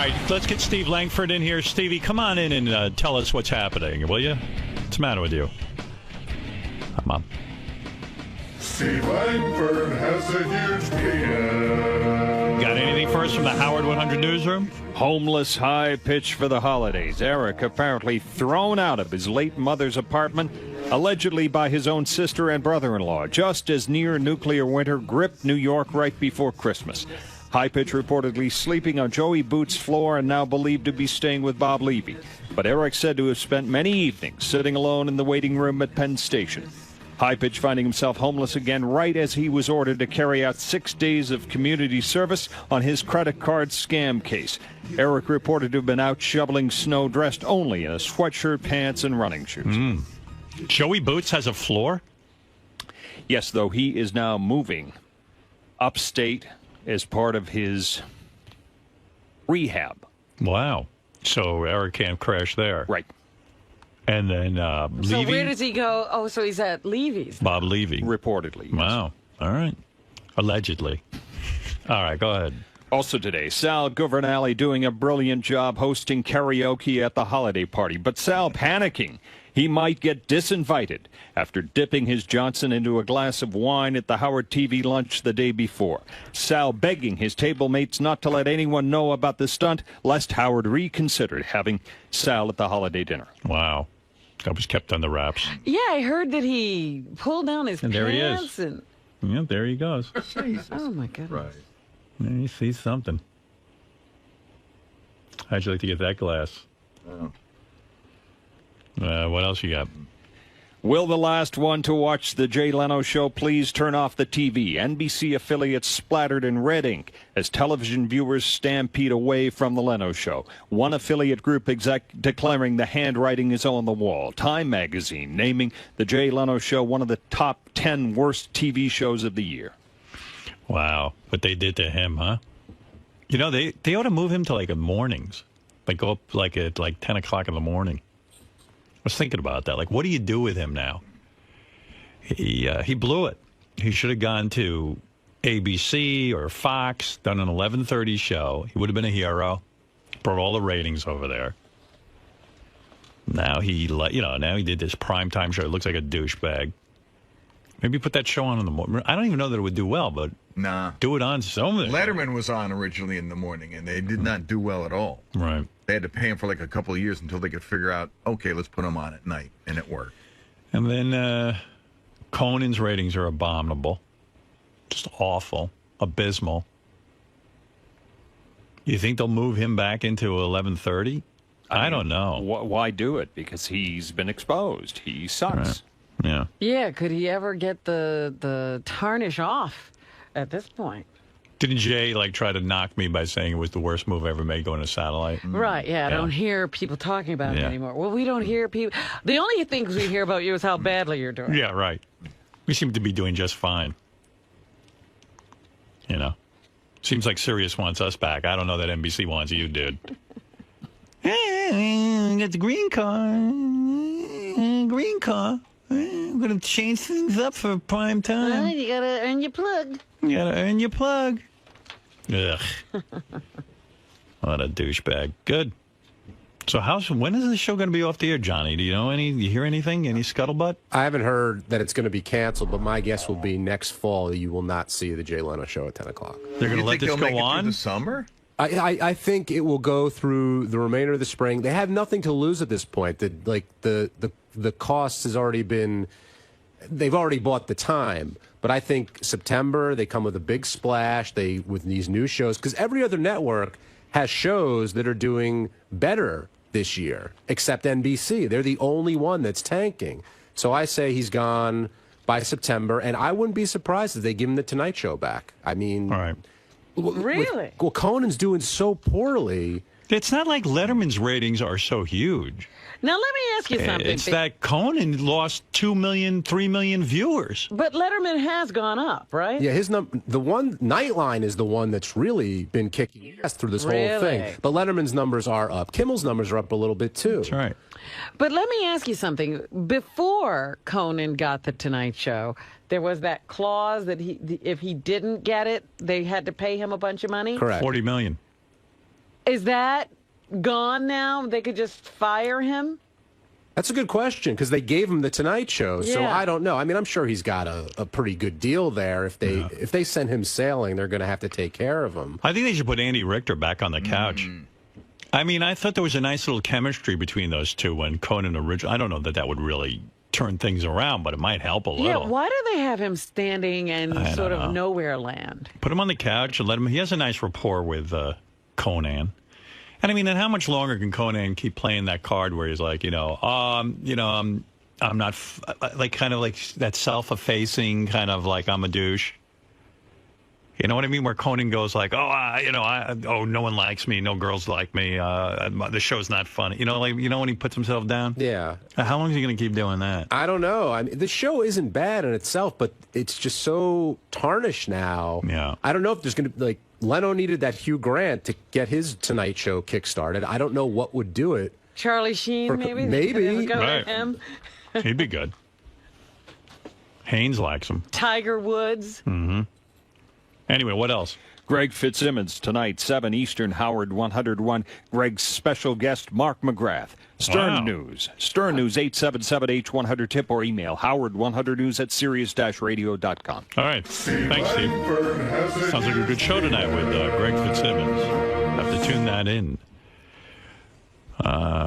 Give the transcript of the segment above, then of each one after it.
right, let's get Steve Langford in here. Stevie, come on in and tell us what's happening, will you? What's the matter with you? Hi, Mom. Steve Langford has a huge penis. Got anything for us from the Howard 100 newsroom? Homeless high pitch for the holidays. Eric apparently thrown out of his late mother's apartment, allegedly by his own sister and brother-in-law, just as near nuclear winter gripped New York right before Christmas. High pitch reportedly sleeping on Joey Boots' floor and now believed to be staying with Bob Levy. But Eric said to have spent many evenings sitting alone in the waiting room at Penn Station. High pitch finding himself homeless again right as he was ordered to carry out 6 days of community service on his credit card scam case. Eric reported to have been out shoveling snow dressed only in a sweatshirt, pants, and running shoes. Joey Boots has a floor? Yes, though he is now moving upstate as part of his rehab. Wow. So Eric can't crash there. Right. And then So Levy? where does he go? Oh, so he's at Levy's. Bob Levy. Reportedly. Yes. Wow. All right. Allegedly. All right, go ahead. Also today, Sal Governale doing a brilliant job hosting karaoke at the holiday party, but Sal panicking. He might get disinvited after dipping his Johnson into a glass of wine at the Howard TV lunch the day before. Sal begging his table mates not to let anyone know about the stunt, lest Howard reconsider having Sal at the holiday dinner. Wow. That was kept on the wraps. Yeah, I heard that he pulled down his And there he is. pants. And Yeah, there he goes. oh, my goodness. Right. Yeah, he sees something. How'd you like to get that glass? Oh. What else you got? Will the last one to watch the Jay Leno show please turn off the TV? NBC affiliates splattered in red ink as television viewers stampede away from the Leno show. One affiliate group exec declaring the handwriting is on the wall. Time magazine naming the Jay Leno show one of the top 10 worst TV shows of the year. Wow. What they did to him, huh? You know, they ought to move him to like mornings. Like go up like at like 10 o'clock in the morning. I was thinking about that. Like, what do you do with him now? He blew it. He should have gone to ABC or Fox, done an 11:30 show. He would have been a hero. Brought all the ratings over there. Now now he did this primetime show. It looks like a douchebag. Maybe put that show on in the morning. I don't even know that it would do well, but Nah. do it on something. Letterman was on originally in the morning, and they did not do well at all. Right. They had to pay him for like a couple of years until they could figure out, okay, let's put him on at night, and it worked. And then Conan's ratings are abominable. Just awful. Abysmal. You think they'll move him back into 11:30? I don't know. Why do it? Because he's been exposed. He sucks. Right. Yeah. Yeah, could he ever get the tarnish off at this point? Didn't Jay try to knock me by saying it was the worst move I ever made going to satellite? Right, yeah, I don't hear people talking about it anymore. Well, we don't hear people. The only things we hear about you is how badly you're doing. Yeah, right. We seem to be doing just fine. You know? Seems like Sirius wants us back. I don't know that NBC wants you, dude. Hey, got the green car. Green car. I'm going to change things up for prime time. You gotta earn your plug. You got to earn your plug. Ugh. What a douchebag. Good. So when is the show going to be off the air, Johnny? Do you know you hear anything? Any scuttlebutt? I haven't heard that it's going to be canceled, but my guess will be next fall you will not see the Jay Leno show at 10 o'clock. They're going to let this they'll make go it on? through the summer? I think it will go through the remainder of the spring. They have nothing to lose at this point. The cost has already been, they've already bought the time. But I think September, they come with a big splash with these new shows, because every other network has shows that are doing better this year, except NBC. They're the only one that's tanking. So I say he's gone by September, and I wouldn't be surprised if they give him the Tonight Show back. I mean, All right. Really? Well, Conan's doing so poorly. It's not like Letterman's ratings are so huge. Now, let me ask you something. It's that Conan lost 2 million, 3 million viewers. But Letterman has gone up, right? Yeah, the one Nightline is the one that's really been kicking ass through this whole thing. But Letterman's numbers are up. Kimmel's numbers are up a little bit too. That's right. But let me ask you something. Before Conan got the Tonight Show, there was that clause that if he didn't get it, they had to pay him a bunch of money? Correct. 40 million. Is that gone now? They could just fire him? That's a good question because they gave him the Tonight Show, so Yeah. I don't know. I mean, I'm sure he's got a pretty good deal there. If they send him sailing, they're going to have to take care of him. I think they should put Andy Richter back on the couch. I mean, I thought there was a nice little chemistry between those two when Conan originally. I don't know that would really turn things around, but it might help a little. Yeah, why do they have him standing in I sort don't of know. nowhere land? Put him on the couch and let him. He has a nice rapport with Conan. And I mean, and how much longer can Conan keep playing that card where he's like, I'm not like kind of like that self-effacing kind of like I'm a douche. You know what I mean? Where Conan goes like, no one likes me, no girls like me, the show's not funny. When he puts himself down. Yeah. How long is he going to keep doing that? I don't know. I mean, the show isn't bad in itself, but it's just so tarnished now. Yeah. I don't know if there's going to be like Leno needed that Hugh Grant to get his Tonight Show kickstarted. I don't know what would do it. Charlie Sheen, maybe? Maybe. Go Right. with him. He'd be good. Haynes likes him. Tiger Woods. Anyway, what else? Greg Fitzsimmons tonight, 7 Eastern, Howard 101. Greg's special guest, Mark McGrath. Stern Wow. News. Stern News, 877-H100-TIP or email howard100news at sirius-radio.com. All right. Thanks, Steve. Sounds like a good show tonight with Greg Fitzsimmons. Have to tune that in.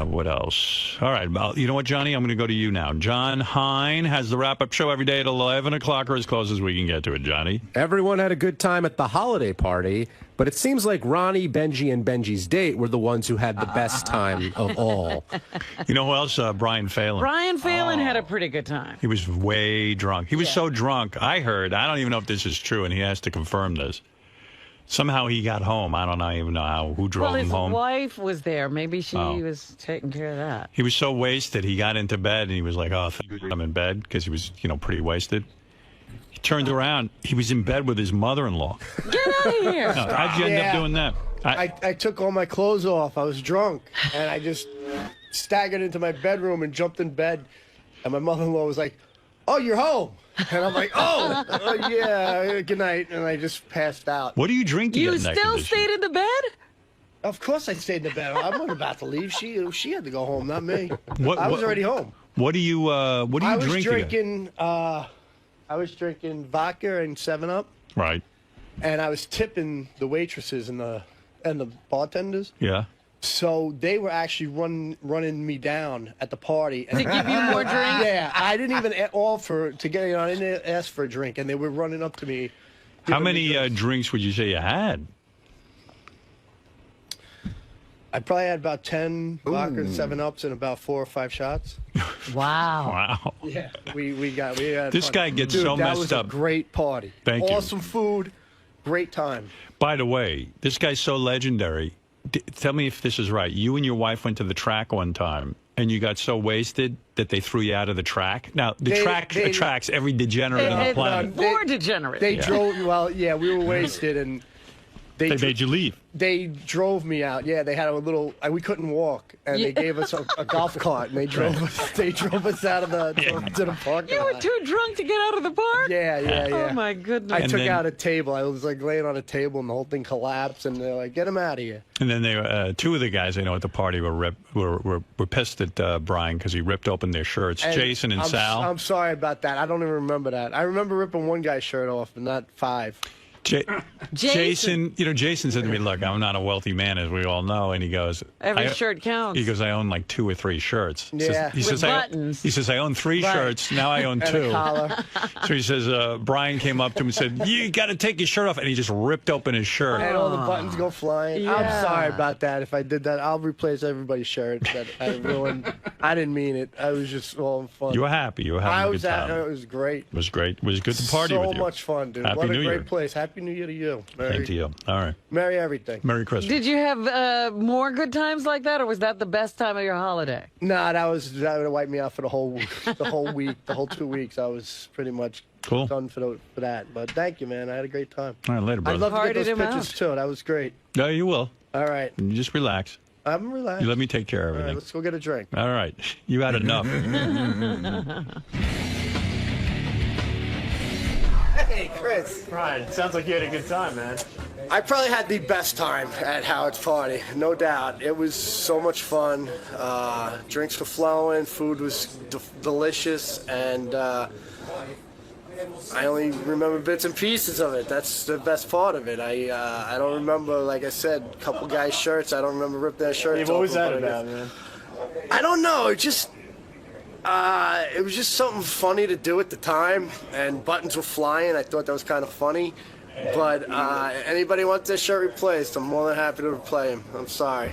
What else? All right. Well, you know what, Johnny? I'm going to go to you now. John Hine has the wrap-up show every day at 11 o'clock or as close as we can get to it, Johnny. Everyone had a good time at the holiday party, but it seems like Ronnie, Benji, and Benji's date were the ones who had the best time of all. You know who else? Brian Phalen. Brian Phalen had a pretty good time. He was way drunk. He was so drunk, I don't even know if this is true, and he has to confirm this. Somehow he got home. I don't even know who drove Well, him his home. wife was there. Maybe she Oh. was taking care of that. He was so wasted, he got into bed, and he was like, I'm in bed, because he was, pretty wasted. He turned around. He was in bed with his mother-in-law. Get out of here. How'd you end up doing that? I took all my clothes off. I was drunk, and I just staggered into my bedroom and jumped in bed. And my mother-in-law was like, "Oh, you're home." And I'm like, oh, yeah, good night. And I just passed out. What do you drink to You get in that still condition? stayed in the bed? Of course I stayed in the bed. I wasn't about to leave. She had to go home, not me. What- I was what- already home. What do you drink? I was to get- drinking vodka and 7-Up, Right. and I was tipping the waitresses and the bartenders. Yeah. So they were actually running me down at the party. And To give you more drink? Yeah, I didn't even offer to get. I didn't ask for a drink, and they were running up to me. How giving many me drinks. drinks would you say you had? I probably had about 10 vodka and 7-Ups and about 4 or 5 shots. Wow. Wow. Yeah, we had This fun. guy gets Dude, so that messed was up. a great party. Thank you. Awesome food, great time. By the way, this guy's so legendary. Tell me if this is right. You and your wife went to the track one time, and you got so wasted that they threw you out of the track. Now, the track attracts every degenerate on the planet. More degenerate. They drove. Well, yeah, we were wasted, and They made you leave. They drove me out. Yeah, they had a little. We couldn't walk, and they gave us a golf cart, and they drove us. They drove us out of to the parking You were lot. too drunk to get out of the park? Yeah. Oh, my goodness. I And took then- out a table. I was like laying on a table, and the whole thing collapsed. And they're like, "Get him out of here." And then they two of the guys I know at the party were pissed at Brian because he ripped open their shirts. Jason and Sal. I'm sorry about that. I don't even remember that. I remember ripping one guy's shirt off, but not 5. Jason, Jason said to me, "Look, I'm not a wealthy man, as we all know," and he goes, Every shirt counts. He goes, "I own like 2 or 3 shirts." Yeah. He With says, buttons. He says, "I own 3 Right. shirts. Now I own And 2." a collar. So he says, Brian came up to him and said, "You got to take your shirt off," and he just ripped open his shirt. And all the buttons go flying. Yeah. I'm sorry about that. If I did that, I'll replace everybody's shirt that I ruined. I didn't mean it. I was just all fun. You were happy. You were having I a was good time. It was great. It was great. It was good to party so with you. much fun, dude. Happy what a New great Year. place. Happy New Year to you. Same to you. All right. Merry everything. Merry Christmas. Did you have more good times like that, or was that the best time of your holiday? Nah, that would have wiped me out for the whole week, the whole 2 weeks. I was pretty much Cool. done for that. But thank you, man. I had a great time. All right, later, I'd brother. love to Partied get him those pictures too. That was great. No, you will. All right, You just relax. I'm relaxed. You let me take care of All right, everything. let's go get a drink. All right. You had enough. Hey, Chris. Brian, sounds like you had a good time, man. I probably had the best time at Howard's party, no doubt. It was so much fun. Drinks were flowing, food was delicious, and I only remember bits and pieces of it. That's the best part of it. I don't remember, like I said, a couple guys' shirts. I don't remember ripping their shirts off. What was that about, man? I don't know. It was just something funny to do at the time, and buttons were flying. I thought that was kind of funny. But anybody wants their shirt replaced, I'm more than happy to replay him. I'm sorry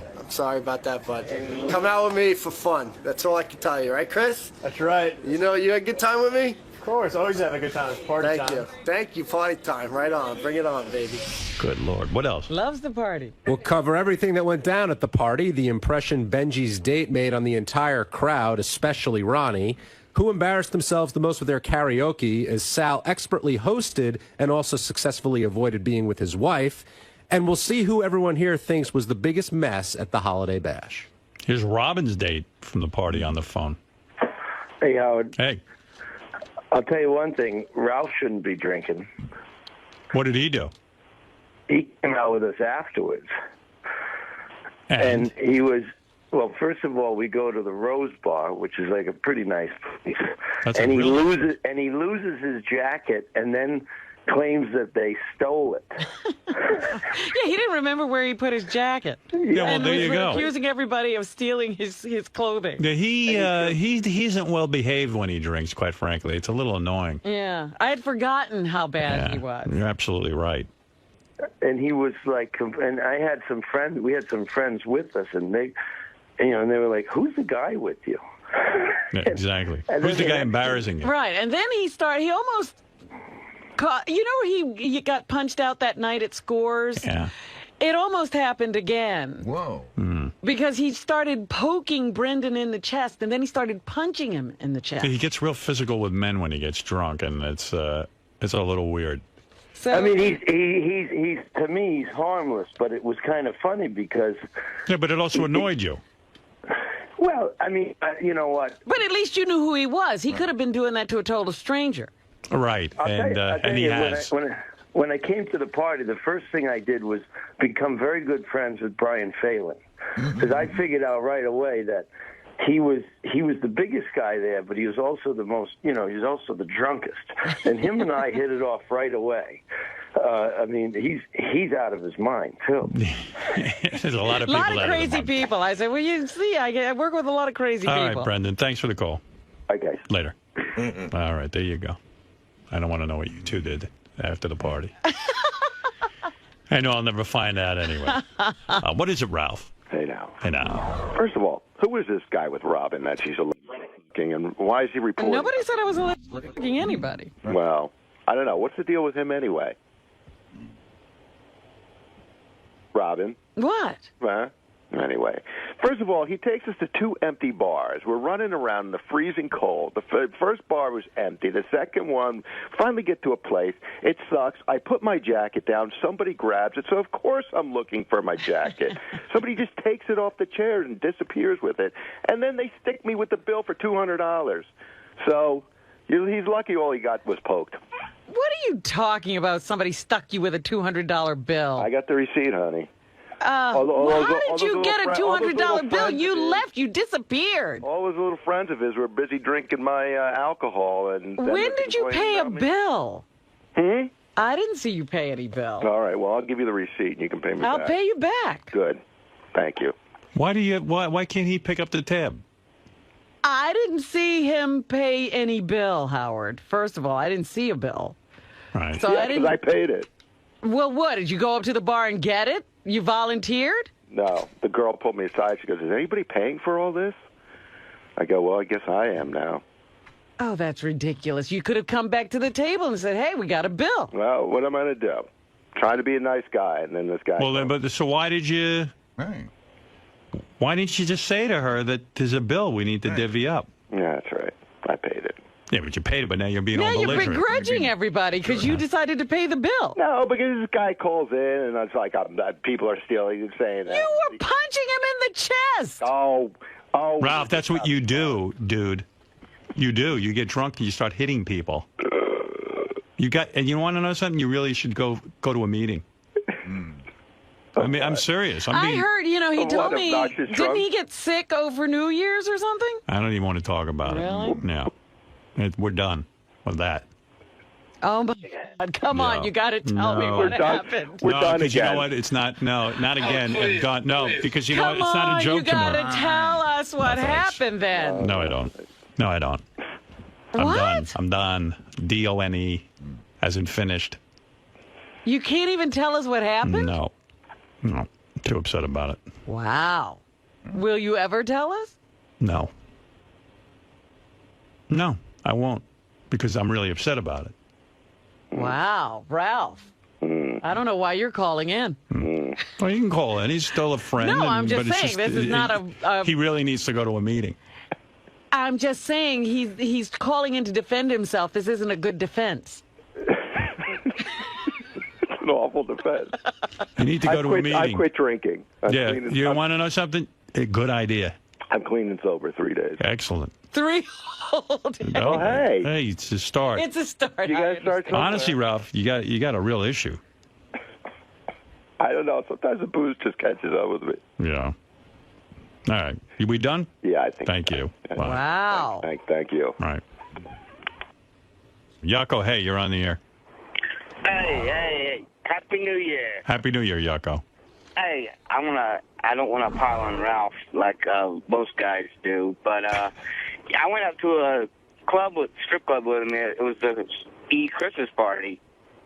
about that, but come out with me for fun. That's all I can tell you, right, Chris? That's right. You know, you had a good time with me? Of course, always have a good time. It's party time. Thank you, party time. Right on. Bring it on, baby. Good Lord. What else? Loves the party. We'll cover everything that went down at the party, the impression Benji's date made on the entire crowd, especially Ronnie, who embarrassed themselves the most with their karaoke as Sal expertly hosted and also successfully avoided being with his wife. And we'll see who everyone here thinks was the biggest mess at the holiday bash. Here's Robin's date from the party on the phone. Hey, Howard. Hey. I'll tell you one thing. Ralph shouldn't be drinking. What did he do? He came out with us afterwards. And he was, well, first of all, we go to the Rose Bar, which is like a pretty nice place. And he loses his jacket and then claims that they stole it. Yeah, he didn't remember where he put his jacket. Yeah, well, there you go. Accusing everybody of stealing his clothing. Yeah, he isn't well behaved when he drinks, quite frankly. It's a little annoying. Yeah, I had forgotten how bad he was. You're absolutely right. And he was like, and I had some friends, we had some friends with us, and they, and they were like, "Who's the guy with you?" Yeah, exactly. And Who's the guy embarrassing you? Right, and then he almost caught, where he got punched out that night at Scores? Yeah. It almost happened again. Whoa. Because he started poking Brendan in the chest, and then he started punching him in the chest. He gets real physical with men when he gets drunk, and it's a little weird. So, I mean, he's to me, he's harmless, but it was kind of funny because. Yeah, but it also annoyed you. Well, I mean, you know what? But at least you knew who he was. He could have been doing that to a total stranger. Right, I'll and tell he you, has. When I came to the party, the first thing I did was become very good friends with Brian Phalen, because I figured out right away that he was the biggest guy there, but he was also the most, he was also the drunkest, and him and I hit it off right away. I mean, he's out of his mind too. There's a lot of people. Crazy people. I said, well, you see, I work with a lot of crazy people. All right, Brendan. Thanks for the call. Okay. Later. All right, there you go. I don't want to know what you two did after the party. I know I'll never find out anyway. What is it, Ralph? Hey now. Hey now. First of all, who is this guy with Robin that she's looking, and why is he reporting? Nobody said I was looking anybody. Well, I don't know. What's the deal with him anyway? Robin? What? Huh? Anyway, first of all, he takes us to two empty bars. We're running around in the freezing cold. The first bar was empty. The second one, finally get to a place. It sucks. I put my jacket down. Somebody grabs it. So, of course, I'm looking for my jacket. Somebody just takes it off the chair and disappears with it. And then they stick me with the bill for $200. So he's lucky all he got was poked. What are you talking about? Somebody stuck you with a $200 bill. I got the receipt, honey. Well, how did you get a $200 bill? You left. You disappeared. All those little friends of his were busy drinking my alcohol. And when did you pay a bill? I didn't see you pay any bill. All right. Well, I'll give you the receipt, and you can pay me back. I'll pay you back. Good. Thank you. Why can't he pick up the tab? I didn't see him pay any bill, Howard. First of all, I didn't see a bill. Right. So yeah, because I paid it. Well, what? Did you go up to the bar and get it? You volunteered? No. The girl pulled me aside. She goes, "Is anybody paying for all this?" I go, "Well, I guess I am now." Oh, that's ridiculous. You could have come back to the table and said, "Hey, we got a bill." Well, what am I going to do? Trying to be a nice guy, and then this guy... Well, then, so why did you... Right. Why didn't you just say to her that there's a bill we need to divvy up? Yeah, that's right. I paid it. Yeah, but you paid it, but now you're being now all belligerent. You're begrudging everybody because you decided to pay the bill. No, because this guy calls in, and it's like people are stealing and saying that. You were punching him in the chest. Oh. Ralph, that's what you do, dude. You do. You get drunk and you start hitting people. And you want to know something? You really should go to a meeting. I mean, I'm serious. I heard, he What told me, obnoxious didn't drunk. he get sick over New Year's or something? I don't even want to talk about Really? it. No. We're done with that. Oh, my God. Come on. You got to tell me No. what We're done. happened. We're no, done because you know again. what? It's not. No, not again. Done. No, because you know what? Come It's not on, a joke you got to to me. tell us what happened then. No, I don't. No, I don't. I'm What? done. I'm done. D-O-N-E, as in finished. You can't even tell us what happened? No. I'm too upset about it. Wow. Will you ever tell us? No. No, I won't, because I'm really upset about it. Wow, Ralph. I don't know why you're calling in. Well, you can call in. He's still a friend. No, I'm just but it's saying, this is not a- He really needs to go to a meeting. I'm just saying he's calling in to defend himself. This isn't a good defense. It's an awful defense. You need to go to a meeting. I quit drinking. I'm Yeah, clean and- you want to know something? A good idea. I'm clean and sober 3 days. Excellent. 3 whole days. No, hey. Hey, it's a start. It's a start. You guys start somewhere. Honestly, Ralph, you got a real issue. I don't know. Sometimes the booze just catches up with me. Yeah. All right. We done? Yeah, I think. Thank you. Bye. Wow. Thank you. All right. Yucko, hey, you're on the air. Hey, Happy New Year. Happy New Year, Yucko. Hey, I don't want to pile on Ralph like most guys do, but I went up to a strip club with him. It was the Christmas party,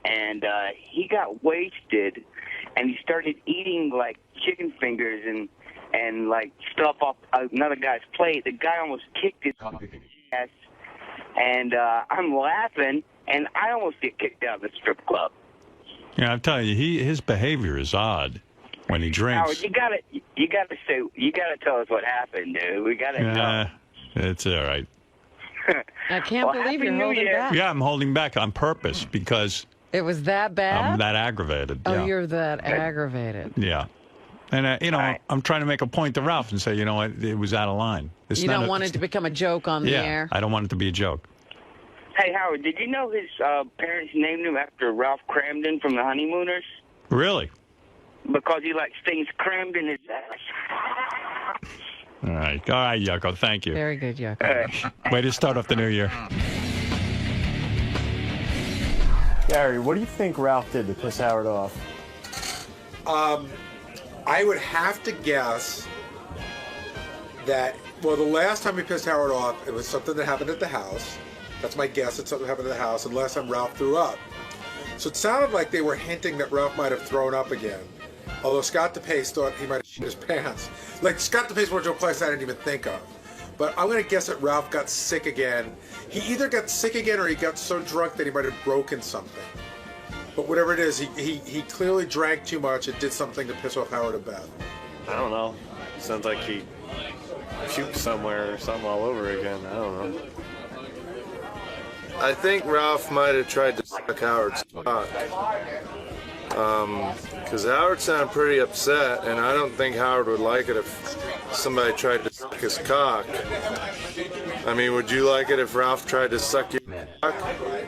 and he got wasted, and he started eating like chicken fingers and like stuff off another guy's plate. The guy almost kicked his ass, and I'm laughing, and I almost get kicked out of the strip club. Yeah, I'm telling you, his behavior is odd when he drinks. Howard, you gotta tell us what happened, dude. We gotta know. It's all right. I can't believe Happy you're New holding Year. back. Yeah, I'm holding back on purpose because It was that bad? I'm that aggravated. Oh, yeah. you're that aggravated. Yeah. And, I'm trying to make a point to Ralph and say, you know what, it was out of line. It's You not don't want it to become a joke on the Yeah, air? I don't want it to be a joke. Hey, Howard, did you know his parents named him after Ralph Cramden from the Honeymooners? Really? Because he likes things crammed in his ass. All right, Yucko, thank you. Very good, Yucko. Way to start off the new year. Gary, what do you think Ralph did to piss Howard off? I would have to guess that, well, the last time he pissed Howard off, it was something that happened at the house. That's my guess. It's something that happened at the house. And last time Ralph threw up. So it sounded like they were hinting that Ralph might have thrown up again. Although Scott DePace thought he might have shit his pants. Like, Scott DePace went to a place I didn't even think of. But I'm going to guess that Ralph got sick again. He either got sick again or he got so drunk that he might have broken something. But whatever it is, he clearly drank too much and did something to piss off Howard and Beth. I don't know. Sounds like he puked somewhere or something all over again. I don't know. I think Ralph might have tried to suck Howard's cock. Because Howard sounded pretty upset, and I don't think Howard would like it if somebody tried to suck his cock. I mean, would you like it if Ralph tried to suck your cock?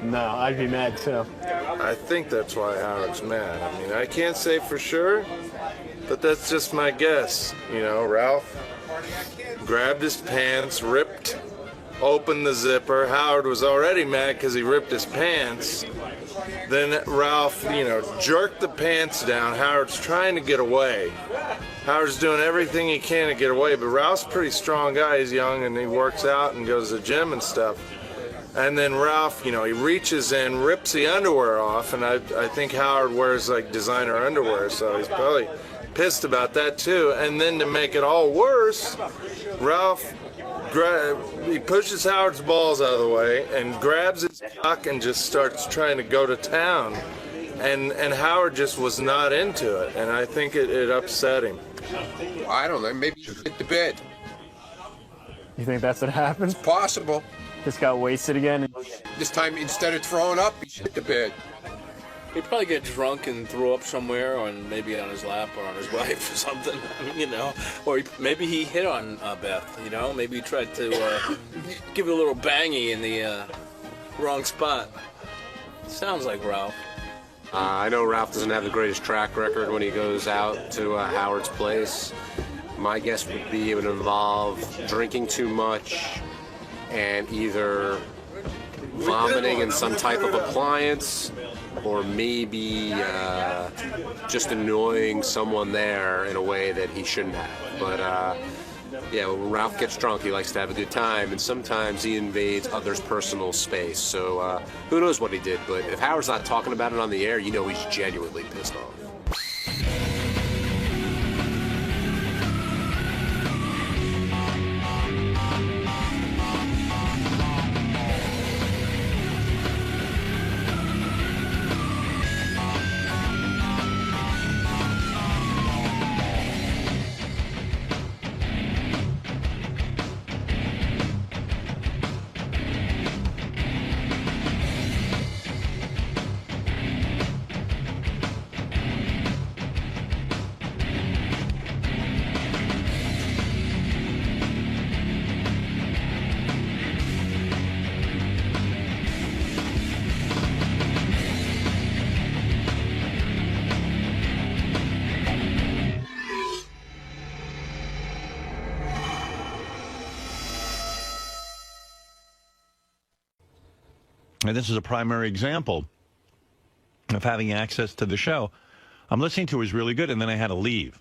No, I'd be mad too. I think that's why Howard's mad. I mean, I can't say for sure, but that's just my guess. You know, Ralph grabbed his pants, ripped open the zipper. Howard was already mad because he ripped his pants. Then Ralph, jerked the pants down. Howard's trying to get away. Howard's doing everything he can to get away, but Ralph's a pretty strong guy. He's young and he works out and goes to the gym and stuff. And then Ralph, he reaches in, rips the underwear off, and I think Howard wears like designer underwear, so he's probably pissed about that too. And then to make it all worse, Ralph he pushes Howard's balls out of the way and grabs his cock and just starts trying to go to town. And Howard just was not into it, and I think it upset him. I don't know, maybe you hit the bed. You think that's what happened? It's possible. Just got wasted again? This time, instead of throwing up, he hit the bed. He'd probably get drunk and throw up somewhere, or maybe on his lap or on his wife or something, Or maybe he hit on Beth, Maybe he tried to give it a little bangy in the wrong spot. Sounds like Ralph. I know Ralph doesn't have the greatest track record when he goes out to Howard's place. My guess would be it would involve drinking too much and either vomiting in some type of appliance or maybe just annoying someone there in a way that he shouldn't have. But yeah, when Ralph gets drunk, he likes to have a good time, and sometimes he invades others' personal space. So who knows what he did, but if Howard's not talking about it on the air, you know he's genuinely pissed off. And this is a primary example of having access to the show. I'm listening to it was really good, and then I had to leave.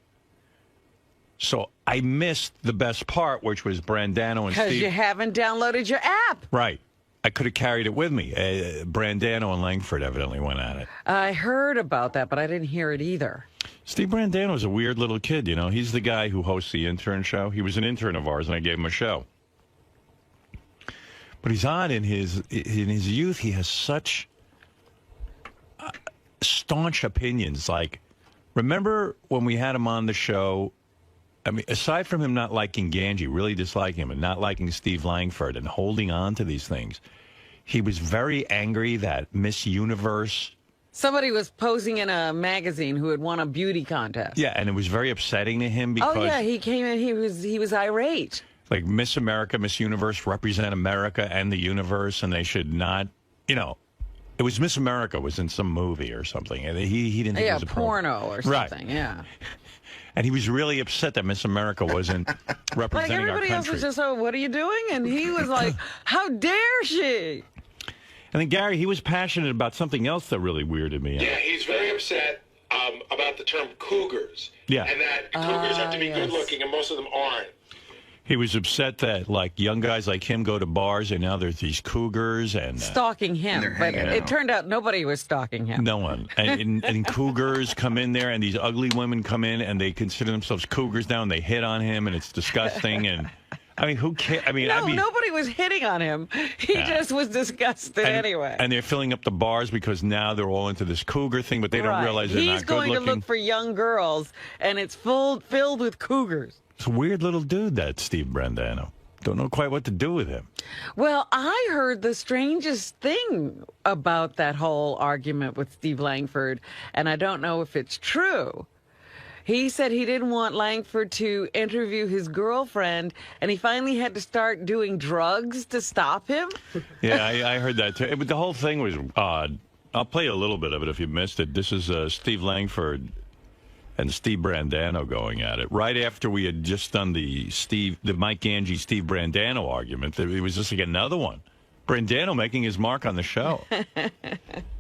So I missed the best part, which was Brandano and Steve. Because you haven't downloaded your app. Right. I could have carried it with me. Brandano and Langford evidently went at it. I heard about that, but I didn't hear it either. Steve Brandano's a weird little kid, you know. He's the guy who hosts the intern show. He was an intern of ours, and I gave him a show. But he's odd in his youth. He has such staunch opinions. Like, remember when we had him on the show? I mean, aside from him not liking Ganji, really disliking him, and not liking Steve Langford, and holding on to these things, he was very angry that Miss Universe. Somebody was posing in a magazine who had won a beauty contest. Yeah, and it was very upsetting to him because. Oh yeah, he came in. He was irate. Like Miss America, Miss Universe represent America and the universe, and they should not, you know, it was Miss America was in some movie or something, and he didn't think it was a porno or something, right. Yeah. And he was really upset that Miss America wasn't representing our country. Like everybody else was just, oh, what are you doing? And he was like, how dare she? And then Gary, he was passionate about something else that really weirded me out. Yeah, he's very upset about the term cougars. Yeah. And that cougars have to be good looking, and most of them aren't. He was upset that, like, young guys like him go to bars, and now there's these cougars and stalking him. But it turned out nobody was stalking him. No one. And cougars come in there, and these ugly women come in, and they consider themselves cougars now, and they hit on him, and it's disgusting. And I mean, who cares? I mean, nobody was hitting on him. He just was disgusted anyway. And they're filling up the bars because now they're all into this cougar thing, but they don't realize they're not good looking. He's going to look for young girls, and it's filled with cougars. It's a weird little dude, that Steve Brandano. Don't know quite what to do with him. Well, I heard the strangest thing about that whole argument with Steve Langford, and I don't know if it's true. He said he didn't want Langford to interview his girlfriend, and he finally had to start doing drugs to stop him. Yeah, I heard that too. But the whole thing was odd. I'll play a little bit of it if you missed it. This is Steve Langford and Steve Brandano going at it. Right after we had just done the Mike Ganji, Steve Brandano argument, it was just like another one. Brandano making his mark on the show.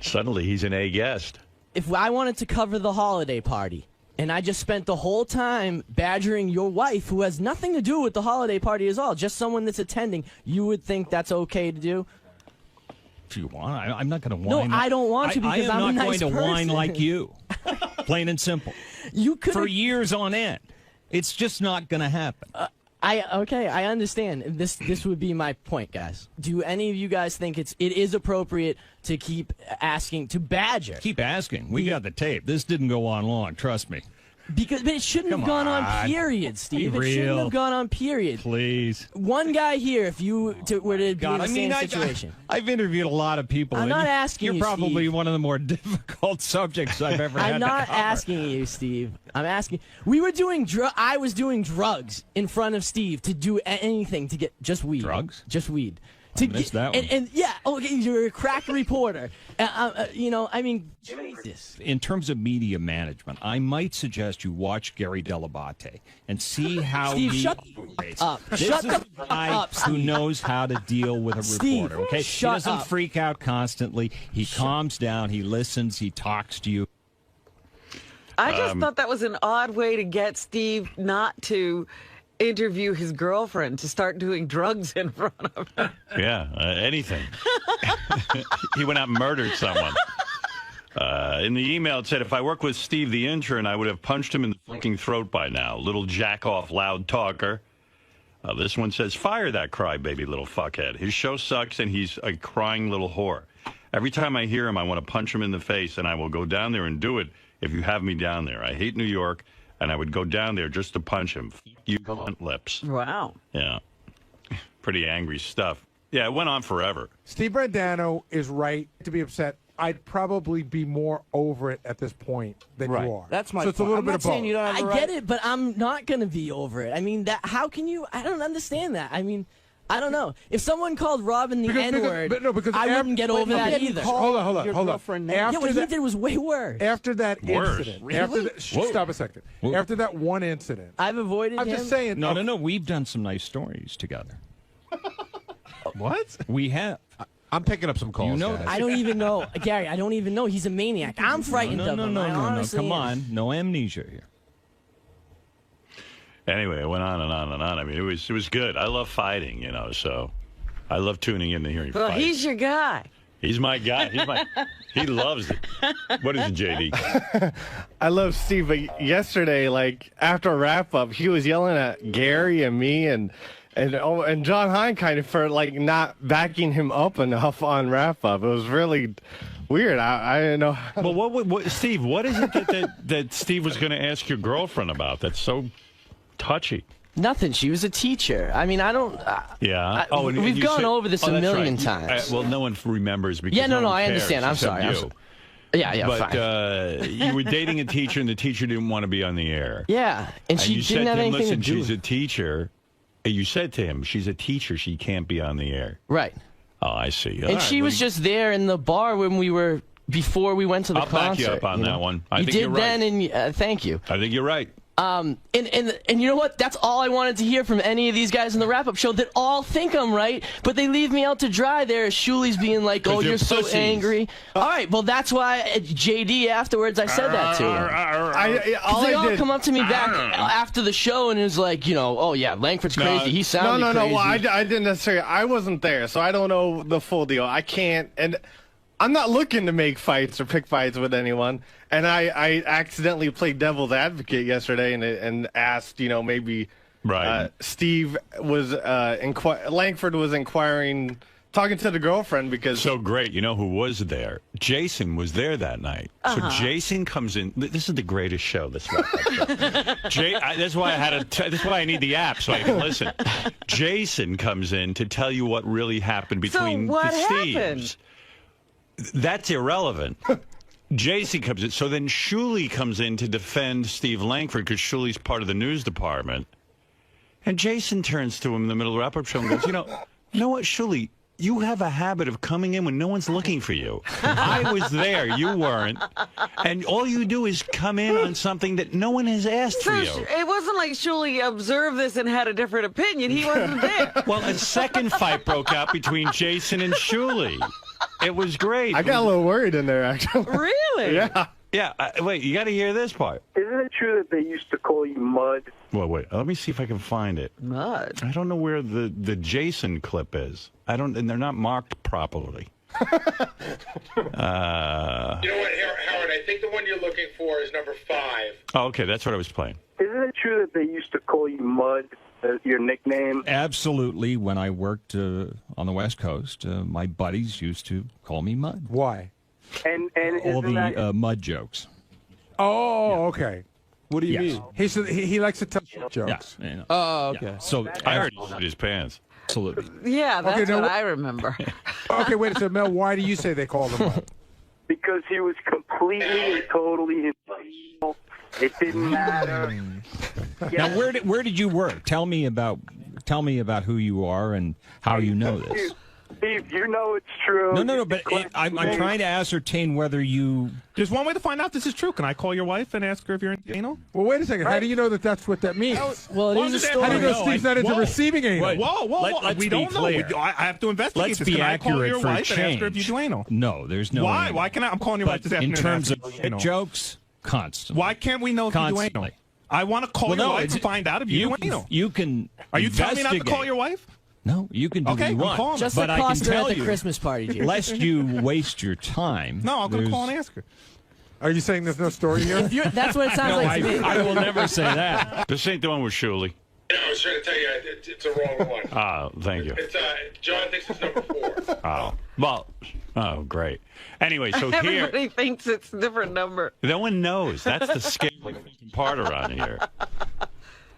Suddenly, he's an A guest. If I wanted to cover the holiday party, and I just spent the whole time badgering your wife, who has nothing to do with the holiday party at all, just someone that's attending, you would think that's okay to do? If you want, I'm not going to whine. No, I don't want to because I'm a nice person. I am not going to whine like you. Plain and simple. You could for years on end. It's just not going to happen. Okay, I understand. This would be my point, guys. Do any of you guys think it is appropriate to keep asking, to badger? Keep asking. We got the tape. This didn't go on long. Trust me. But it shouldn't have gone on, period, Steve. It shouldn't have gone on, period. Please. One guy here, if you were to be in the same situation. I've interviewed a lot of people. I'm not asking you, You're probably Steve. one of the more difficult subjects I've ever had I'm not to cover. asking you, Steve. I'm asking. I was doing drugs in front of Steve to do anything to get just weed. Drugs? Just weed. I missed that one. And yeah, okay, you're a crack reporter. You know, I mean, Jesus. In terms of media management, I might suggest you watch Gary Dell'Abate and see how Steve, he shut up. This Shut is the a guy up, who Steve. knows how to deal with a Steve, reporter. Okay, shut he doesn't up. freak out constantly. He calms down. He listens. He talks to you. I just thought that was an odd way to get Steve not to interview his girlfriend, to start doing drugs in front of him. Yeah, anything. He went out and murdered someone. In the email, it said, if I worked with Steve the intern, I would have punched him in the fucking throat by now. Little jack-off loud talker. This one says, fire that crybaby little fuckhead. His show sucks, and he's a crying little whore. Every time I hear him, I want to punch him in the face, and I will go down there and do it if you have me down there. I hate New York, and I would go down there just to punch him. You cunt lips. Wow. Yeah. Pretty angry stuff. Yeah, it went on forever. Steve Brandano is right to be upset. I'd probably be more over it at this point than you are. That's my So it's a point. little I'm bit not of both. saying you don't have I the get right. it, but I'm not going to be over it. I mean, that. How can you? I don't understand that. I mean, I don't know. If someone called Robin the N-word, I wouldn't get over that either. Hold on. Yeah, what he did was way worse. After that Worse. incident. Really? After that, stop a second. Whoa. After that one incident. I've avoided I'm him. just saying. No. We've done some nice stories together. What? We have. I'm picking up some calls. You know guys. I don't even know, Gary. I don't even know. He's a maniac. I'm frightened of him. I honestly Come am. on. No amnesia here. Anyway, it went on and on and on. I mean, it was good. I love fighting, you know, so I love tuning in to hearing Well, fight. he's your guy. He's my guy. He loves it. What is it, JD? I love Steve, but yesterday, like after a wrap up, he was yelling at Gary and me and John Hein kind of for like not backing him up enough on wrap up. It was really weird. I didn't know. Well, what Steve? What is it that Steve was going to ask your girlfriend about? That's so touchy. Nothing. She was a teacher. I mean, I don't. Yeah. And we've you gone said- over this a that's million right. times. Well, no one remembers because Yeah, no, one I cares understand. I'm except sorry. You. Yeah, But fine. you were dating a teacher, and the teacher didn't want to be on the air. Yeah, and she you didn't said have to him, anything listen, to do she's with a teacher. You said to him, she's a teacher. She can't be on the air. Right. Oh, I see. And she was just there in the bar when we were before we went to the I'll concert. back you up on that one. I You think did you're right. then, and thank you. I think you're right. And you know what? That's all I wanted to hear from any of these guys in the wrap-up show that all think I'm right, but they leave me out to dry there. Shuli's being like, 'Cause oh, they're you're so pussies. angry. All right, well, that's why JD afterwards I said that to him. Because they all come up to me back after the show and is like, you know, oh, yeah, Langford's crazy. He sounded No. crazy. Well, I didn't necessarily. I wasn't there, so I don't know the full deal. I can't, and I'm not looking to make fights or pick fights with anyone. And I accidentally played devil's advocate yesterday and asked, you know, maybe Steve was Langford was inquiring, talking to the girlfriend because. So great. You know who was there? Jason was there that night. Uh-huh. So Jason comes in. This is the greatest show. That's that's why I had that's why I need the app so I can listen. Jason comes in to tell you what really happened between what the happened? Steves. That's irrelevant. Jason comes in. So then Shuli comes in to defend Steve Langford because Shuli's part of the news department. And Jason turns to him in the middle of the wrap-up show and goes, you know what, Shuli, you have a habit of coming in when no one's looking for you. I was there. You weren't. And all you do is come in on something that no one has asked for you. It wasn't like Shuli observed this and had a different opinion. He wasn't there. Well, a second fight broke out between Jason and Shuli. It was great. I got a little worried in there, actually. Really? Yeah. Yeah. Wait, you got to hear this part. Isn't it true that they used to call you Mud? Well, wait. Let me see if I can find it. Mud. I don't know where the Jason clip is. And they're not marked properly. You know what, Howard? I think the one you're looking for is number 5. Oh, okay, that's what I was playing. Isn't it true that they used to call you Mud, your nickname? Absolutely. When I worked on the West Coast, my buddies used to call me Mud. Why? And All isn't the that... mud jokes. Oh, okay. What do you Yes. mean? He likes to tell jokes. Yeah, you know. Oh, okay. Yeah. So I already shit his pants. Absolutely. Yeah, that's Okay, now what wh- I remember. Okay, wait a second, Mel. Why do you say they called him up? Because he was completely and totally impartial. It didn't matter. Now, where did you work? Tell me about who you are and how you know this. Steve, you know it's true. No, but I'm trying to ascertain whether you... There's one way to find out this is true. Can I call your wife and ask her if you're into anal? Well, wait a second. How do you know that that's what that means? Well, it is a story. How do you know Steve's not into receiving anal? Whoa. We don't know. I have to investigate Let's this. be Can I call accurate your for wife and ask her if you change. do anal? No, there's no... Why? anal. Why can I'm calling your wife this In afternoon? terms of and asking if you do anal. jokes, constantly. Why can't we know if you do Constantly. anal? I want to call your wife and find out if you do anal. You can Are you telling me not to investigate. call your wife? No, you can do Okay, what you I'm want. calling Just but the I can cost her tell at the you, Christmas party, Jason. lest you waste your time. No, I'm going to call and ask her. Are you saying there's no story here? That's what it sounds like to me. I will never say that. This ain't the one with Shuley. I was trying to tell you, it's a wrong one. Oh, thank you. It's John thinks it's number 4. Oh, well, oh, great. Anyway, so here, Everybody thinks it's a different number. no one knows. That's the scary part around here.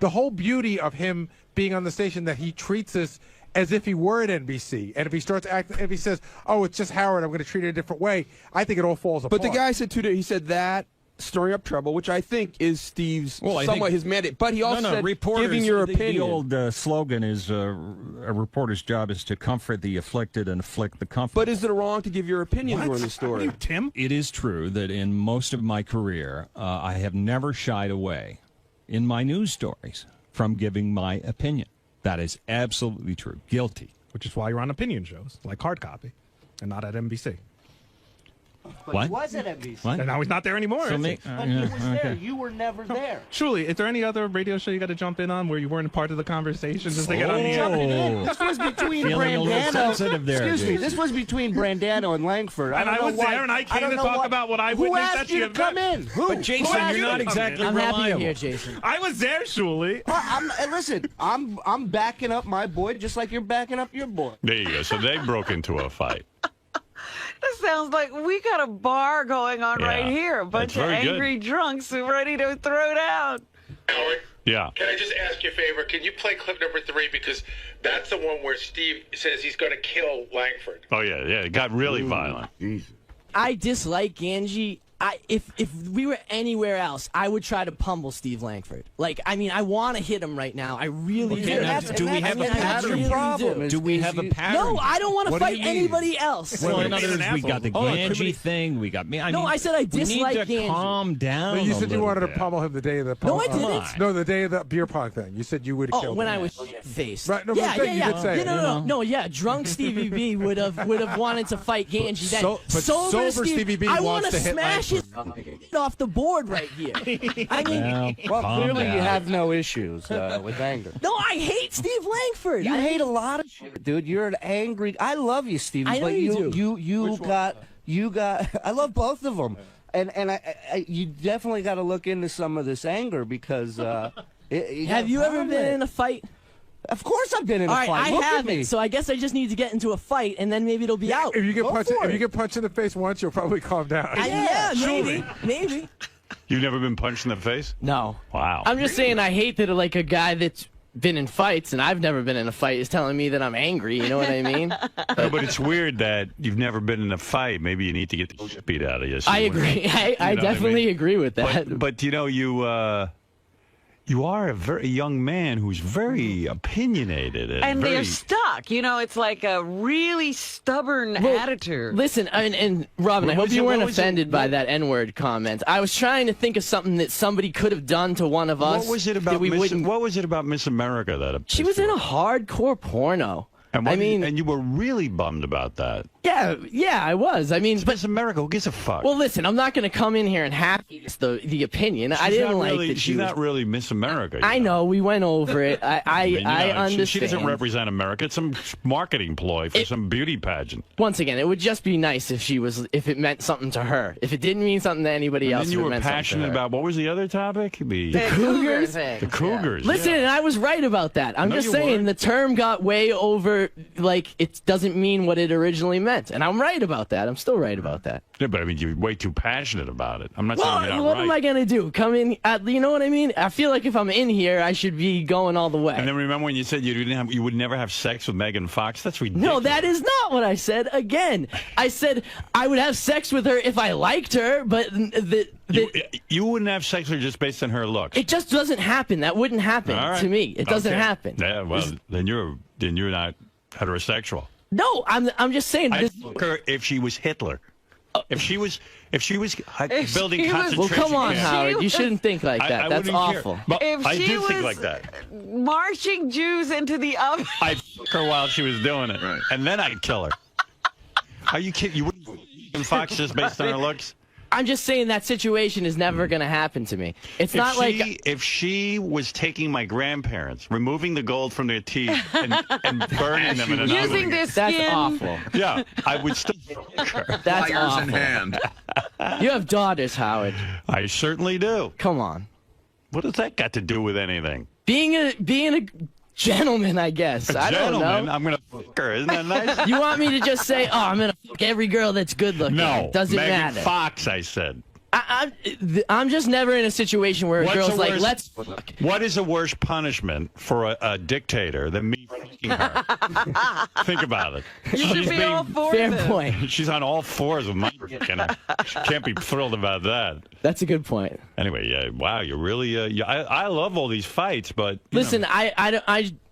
The whole beauty of him being on the station that he treats us as if he were at NBC, and if he starts acting, if he says, "Oh, it's just Howard, I'm going to treat it a different way," I think it all falls apart. But the guy said today, he said that stirring up trouble, which I think is Steve's somewhat his mandate. But he also said giving your opinion. The old slogan is a reporter's job is to comfort the afflicted and afflict the comforted. But is it wrong to give your opinion during the story? Tim? It is true that in most of my career, I have never shied away in my news stories from giving my opinion. That is absolutely true. Guilty. Which is why you're on opinion shows, like Hard Copy, and not at NBC. But What? he was at NBC. What? And now he's not there anymore. So is me- he? But he was there. You were never there. Truly, is there any other radio show you got to jump in on where you weren't a part of the conversation just to get on the air? This was between Feeling a little sensitive there, Excuse me. Jason. This was between Brandano and Langford. And I was there, and I came to talk about what I Who witnessed asked at you the to come event. in? Who? But Jason, asked you're you not to come exactly in? I'm happy reliable. you're here, Jason. I was there, Shuley. Listen, I'm backing up my boy just like you're backing up your boy. There you go. So they broke into a fight. This sounds like we got a bar going on Yeah, right here. A bunch of very good. angry drunks who are ready to throw down. Howard, Yeah. can I just ask you a favor? Can you play clip number 3? Because that's the one where Steve says he's going to kill Langford. Oh, yeah. It got really violent. Jesus. I dislike Angie. If we were anywhere else, I would try to pummel Steve Langford. Like, I mean, I want to hit him right now. I really Okay, do. now, do we have a pattern? Do we have a pattern? No, I don't want to What do fight you mean? anybody else. Well, in other words, we got the Hold on, Angie thing. We got me. No, I said I dislike We need to Angie. calm down. But you a said you little wanted bit. to pummel him the day of the No, I pong- didn't. No, the day of the beer pong thing. You said you would have Oh, killed when him. I was shit-faced. Right, no, but yeah, I'm saying you yeah, did say yeah. it, No, you no, know. no, yeah. Drunk Stevie B would have wanted to fight Angie then. But sober Stevie B I wants want to hit smash his off the board right here. I mean, Well, calm clearly you down. have no issues with anger. no, I hate Steve Langford. You I hate a lot of shit, dude. You're an angry. I love you, Stevie. I know but you do. You got. I love both of them, and I you definitely got to look into some of this anger because. Have you ever been in a fight? Of course, I've been in a All right, fight. I Look at me. haven't. So I guess I just need to get into a fight, and then maybe it'll be out. If you get Go punched, for if you it. get punched in the face once, you'll probably calm down. Yeah, maybe. You've never been punched in the face? No. Wow. I'm just saying I hate that like a guy that's been in fights and I've never been in a fight is telling me that I'm angry. You know what I mean? No, but it's weird that you've never been in a fight. Maybe you need to get the shit beat out of you. I agree. I definitely agree with that. But you know, you are a very young man who's very opinionated. And very, they're stuck. You know, it's like a really stubborn attitude. Listen, and Robin, I hope you weren't offended by that N-word comment. I was trying to think of something that somebody could have done to one of us. What was it about that we wouldn't? What was it about Miss America that She was in a hardcore porno. And I mean, and you were really bummed about that. Yeah, I was. I mean, but Miss America, who gives a fuck? Well, listen, I'm not going to come in here and half-ass the opinion. I didn't like really, that she's not really Miss America. I know we went over it. I understand. She doesn't represent America. It's some marketing ploy for some beauty pageant. Once again, it would just be nice if if it meant something to her. If it didn't mean something to anybody else, And you it were meant passionate about what was the other topic? The Cougars. The Cougars. Listen, and I was right about that. I'm No, just you saying weren't. the term got way over. Like it doesn't mean what it originally meant, and I'm right about that. I'm still right about that. Yeah, but I mean, you're way too passionate about it. I'm not Well, saying you're not what right. am I gonna do? Come in? You know what I mean? I feel like if I'm in here, I should be going all the way. And then remember when you said you would never have sex with Megan Fox? That's ridiculous. No, that is not what I said. Again, I said I would have sex with her if I liked her, but You wouldn't have sex with her just based on her looks. it just doesn't happen. That wouldn't happen All right. to me. It doesn't Okay. happen. Yeah, well, then you're not heterosexual. No, I'm just saying. I'd fuck her if she was Hitler. If she was building concentration well, come on, camps. Howard. You shouldn't think like that. I That's wouldn't awful. Care. But If I she do think was like that. Marching Jews into the oven. I'd fuck her while she was doing it, and then I'd kill her. Are you kidding? You wouldn't fuck Fox just based on her looks? I'm just saying that situation is never going to happen to me. It's not like if she was taking my grandparents, removing the gold from their teeth and burning them in an using their skin. That's awful. Yeah, I would still fuck her. That's awful. in hand. You have daughters, Howard. I certainly do. Come on. What does that got to do with anything? Being a gentleman, I guess. I don't know. I'm gonna fuck her. Isn't that nice? You want me to just say, "Oh, I'm gonna fuck every girl that's good looking"? No, doesn't Megan matter. Fox, I said. I'm just never in a situation where a girl's like, worse, "Let's." What is a worse punishment for a dictator than me fucking her? Think about it. You should be all for Fair this. point. She's on all fours with my and she can't be thrilled about that. That's a good point. Anyway, wow, you're really. I love all these fights, but Listen,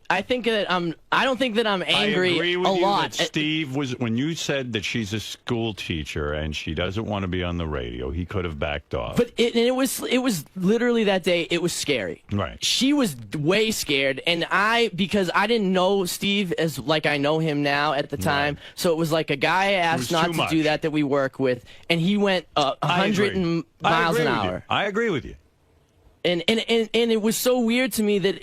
I think that I don't think that I'm angry I agree with a you lot. That Steve was when you said that she's a school teacher and she doesn't want to be on the radio. He could have backed off. But it was literally that day. It was scary. Right. She was way scared, and because I didn't know Steve as like I know him now at the time, so it was like a guy I asked not to do that we work with, and he went 100 miles an hour. I agree with you. And it was so weird to me that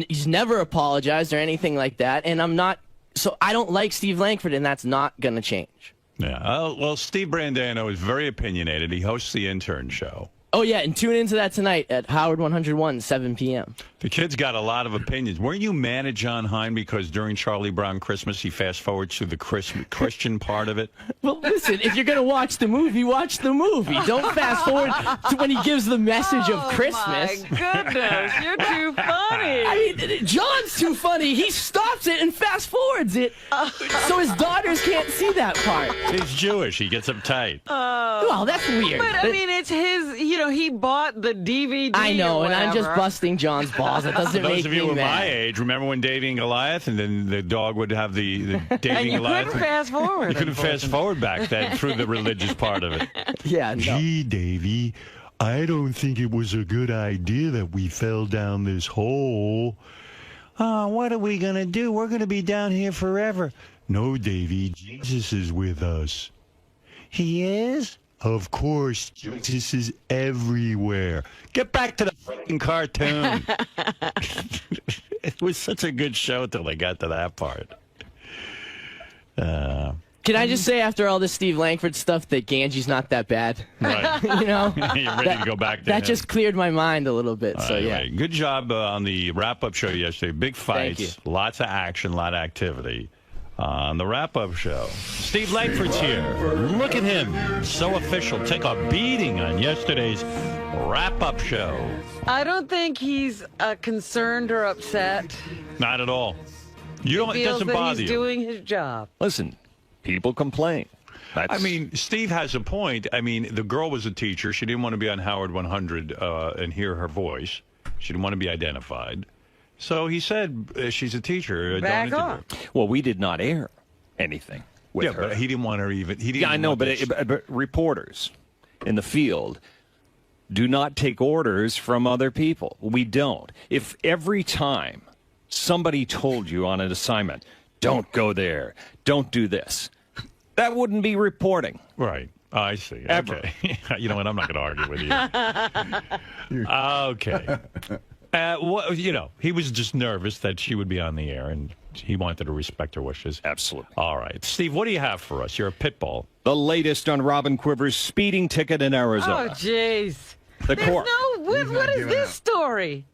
he's never apologized or anything like that, and I don't like Steve Langford, and that's not gonna change. Yeah. Well, Steve Brandano is very opinionated. He hosts the Intern Show. Oh yeah, and tune into that tonight at Howard 101, 7 p.m. The kid's got a lot of opinions. Weren't you mad at John Hine because during Charlie Brown Christmas he fast forwards to the Christian part of it? Well, listen, if you're going to watch the movie, watch the movie. Don't fast forward to when he gives the message of Christmas. My goodness, you're too funny. I mean, John's too funny. He stops it and fast forwards it so his daughters can't see that part. He's Jewish. He gets uptight. Well, that's weird. But I mean, it's his. He bought the DVD. I know, or and I'm just whatever. busting John's balls. It doesn't For make those of you me who are mad. my age, remember when Davy and Goliath, and then the dog would have the Davy And you Goliath. couldn't fast forward. You couldn't fast forward back then through the religious part of it. Yeah, no. Gee, Davy, I don't think it was a good idea that we fell down this hole. What are we going to do? We're going to be down here forever. No, Davy, Jesus is with us. He is? Of course, Jesus is everywhere. Get back to the fucking cartoon. It was such a good show till they got to that part. Can I just say, after all this Steve Langford stuff, that Ganji's not that bad? Right. You know? You're ready to go back to That him. just cleared my mind a little bit, so yeah. Anyway, good job on the wrap-up show yesterday. Big fights, lots of action, a lot of activity. On the wrap-up show, Steve Langford's here. Look at him, so official. Take a beating on yesterday's wrap-up show. I don't think he's concerned or upset. Not at all. You don't. He It feels doesn't that bother he's you. doing his job. Listen, people complain. I mean, Steve has a point. I mean, the girl was a teacher. She didn't want to be on Howard 100 and hear her voice. She didn't want to be identified. So he said, she's a teacher. Back don't off. interview her. Well, we did not air anything with her. But he didn't want her even. He didn't Yeah, I know, want but, this- but reporters in the field do not take orders from other people. We don't. If every time somebody told you on an assignment, don't go there, don't do this, that wouldn't be reporting. Right. I see. Ever. Okay. You know what? I'm not going to argue with you. Okay. Well, he was just nervous that she would be on the air, and he wanted to respect her wishes. Absolutely. All right. Steve, what do you have for us? You're a pit bull. The latest on Robin Quiver's speeding ticket in Oh, Arizona. jeez. The There's court. what is this story?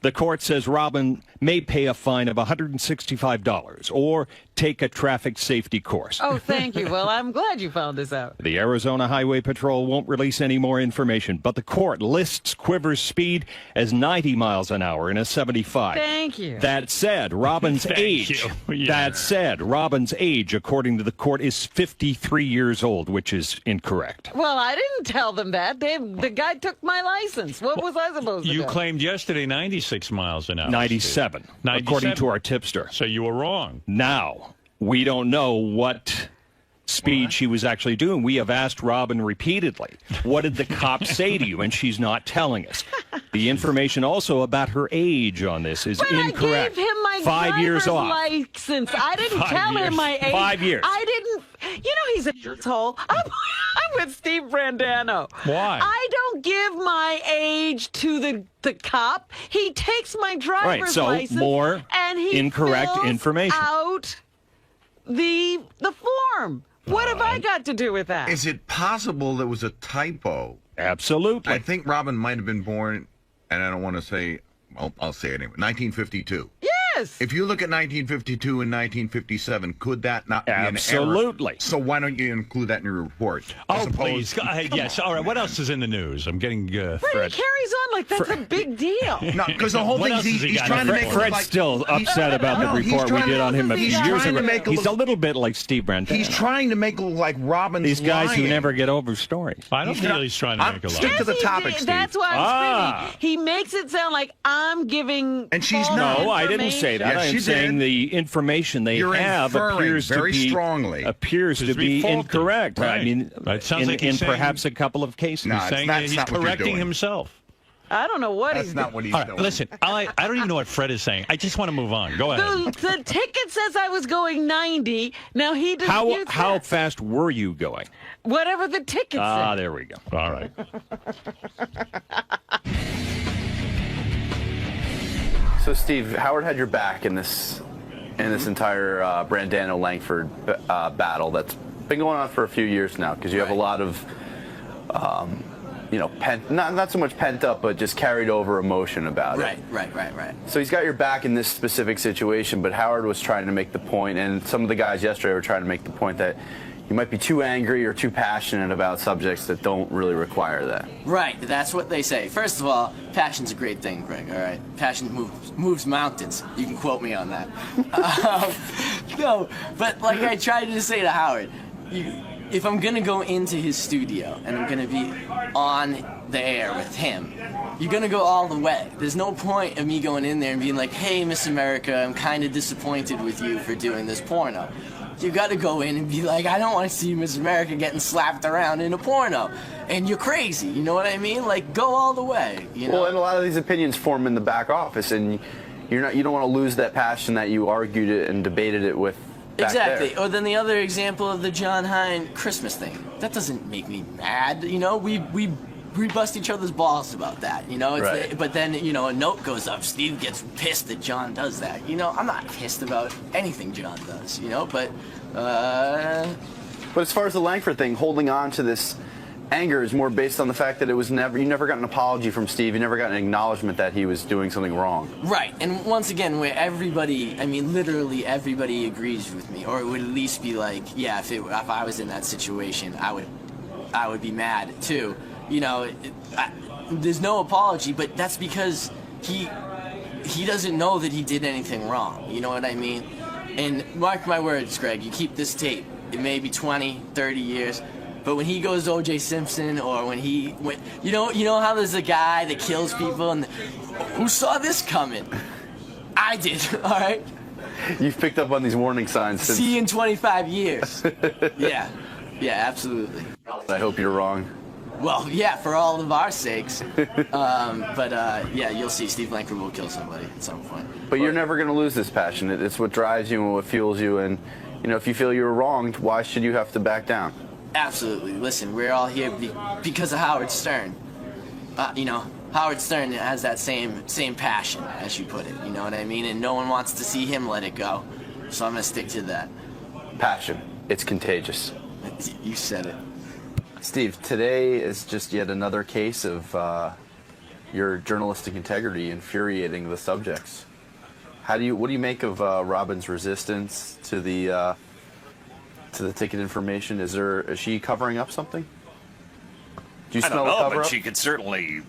The court says Robin may pay a fine of $165 or take a traffic safety course. Oh, thank you. Well, I'm glad you found this out. The Arizona Highway Patrol won't release any more information, but the court lists Quiver's speed as 90 miles an hour in a 75. Thank you. That said, Robin's age. That said, Robin's age, according to the court, is 53 years old, which is incorrect. Well, I didn't tell them that. The guy took my license. What was I supposed to do? You claimed yesterday 96 miles an hour. 97, Steve. according to our tipster. So you were wrong. Now, We don't know what speed she was actually doing. We have asked Robin repeatedly, what did the cop say to you? And she's not telling us. The information also about her age on this is incorrect. I gave him my 5 years off. license. I didn't tell him my age. 5 years. I didn't. You know he's an asshole. I'm with Steve Brandano. Why? I don't give my age to the cop. He takes my driver's license. More and he incorrect fills information. out the form. What have I got to do with that? Is it possible there was a typo? Absolutely. I think Robin might have been born, and I don't want to say, I'll say it anyway, 1952. Yes. If you look at 1952 and 1957, could that not be an error? Absolutely. So why don't you include that in your report? Oh, please. Go ahead. Yes. All right. What else is in the news? I'm getting Fred, Fred. he carries on like that's a big deal. No, because the whole What thing else has he he's got? trying to make Fred's like, still upset about the report we did on him a few years ago. He's a little bit like Steve Brandano. He's trying to make it look like Robin's These guys lying. who never get over stories. I don't feel he's trying to make a lie. Stick to the topic, Steve. That's why I'm screaming. He makes it sound like I'm giving. And she's false not. No, I didn't say that. Yes, I'm she saying did. the information they You're have inferring appears very to be strongly. appears to Appears to be be faulty. incorrect. Right. I mean, It sounds in, like he's in saying- perhaps a couple of cases. No, He's saying that's he's not what you're correcting doing. himself. I don't know what That's he's not what he's All right, doing. listen, I don't even know what Fred is saying. I just want to move on. Go ahead. The ticket says I was going 90. Now he disputes How that. fast were you going? Whatever the ticket Ah, says. there we go. All right. So, Steve, Howard had your back in this entire Brandano-Langford battle that's been going on for a few years now, because you have a lot of, not so much pent up, but just carried over emotion about it. Right. So he's got your back in this specific situation, but Howard was trying to make the point, and some of the guys yesterday were trying to make the point that you might be too angry or too passionate about subjects that don't really require that. Right, that's what they say. First of all, passion's a great thing, Greg, all right? Passion moves mountains. You can quote me on that. No, but like I tried to say to Howard, if I'm going to go into his studio and I'm going to be on the air with him, you're going to go all the way. There's no point of me going in there and being like, hey, Miss America, I'm kind of disappointed with you for doing this porno. You got to go in and be like, I don't want to see Miss America getting slapped around in a porno. And you're crazy, you know what I mean? Like, go all the way, you know? Well, and a lot of these opinions form in the back office, and you don't want to lose that passion that you argued it and debated it with back Exactly. there. Or then the other example of the John Hine Christmas thing. That doesn't make me mad, you know? We bust each other's balls about that, you know? It's Right. but then, you know, a note goes up. Steve gets pissed that John does that. You know, I'm not pissed about anything John does, you know? But as far as the Langford thing, holding on to this anger is more based on the fact that you never got an apology from Steve. You never got an acknowledgement that he was doing something wrong. Right, and once again, where everybody, I mean, literally everybody agrees with me, or it would at least be like, yeah, if I was in that situation, I would be mad too. You know, there's no apology, but that's because he doesn't know that he did anything wrong. You know what I mean? And mark my words, Greg, you keep this tape. It may be 20, 30 years. But when he goes to O.J. Simpson, or when you know how there's a guy that kills people, and who saw this coming? I did. All right. You've picked up on these warning signs since. See you in 25 years. Yeah, absolutely. I hope you're wrong. Well, yeah, for all of our sakes. Yeah, you'll see. Steve Langford will kill somebody at some point. But you're never going to lose this passion. It's what drives you and what fuels you. And if you feel you were wronged, why should you have to back down? Absolutely. Listen, we're all here because of Howard Stern. Howard Stern has that same passion, as you put it. You know what I mean? And no one wants to see him let it go. So I'm going to stick to that. Passion. It's contagious. You said it. Steve, today is just yet another case of your journalistic integrity infuriating the subjects. What do you make of Robin's resistance to the ticket information? Is she covering up something? Do you I smell don't a know, cover but up? she could certainly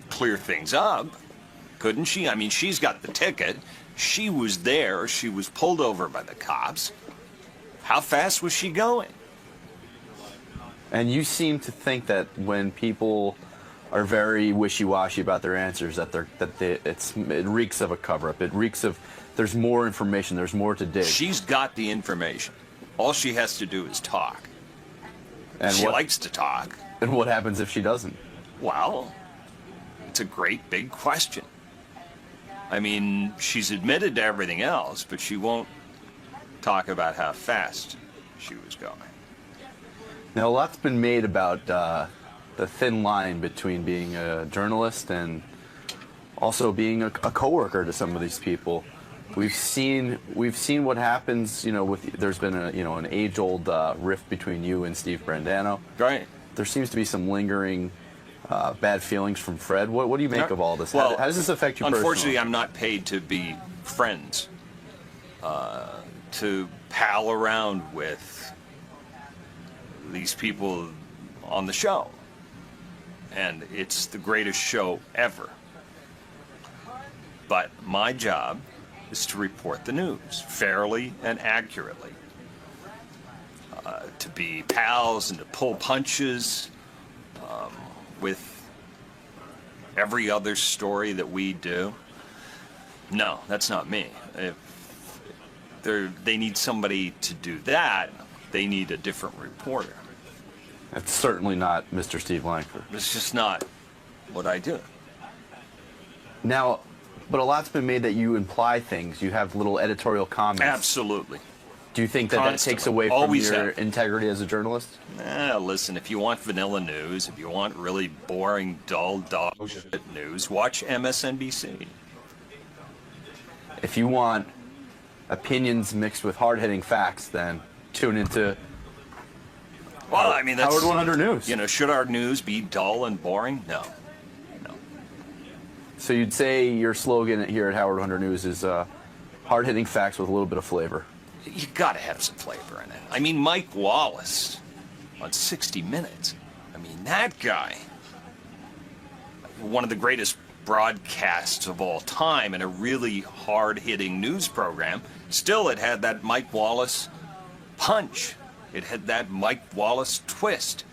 clear things up, couldn't she? I mean, she's got the ticket. She was there. She was pulled over by the cops. How fast was she going? And you seem to think that when people are very wishy-washy about their answers, it reeks of a cover-up. It reeks of there's more information, there's more to dig. She's got the information. All she has to do is talk. And she likes to talk. And what happens if she doesn't? Well, it's a great big question. I mean, she's admitted to everything else, but she won't talk about how fast she was going. Now, a lot's been made about the thin line between being a journalist and also being a coworker to some of these people. We've seen what happens, with there's been an age-old rift between you and Steve Brandano. Right. There seems to be some lingering bad feelings from Fred. What do you make of all this? Well, how does this affect you personally? Unfortunately, I'm not paid to be friends, to pal around with these people on the show. And it's the greatest show ever. But my job is to report the news fairly and accurately. To be pals and to pull punches with every other story that we do. No, that's not me. If they need somebody to do that, they need a different reporter. That's certainly not Mr. Steve Langford. It's just not what I do. Now, but a lot's been made that you imply things. You have little editorial comments. Absolutely. Do you think that takes away from your integrity as a journalist? Listen, if you want vanilla news, if you want really boring, dull, dog shit news, watch MSNBC. If you want opinions mixed with hard-hitting facts, then tune into Well, I mean, that's Howard 100 News. Should our news be dull and boring? No. So you'd say your slogan here at Howard 100 News is hard-hitting facts with a little bit of flavor. You got to have some flavor in it. I mean, Mike Wallace on 60 Minutes. I mean, that guy, one of the greatest broadcasts of all time in a really hard-hitting news program. Still, it had that Mike Wallace punch. It had that Mike Wallace twist.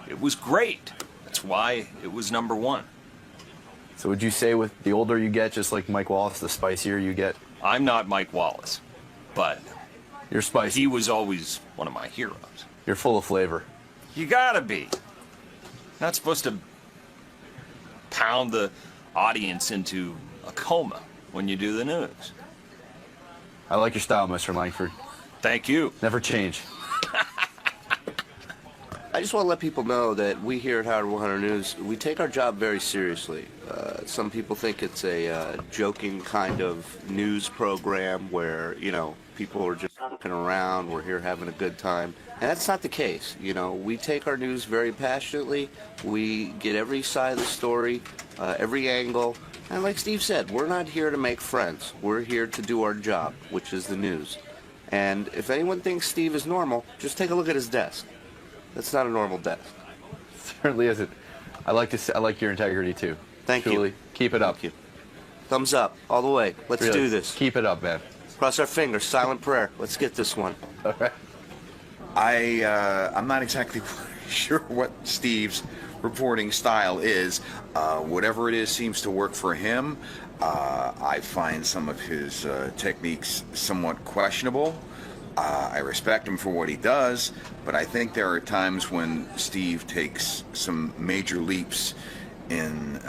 It was great. That's why it was number one. So would you say with the older you get, just like Mike Wallace, the spicier you get? I'm not Mike Wallace, but you're spicy. He was always one of my heroes. You're full of flavor. You gotta be. Not supposed to pound the audience into a coma when you do the news. I like your style, Mr. Langford. Thank you. Never change. I just want to let people know that we here at Howard 100 News, we take our job very seriously. Some people think it's a joking kind of news program where, people are just walking around, we're here having a good time. And that's not the case. We take our news very passionately. We get every side of the story, every angle. And like Steve said, we're not here to make friends. We're here to do our job, which is the news. And if anyone thinks Steve is normal, just take a look at his desk. That's not a normal desk. Certainly isn't. I like your integrity too. Thank Truly. you. Keep it up. Thank you. Thumbs up all the way. Let's Really. do this. Keep it up, man. Cross our fingers. Silent prayer. Let's get this one. All right. I'm not exactly sure what Steve's reporting style is. Whatever it is seems to work for him. I find some of his techniques somewhat questionable. I respect him for what he does, but I think there are times when Steve takes some major leaps in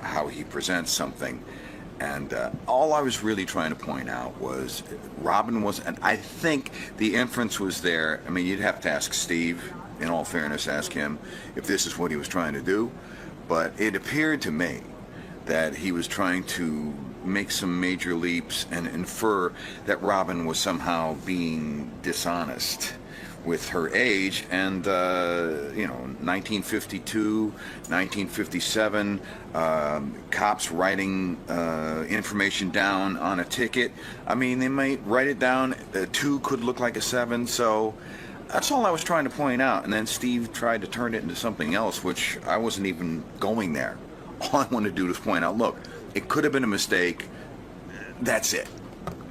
how he presents something. And all I was really trying to point out was Robin was, and I think the inference was there. I mean, you'd have to ask Steve, in all fairness, ask him if this is what he was trying to do. But it appeared to me that he was trying to make some major leaps and infer that Robin was somehow being dishonest with her age. And 1952, 1957, cops writing information down on a ticket. I mean, they might write it down. 2 could look like a 7. So that's all I was trying to point out. And then Steve tried to turn it into something else, which I wasn't even going there. All I wanted to do was point out, look, it could have been a mistake. That's it.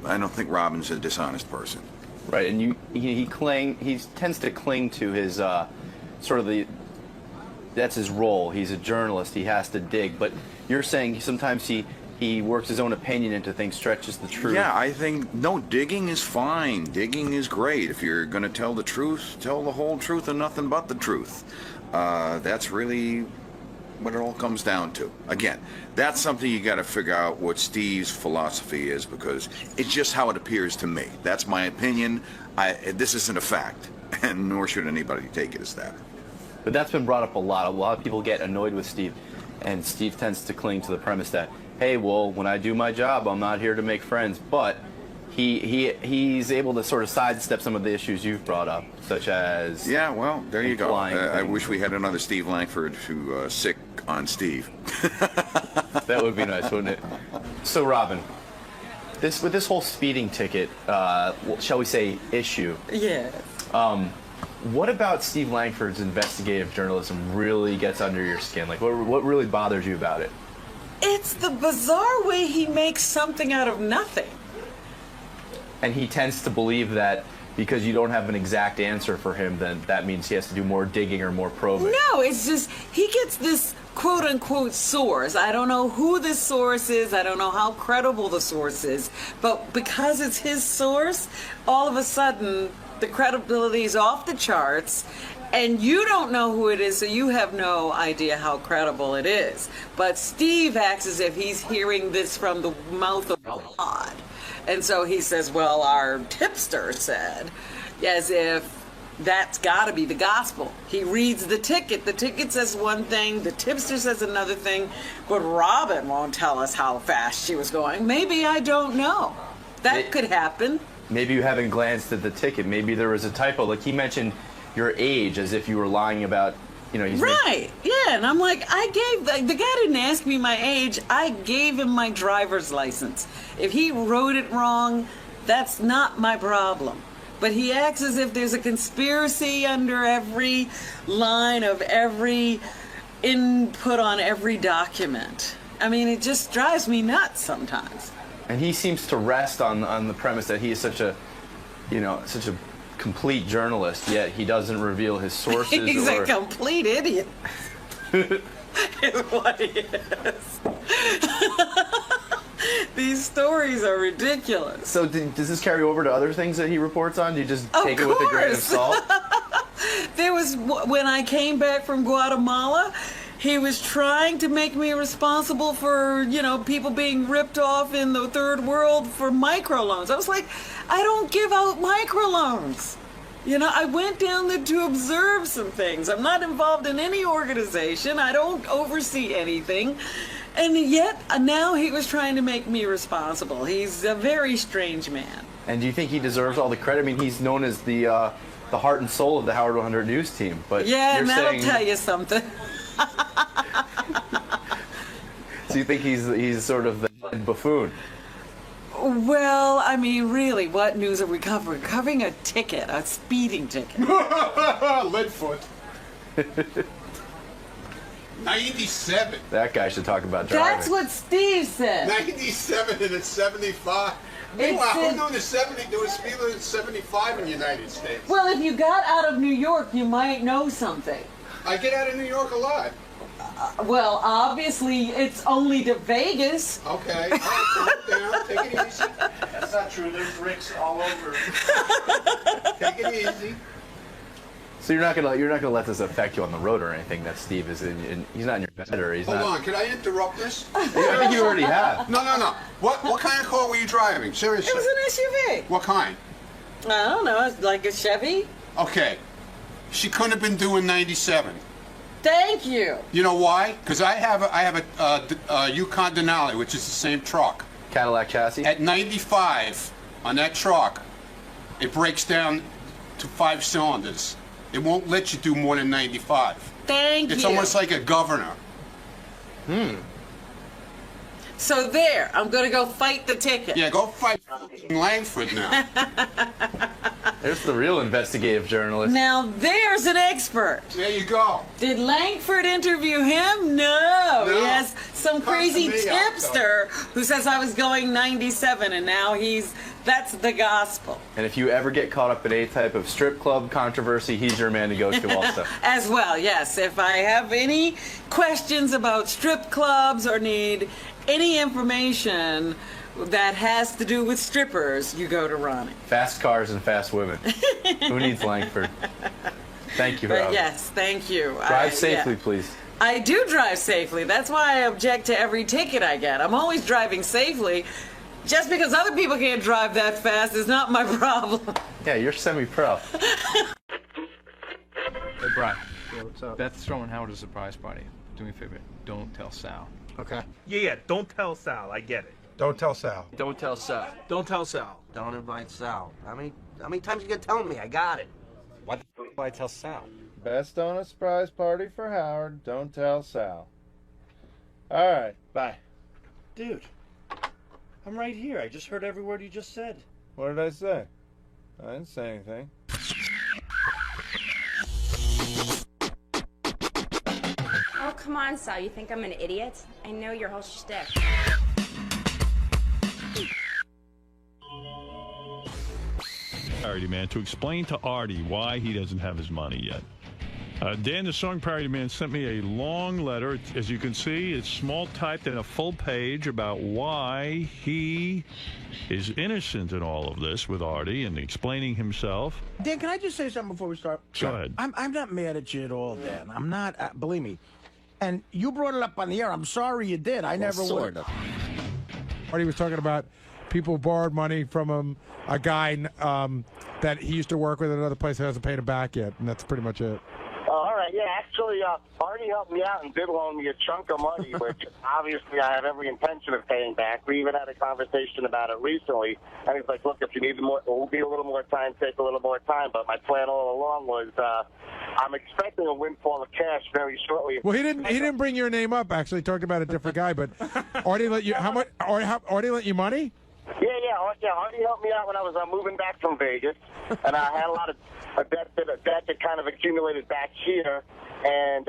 I don't think Robin's a dishonest person. Right, and he tends to cling to his that's his role. He's a journalist. He has to dig. But you're saying sometimes he he works his own opinion into things, stretches the truth. Yeah, I think, no, digging is fine. Digging is great. If you're going to tell the truth, tell the whole truth and nothing but the truth. That's really what it all comes down to. Again, that's something you got to figure out what Steve's philosophy is, because it's just how it appears to me. That's my opinion. This isn't a fact, and nor should anybody take it as that. But that's been brought up a lot. A lot of people get annoyed with Steve, and Steve tends to cling to the premise that, hey, well, when I do my job, I'm not here to make friends. But he's able to sort of sidestep some of the issues you've brought up, such as... Yeah, well, there you go. I wish we had another Steve Langford who sick on Steve. That would be nice, wouldn't it? So, Robin, with this whole speeding ticket, shall we say, issue? Yeah. What about Steve Langford's investigative journalism really gets under your skin? Like, what really bothers you about it? It's the bizarre way he makes something out of nothing. And he tends to believe that because you don't have an exact answer for him, then that means he has to do more digging or more probing. No, it's just he gets this quote-unquote source. I don't know who this source is. I don't know how credible the source is. But because it's his source, all of a sudden the credibility is off the charts. And you don't know who it is, so you have no idea how credible it is. But Steve acts as if he's hearing this from the mouth of God. And so he says, well, our tipster said, as if that's got to be the gospel. He reads the ticket. The ticket says one thing, the tipster says another thing, but Robin won't tell us how fast she was going. Maybe, I don't know. That could happen. Maybe you haven't glanced at the ticket. Maybe there was a typo. Like he mentioned your age as if you were lying about, you know, he's right. Yeah, and I'm like, the guy didn't ask me my age. I gave him my driver's license. If he wrote it wrong, that's not my problem. But he acts as if there's a conspiracy under every line of every input on every document. I mean, it just drives me nuts sometimes. And he seems to rest on the premise that he is such a complete journalist, yet he doesn't reveal his sources. He's a complete idiot. Is what he is. These stories are ridiculous. So does this carry over to other things that he reports on? Do you just take it with a grain of salt? There was, when I came back from Guatemala, he was trying to make me responsible for, you know, people being ripped off in the third world for microloans. I was like, I don't give out microloans. You know, I went down there to observe some things. I'm not involved in any organization. I don't oversee anything. And yet, now he was trying to make me responsible. He's a very strange man. And do you think he deserves all the credit? I mean, he's known as the heart and soul of the Howard 100 News team. But yeah, you're and that'll saying... tell you something. So you think he's sort of the buffoon? Well, I mean, really, what news are we covering? Covering a ticket, a speeding ticket. Leadfoot. 97. That guy should talk about driving. That's what Steve said. 97 and it's 75. Meanwhile, who knew there was speed limit 75 in the United States? Well, if you got out of New York, you might know something. I get out of New York a lot. Well, obviously, it's only to Vegas. Okay. All right, calm down. Take it easy. That's not true. There's ricks all over. Take it easy. So you're not gonna let this affect you on the road or anything? That Steve is in he's not in your bed or he's Hold not. on, can I interrupt this? I think you already have. No. What kind of car were you driving? Seriously. It was an SUV. What kind? I don't know. It's like a Chevy. Okay. She couldn't have been doing 97. Thank you. You know why? Because I have a Yukon Denali, which is the same truck. Cadillac chassis. At 95 on that truck, it breaks down to 5 cylinders. It won't let you do more than 95. Thank you. It's almost like a governor. So there, I'm going to go fight the ticket. Yeah, go fight Langford now. There's the real investigative journalist. Now there's an expert. There you go. Did Langford interview him? No. He has some crazy tipster who says I was going 97 and now that's the gospel. And if you ever get caught up in any type of strip club controversy, he's your man to go to also. As well, yes. If I have any questions about strip clubs or need any information that has to do with strippers, you go to Ronnie. Fast cars and fast women. Who needs Langford? Thank you, Rob. Yes, thank you. Drive safely, please. I do drive safely. That's why I object to every ticket I get. I'm always driving safely. Just because other people can't drive that fast is not my problem. Yeah, you're semi-pro. Hey, Brian. Yeah, what's up? Beth's throwing Howard a surprise party. Do me a favor. Don't tell Sal. Okay. Yeah, don't tell Sal. I get it. Don't tell Sal. Don't tell Sal. Don't tell Sal. Don't invite Sal. How many times you gonna tell me? I got it. Why do I tell Sal? Best on a surprise party for Howard. Don't tell Sal. All right, bye. Dude, I'm right here. I just heard every word you just said. What did I say? I didn't say anything. Oh, come on, Sal. You think I'm an idiot? I know your whole shtick. Parody Man to explain to Artie why he doesn't have his money yet. Dan, the song Parody Man, sent me a long letter. As you can see, it's small typed in a full page about why he is innocent in all of this with Artie and explaining himself. Dan, can I just say something before we start? Go ahead. I'm not mad at you at all, Dan. I'm not. Believe me. And you brought it up on the air. I'm sorry you did. I never would. Artie was talking about people borrowed money from him, a guy that he used to work with at another place that hasn't paid him back yet, and that's pretty much it. All right, yeah, actually, Artie helped me out and did loan me a chunk of money, which obviously I have every intention of paying back. We even had a conversation about it recently, and he's like, look, if you need more, we'll need a little more time, take a little more time, but my plan all along was I'm expecting a windfall of cash very shortly. Well, he didn't bring your name up, actually, talking about a different guy, but Artie let you, how much, Artie lent you money? Yeah, Artie helped me out when I was moving back from Vegas, and I had a lot of debt that kind of accumulated back here, and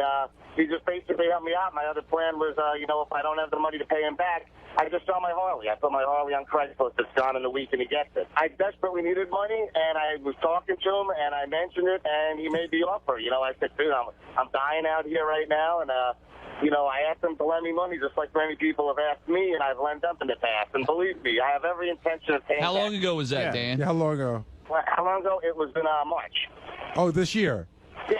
he just basically helped me out. My other plan was, if I don't have the money to pay him back, I just sell my Harley. I put my Harley on Craigslist. It's gone in a week, and he gets it. I desperately needed money, and I was talking to him, and I mentioned it, and he made the offer. I said, dude, I'm dying out here right now, and I asked him to lend me money just like many people have asked me, and I've lent them in the past. And believe me, I have every intention of paying How long back. ago was that, Dan? Yeah, how long ago? How long ago? It was in March. Oh, this year? Yeah.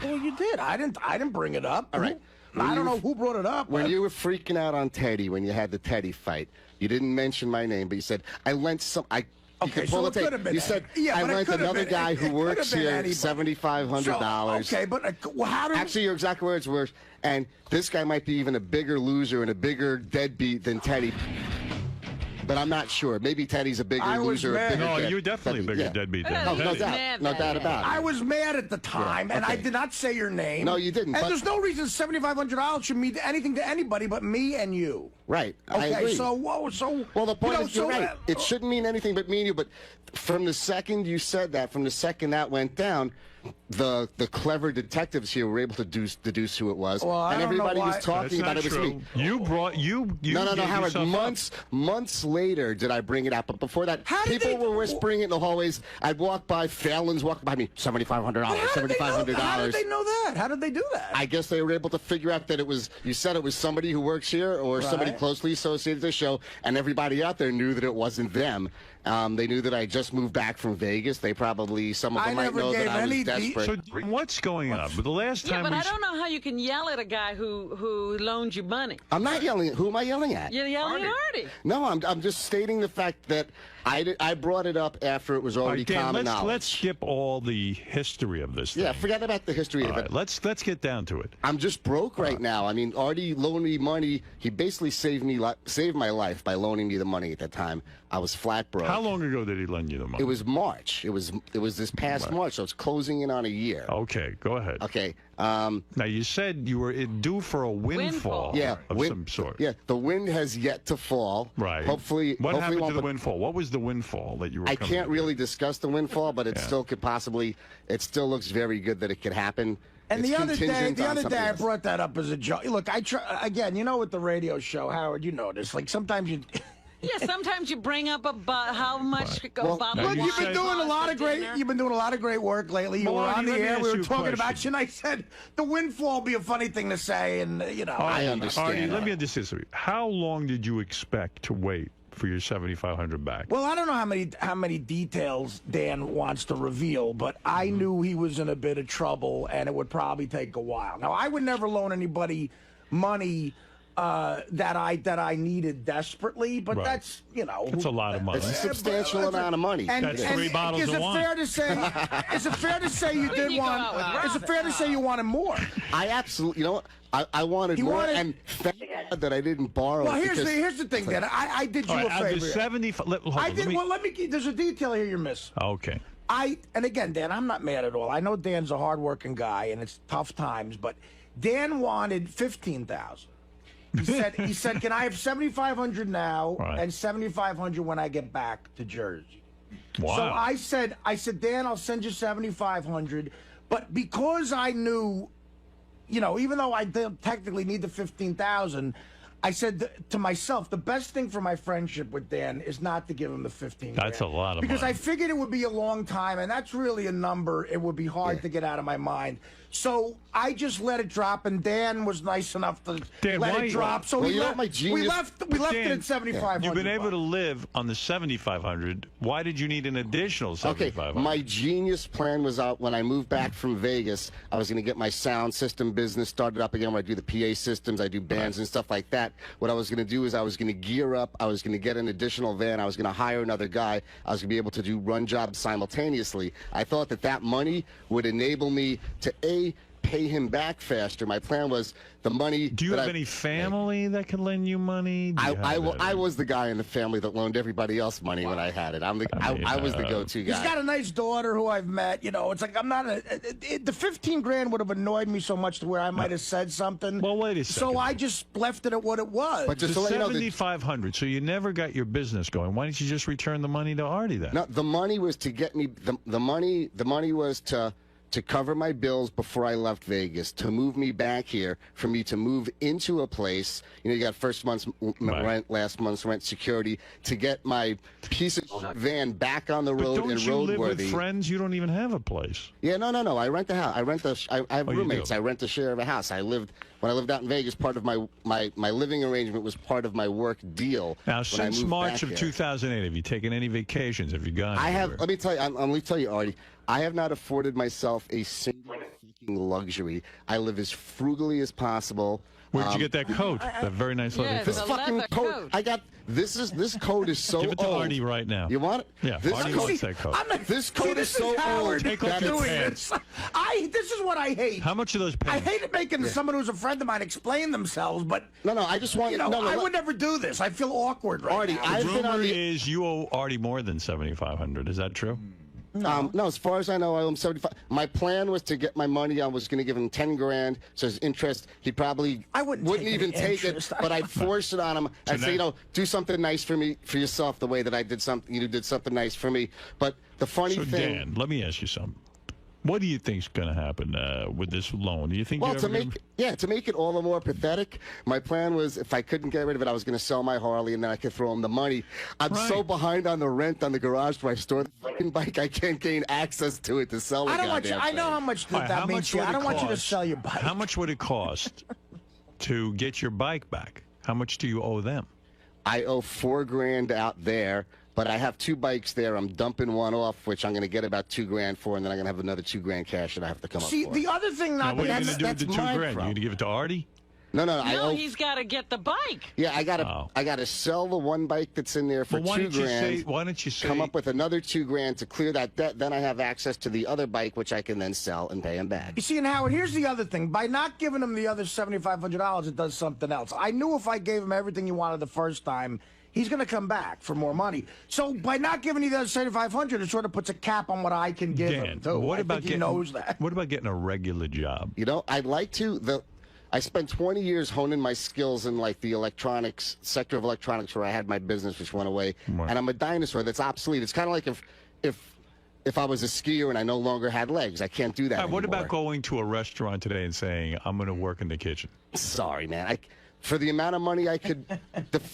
Well, you did. I didn't bring it up. All right. I don't know who brought it up. When you were freaking out on Teddy, when you had the Teddy fight, you didn't mention my name, but you said, I lent some... Okay, so it could have been. You said, yeah, I but lent another guy who works here $7,500. So, okay, but how did... Actually, your exact words were, and this guy might be even a bigger loser and a bigger deadbeat than Teddy. But I'm not sure. Maybe Teddy's a bigger loser. No, you're definitely a bigger deadbeat than No, Teddy. no doubt about it. I was mad at the time, and I did not say your name. No, you didn't. And but- there's no reason $7,500 should mean anything to anybody but me and you. Right. I Okay, agree. so well, the point is, you're right. It shouldn't mean anything but me and you. But from the second you said that, from the second that went down, the clever detectives here were able to deduce who it was, and everybody was talking about it was me. You brought you. No, gave Howard. yourself Months later did I bring it up, but before that, people were whispering it in the hallways. I'd walk by, Phalen's walking by me, $7,500, $7,500. How did they know that? How did they do that? I guess they were able to figure out that it was. You said it was somebody who works here or somebody closely associated with the show, and everybody out there knew that it wasn't them. They knew that I just moved back from Vegas. They probably, some of them might know that I was desperate. So what's going on? But the last time but I don't know how you can yell at a guy who loaned you money. I'm not yelling. Who am I yelling at? You're yelling at Artie. No, I'm just stating the fact that I brought it up after it was already common knowledge. Let's skip all the history of this thing. Yeah, forget about the history of it. Let's get down to it. I'm just broke right now. I mean, Artie loaned me money. He basically saved my life by loaning me the money at that time. I was flat broke. How long ago did he lend you the money? It was March. It was this past March, so it's closing in on a year. Okay, go ahead. Okay. Now, you said you were due for a windfall of some sort. Yeah, the wind has yet to fall. Right. Hopefully, What happened to the won't- windfall? What was the windfall that you were I coming can't to? really discuss the windfall, but it still could possibly. It still looks very good that it could happen. And It's the other contingent on day, something I else. brought that up as a joke. Look, I try again. You know, with the radio show, Howard, you know this. Like sometimes you Yeah, sometimes you bring up about how much about Look, you've been doing a lot of great work lately. You were on the air. We were talking about you, and I said the windfall would be a funny thing to say, and I understand. Artie, let me understand something. How long did you expect to wait for your 7,500 back? Well, I don't know how many details Dan wants to reveal, but I knew he was in a bit of trouble, and it would probably take a while. Now, I would never loan anybody money that I needed desperately, but that's it's a lot of money. It's a substantial amount of money. That's 3 bottles of wine. Is it fair to say you did want? Is it fair to say you wanted more? I absolutely. You know what? I wanted more, and thank God that I didn't borrow. Well, here's the thing, Dan. I did you a favor. There's a detail here you're missing. Okay. And again, Dan, I'm not mad at all. I know Dan's a hardworking guy, and it's tough times, but Dan wanted $15,000. He said, can I have $7,500 now and $7,500 when I get back to Jersey? Wow. So I said, Dan, I'll send you $7,500, but because I knew, even though I technically need the $15,000, I said to myself, the best thing for my friendship with Dan is not to give him the $15,000. That's a lot of because money. I figured it would be a long time, and that's really a number it would be hard to get out of my mind. So I just let it drop, and Dan was nice enough to let it drop. So we left it at $7,500. You've been able to live on the $7,500. Why did you need an additional $7,500? Okay, my genius plan was out when I moved back from Vegas. I was going to get my sound system business started up again, where I do the PA systems, I do bands and stuff like that. What I was going to do is I was going to gear up. I was going to get an additional van. I was going to hire another guy. I was going to be able to do run jobs simultaneously. I thought that money would enable me to pay him back faster. My plan was the money. Do you have any family that can lend you money? I was the guy in the family that loaned everybody else money when I had it. I was the go-to guy. He's got a nice daughter who I've met. It's like I'm not the $15,000 would have annoyed me so much to where I might have said something. Well, wait a second. So I just left it at what it was. But just the to let you know, $7,500. So you never got your business going. Why didn't you just return the money to Artie then? No, the money was to get me. The money was to cover my bills before I left Vegas, to move me back here, for me to move into a place. You got first month's rent, last month's rent, security, to get my piece of van back on the road and roadworthy. Don't you live with friends? You don't even have a place. Yeah, no. I rent a house. I have roommates. I rent a share of a house. When I lived out in Vegas, part of my living arrangement was part of my work deal. Now, since March of 2008, have you taken any vacations? Have you gone? I have. Let me tell you, Artie. I have not afforded myself a single fucking luxury. I live as frugally as possible. Where did you get that coat? That very nice leather coat. This fucking coat. I got this coat is so old. Give it to Artie right now. You want it? Yeah, Artie wants that coat. This coat is so old. Take off your pants. This is what I hate. How much are those pants? I hate making someone who's a friend of mine explain themselves, but no. I just want I would never do this. I feel awkward right now. Artie, the rumor is you owe Artie more than $7,500. Is that true? No, as far as I know, I owe him 75. My plan was to get my money. I was going to give him 10 grand. So his interest, he probably wouldn't even take it. But I'd force it on him. I'd say, do something nice for me, for yourself, the way that I did something. You did something nice for me. But the funny thing, Dan, let me ask you something. What do you think's going to happen with this loan? Do you think? Well, to make it all the more pathetic, my plan was if I couldn't get rid of it, I was going to sell my Harley and then I could throw him the money. I'm so behind on the rent on the garage where I store the fucking bike, I can't gain access to it to sell it. I know how much that means to you. I don't want you to sell your bike. How much would it cost to get your bike back? How much do you owe them? I owe $4 grand out there. But I have 2 bikes there. I'm dumping one off, which I'm going to get about $2 grand for, and then I'm going to have another $2 grand cash that I have to come up for. See, the other thing, what are you going to do with the $2 grand? You going to give it to Artie? No, he's got to get the bike. Yeah, I gotta sell the one bike that's in there for $2 grand. Why don't you come up with another $2 grand to clear that debt? Then I have access to the other bike, which I can then sell and pay him back. You see, and Howard, here's the other thing. By not giving him the other $7,500, it does something else. I knew if I gave him everything he wanted the first time, he's going to come back for more money. So by not giving you the other $7,500, it sort of puts a cap on what I can give him, too. What about he knows that. What about getting a regular job? I'd like to. I spent 20 years honing my skills in like the electronics sector of electronics, where I had my business, which went away, and I'm a dinosaur that's obsolete. It's kind of like if I was a skier and I no longer had legs. I can't do that anymore. What about going to a restaurant today and saying, I'm going to work in the kitchen? Sorry, man. For the amount of money I could,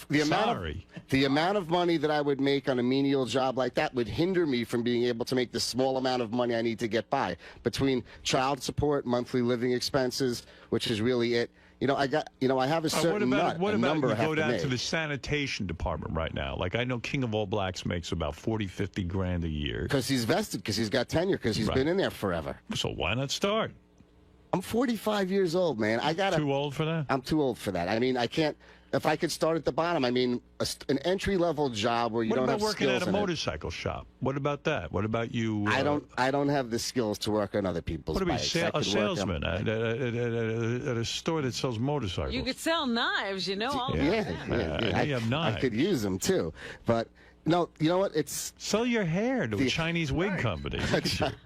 the amount of money that I would make on a menial job like that would hinder me from being able to make the small amount of money I need to get by between child support, monthly living expenses, which is really it. You know, I have a certain number I have to make. What about you go down to the sanitation department right now? Like, I know King of All Blacks makes about 40, 50 grand a year. Because he's vested, because he's got tenure, because he's been in there forever. So why not start? I'm 45 years old, man. Too old for that? I'm too old for that. I mean, I can't. If I could start at the bottom, I mean, an entry-level job where you don't have skills. What about working at a motorcycle shop? What about that? What about you? I don't have the skills to work on other people's bikes. What about a salesman at a store that sells motorcycles? You could sell knives, you know. All yeah. I have knives. I could use them too, but. No, you know what? Sell your hair to a Chinese wig company.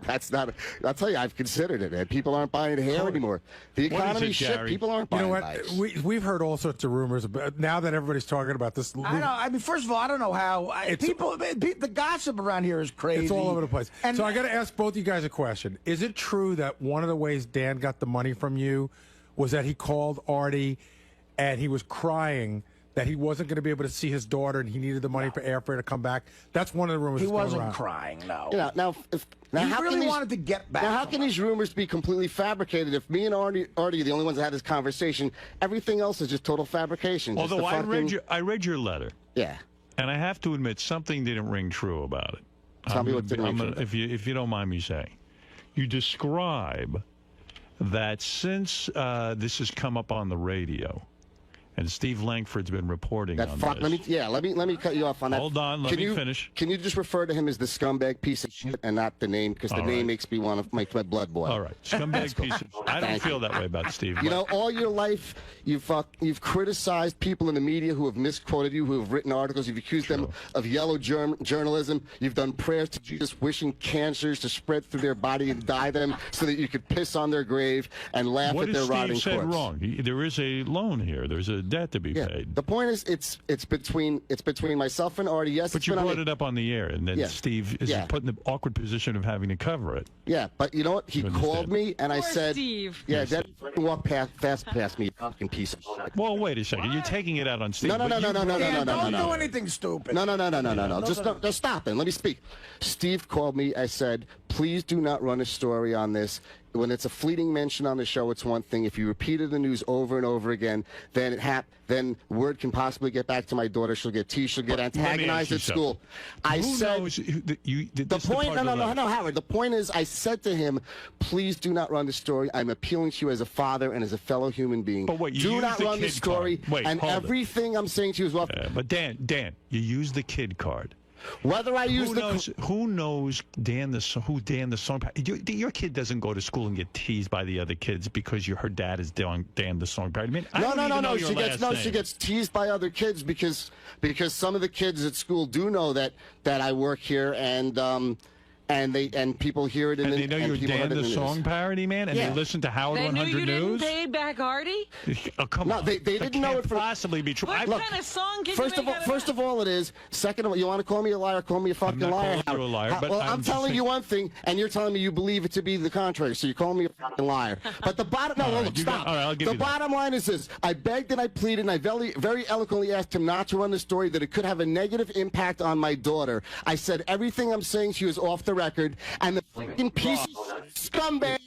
That's not. I'll tell you, I've considered it, and people aren't buying hair anymore. The economy shit. People aren't buying bikes. We've heard all sorts of rumors about now that everybody's talking about this. I know. I mean, first of all, I don't know how the gossip around here is crazy. It's all over the place. And so I got to ask both you guys a question. Is it true that one of the ways Dan got the money from you was that he called Artie and he was crying that he wasn't going to be able to see his daughter and he needed the money for airfare to come back? That's one of the rumors. He that's wasn't going around. crying, no. You know, now he how really can wanted to get back. Now, how can these rumors be completely fabricated? If me and Artie are the only ones that had this conversation, everything else is just total fabrication. Although I read your letter. Yeah. And I have to admit, something didn't ring true about it. Tell me what didn't ring true. If you don't mind me saying. You describe that since this has come up on the radio, and Steve Langford's been reporting on this. Let me cut you off on that. Hold on, let me finish. Can you just refer to him as the scumbag piece of shit and not the name? Because the name makes me want to make my blood boil. All right, scumbag piece of shit. I don't feel that way about Steve. You know, all your life, you've criticized people in the media who have misquoted you, who have written articles. You've accused them of yellow journalism. You've done prayers to Jesus, wishing cancers to spread through their body and die them so that you could piss on their grave and laugh at their rotting corpse. What is Steve said wrong? There is a loan here. There's a debt to be paid. The point is, it's between myself and Artie. Yes, but you brought it up on the air, and then Steve is put in the awkward position of having to cover it. Yeah, but you know what? He called me, and I said, Steve. "Yeah, Dad, walk fast past me, fucking piece of shit." Well, wait a second. You're taking it out on Steve. No. Don't do anything stupid. No. Just stop and let me speak. Steve called me. I said, "Please do not run a story on this. When it's a fleeting mention on the show, it's one thing. If you repeat it in the news over and over again, then word can possibly get back to my daughter. She'll get teased. She'll get antagonized at school." I said, the point. No, Howard. The point is, I said to him, "Please do not run the story. I'm appealing to you as a father and as a fellow human being. But wait, do not run the story." And everything I'm saying to you is well. But Dan, you use the kid card. Whether I use who knows who Dan the song? Your kid doesn't go to school and get teased by the other kids because her dad is Dan the song parody. I mean, no. She gets teased by other kids because some of the kids at school do know that I work here and people hear it. They know you're Dan the song parody man, and they listen to Howard 100 News. They knew you didn't pay back Artie? Oh, come on. They didn't know it possibly be true. What kind of song can first you of all, First of all, it is. Second of all, you want to call me a liar? Call me a fucking liar. I'm not calling you a liar. Well, I'm telling you one thing, and you're telling me you believe it to be the contrary. So you call me a fucking liar. But the bottom stop. The bottom line is this: I begged and I pleaded, and I very eloquently asked him not to run the story that it could have a negative impact on my daughter. I said everything I'm saying to you is off the record, and the fucking piece of scumbag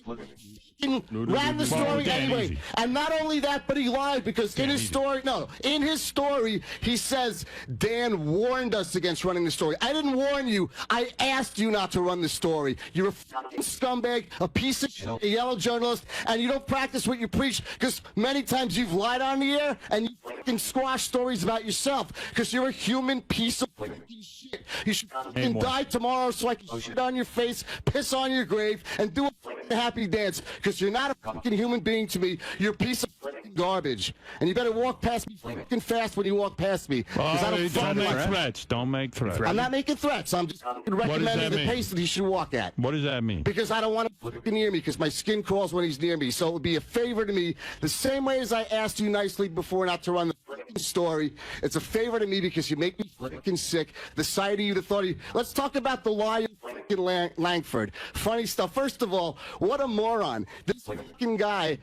ran the story anyway. And not only that, but he lied because in his story, he says Dan warned us against running the story. I didn't warn you. I asked you not to run the story. You're a fucking scumbag, a piece of shit, a yellow journalist, and you don't practice what you preach because many times you've lied on the air and you fucking squash stories about yourself because you're a human piece of fucking shit. You should fucking die tomorrow so I can shit on your face, piss on your grave, and do a fucking happy dance because you're not a fucking human being to me. You're a piece of fucking garbage. And you better walk past me fucking fast when you walk past me. Don't make threats. Don't make threats. I'm not making threats. I'm just recommending the pace that he should walk at. What does that mean? Because I don't want to fucking near me because my skin crawls when he's near me. So it would be a favor to me the same way as I asked you nicely before not to run the fucking story. It's a favor to me because you make me fucking sick. The sight of you, the thought of you. Let's talk about the lie of fucking Langford. Funny stuff. First of all, what a moron. This fucking guy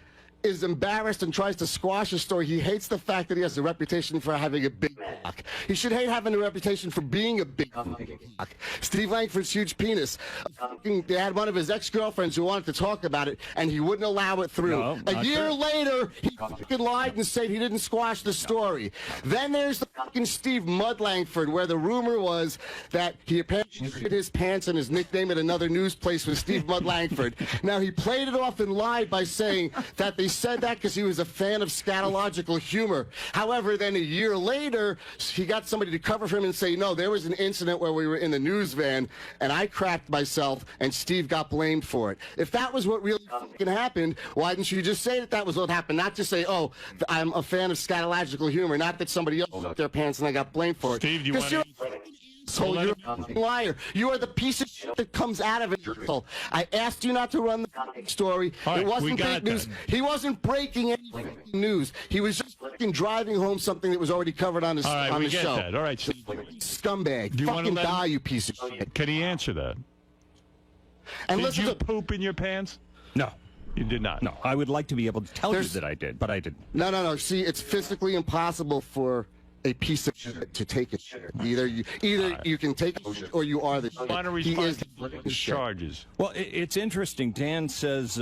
is embarrassed and tries to squash a story. He hates the fact that he has a reputation for having a big cock. He should hate having a reputation for being a big cock. Steve Langford's huge penis. They had one of his ex-girlfriends who wanted to talk about it, and he wouldn't allow it through. No, a year later, he fucking lied and said he didn't squash the story. Then there's the fucking 𝗧𝗵𝗲 Langford, where the rumor was that he apparently shit his pants and his nickname at another news place was 𝗧𝗵𝗲 Langford. Now, he played it off and lied by saying that they said that because he was a fan of scatological humor. However, then a year later, he got somebody to cover for him and say, no, there was an incident where we were in the news van and I crapped myself and Steve got blamed for it. If that was what really fucking happened, why didn't you just say that that was what happened? Not just say, oh, I'm a fan of scatological humor, not that somebody else shit their pants and I got blamed for it. Steve, do you want to... So you're a liar. You are the piece of shit that comes out of it. I asked you not to run the story. Right, it wasn't fake news. that. He wasn't breaking any news. He was just fucking driving home something that was already covered on his All right, on we the get show. that. All right, Steve. Scumbag. Do you want to fucking let die, him... you piece of shit. Can he answer that? And did listen you to... poop in your pants? No. You did not? No. I would like to be able to tell you that I did, but I didn't. No. See, it's physically impossible for a piece of shit to take it. Either you can take it or you are the shit. Want to respond to the charges? Well, it's interesting. Dan says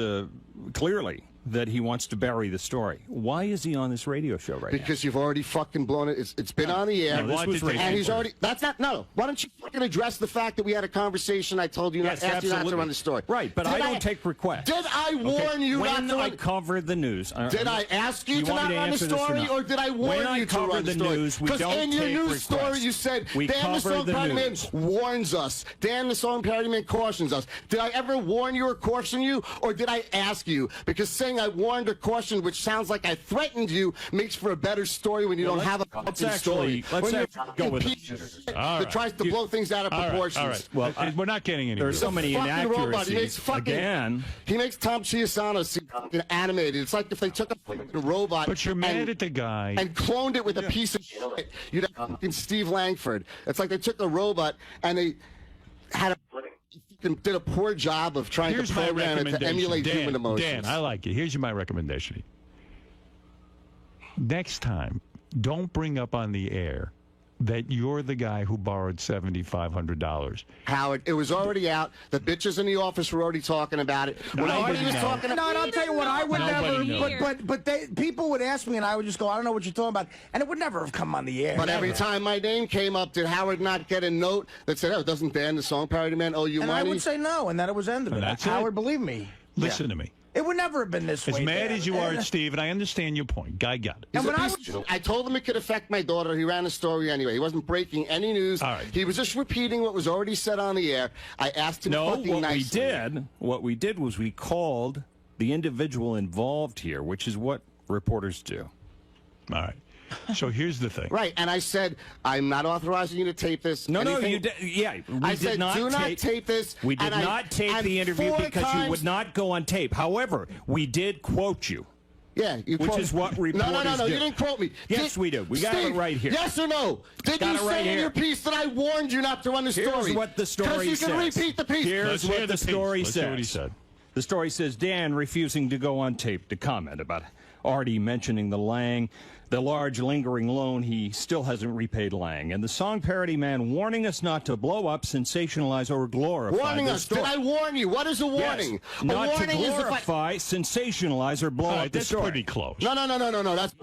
clearly that he wants to bury the story. Why is he on this radio show right now? Because you've already fucking blown it. It's been on the air. No, this was and he's already... That's not... No. Why don't you fucking address the fact that we had a conversation, I told you Yes, not, asked you not to absolutely. run the story. Right, but I don't take requests. Did I warn you not to When I run... covered the news... Did I ask you to want not me run the answer this story, or did I warn you to run the story? News, we because don't in your take news story, requests. you said, We Dan the cover Song the Parody Man news. warns us. Dan the Song Parody Man cautions us. Did I ever warn you or caution you, or did I ask you? Because saying I warned or cautioned, which sounds like I threatened you, makes for a better story when you don't have a fucking story. Let's when go with it. All That right. tries to blow things out of proportions. All right. Well, we're not getting anywhere. There's so many Fucking robot. He makes inaccuracies. fucking, Again, he makes 𝗵𝗲 seem fucking animated. It's like if they took a fucking robot But you're mad and, at the guy. and cloned it with a piece of shit. You'd have fucking Steve Langford. It's like they took a robot and they had did a poor job of trying Here's to my program it to recommendation. emulate Dan, human emotions. Dan, I like it. Here's my recommendation. Next time, don't bring up on the air that you're the guy who borrowed $7,500. Howard, it was already out. The bitches in the office were already talking about it. When Artie was talking No, about and I'll tell you what, I would Nobody never, but people would ask me and I would just go, I don't know what you're talking about. And it would never have come on the air. But never. every time my name came up, did Howard not get a note that said, oh, doesn't Dan the Song Parody Man owe you and money? I would say no, and then it was end of it. And that's it. Howard, believe me. Listen to me. It would never have been this As way. mad Dan. as you are, Steve, and I understand your point. Guy got it. He's but a piece of- I told him it could affect my daughter. He ran a story anyway. He wasn't breaking any news. All right. He was just repeating what was already said on the air. I asked him fucking nicely. what we did was we called the individual involved here, which is what reporters do. All right. So here's the thing. Right, and I said, I'm not authorizing you to tape this. No, Anything. you did. Yeah, we I did said, not do not tape, tape this. We did and not tape and the interview 4 because times, you would not go on tape. However, we did quote you. Yeah, you which quote, is what reporters No, do. you didn't quote me. Yes, we do. We got Steve, it right here. Yes or no? Did Got you it say right in here. your piece that I warned you not to run the story? Here's what the story Because you says. can repeat the piece. Here's Let's hear what the the story piece. Let's says. hear what he said. The story says Dan refusing to go on tape to comment about Artie mentioning the large lingering loan he still hasn't repaid Lang, and the Song Parody Man warning us not to blow up, sensationalize, or glorify. Warning the us. story. Did I warn you? What is a warning? Yes, A not to warning is if I... glorify, sensationalize, or blow All up right, the that's story. pretty close. No. That's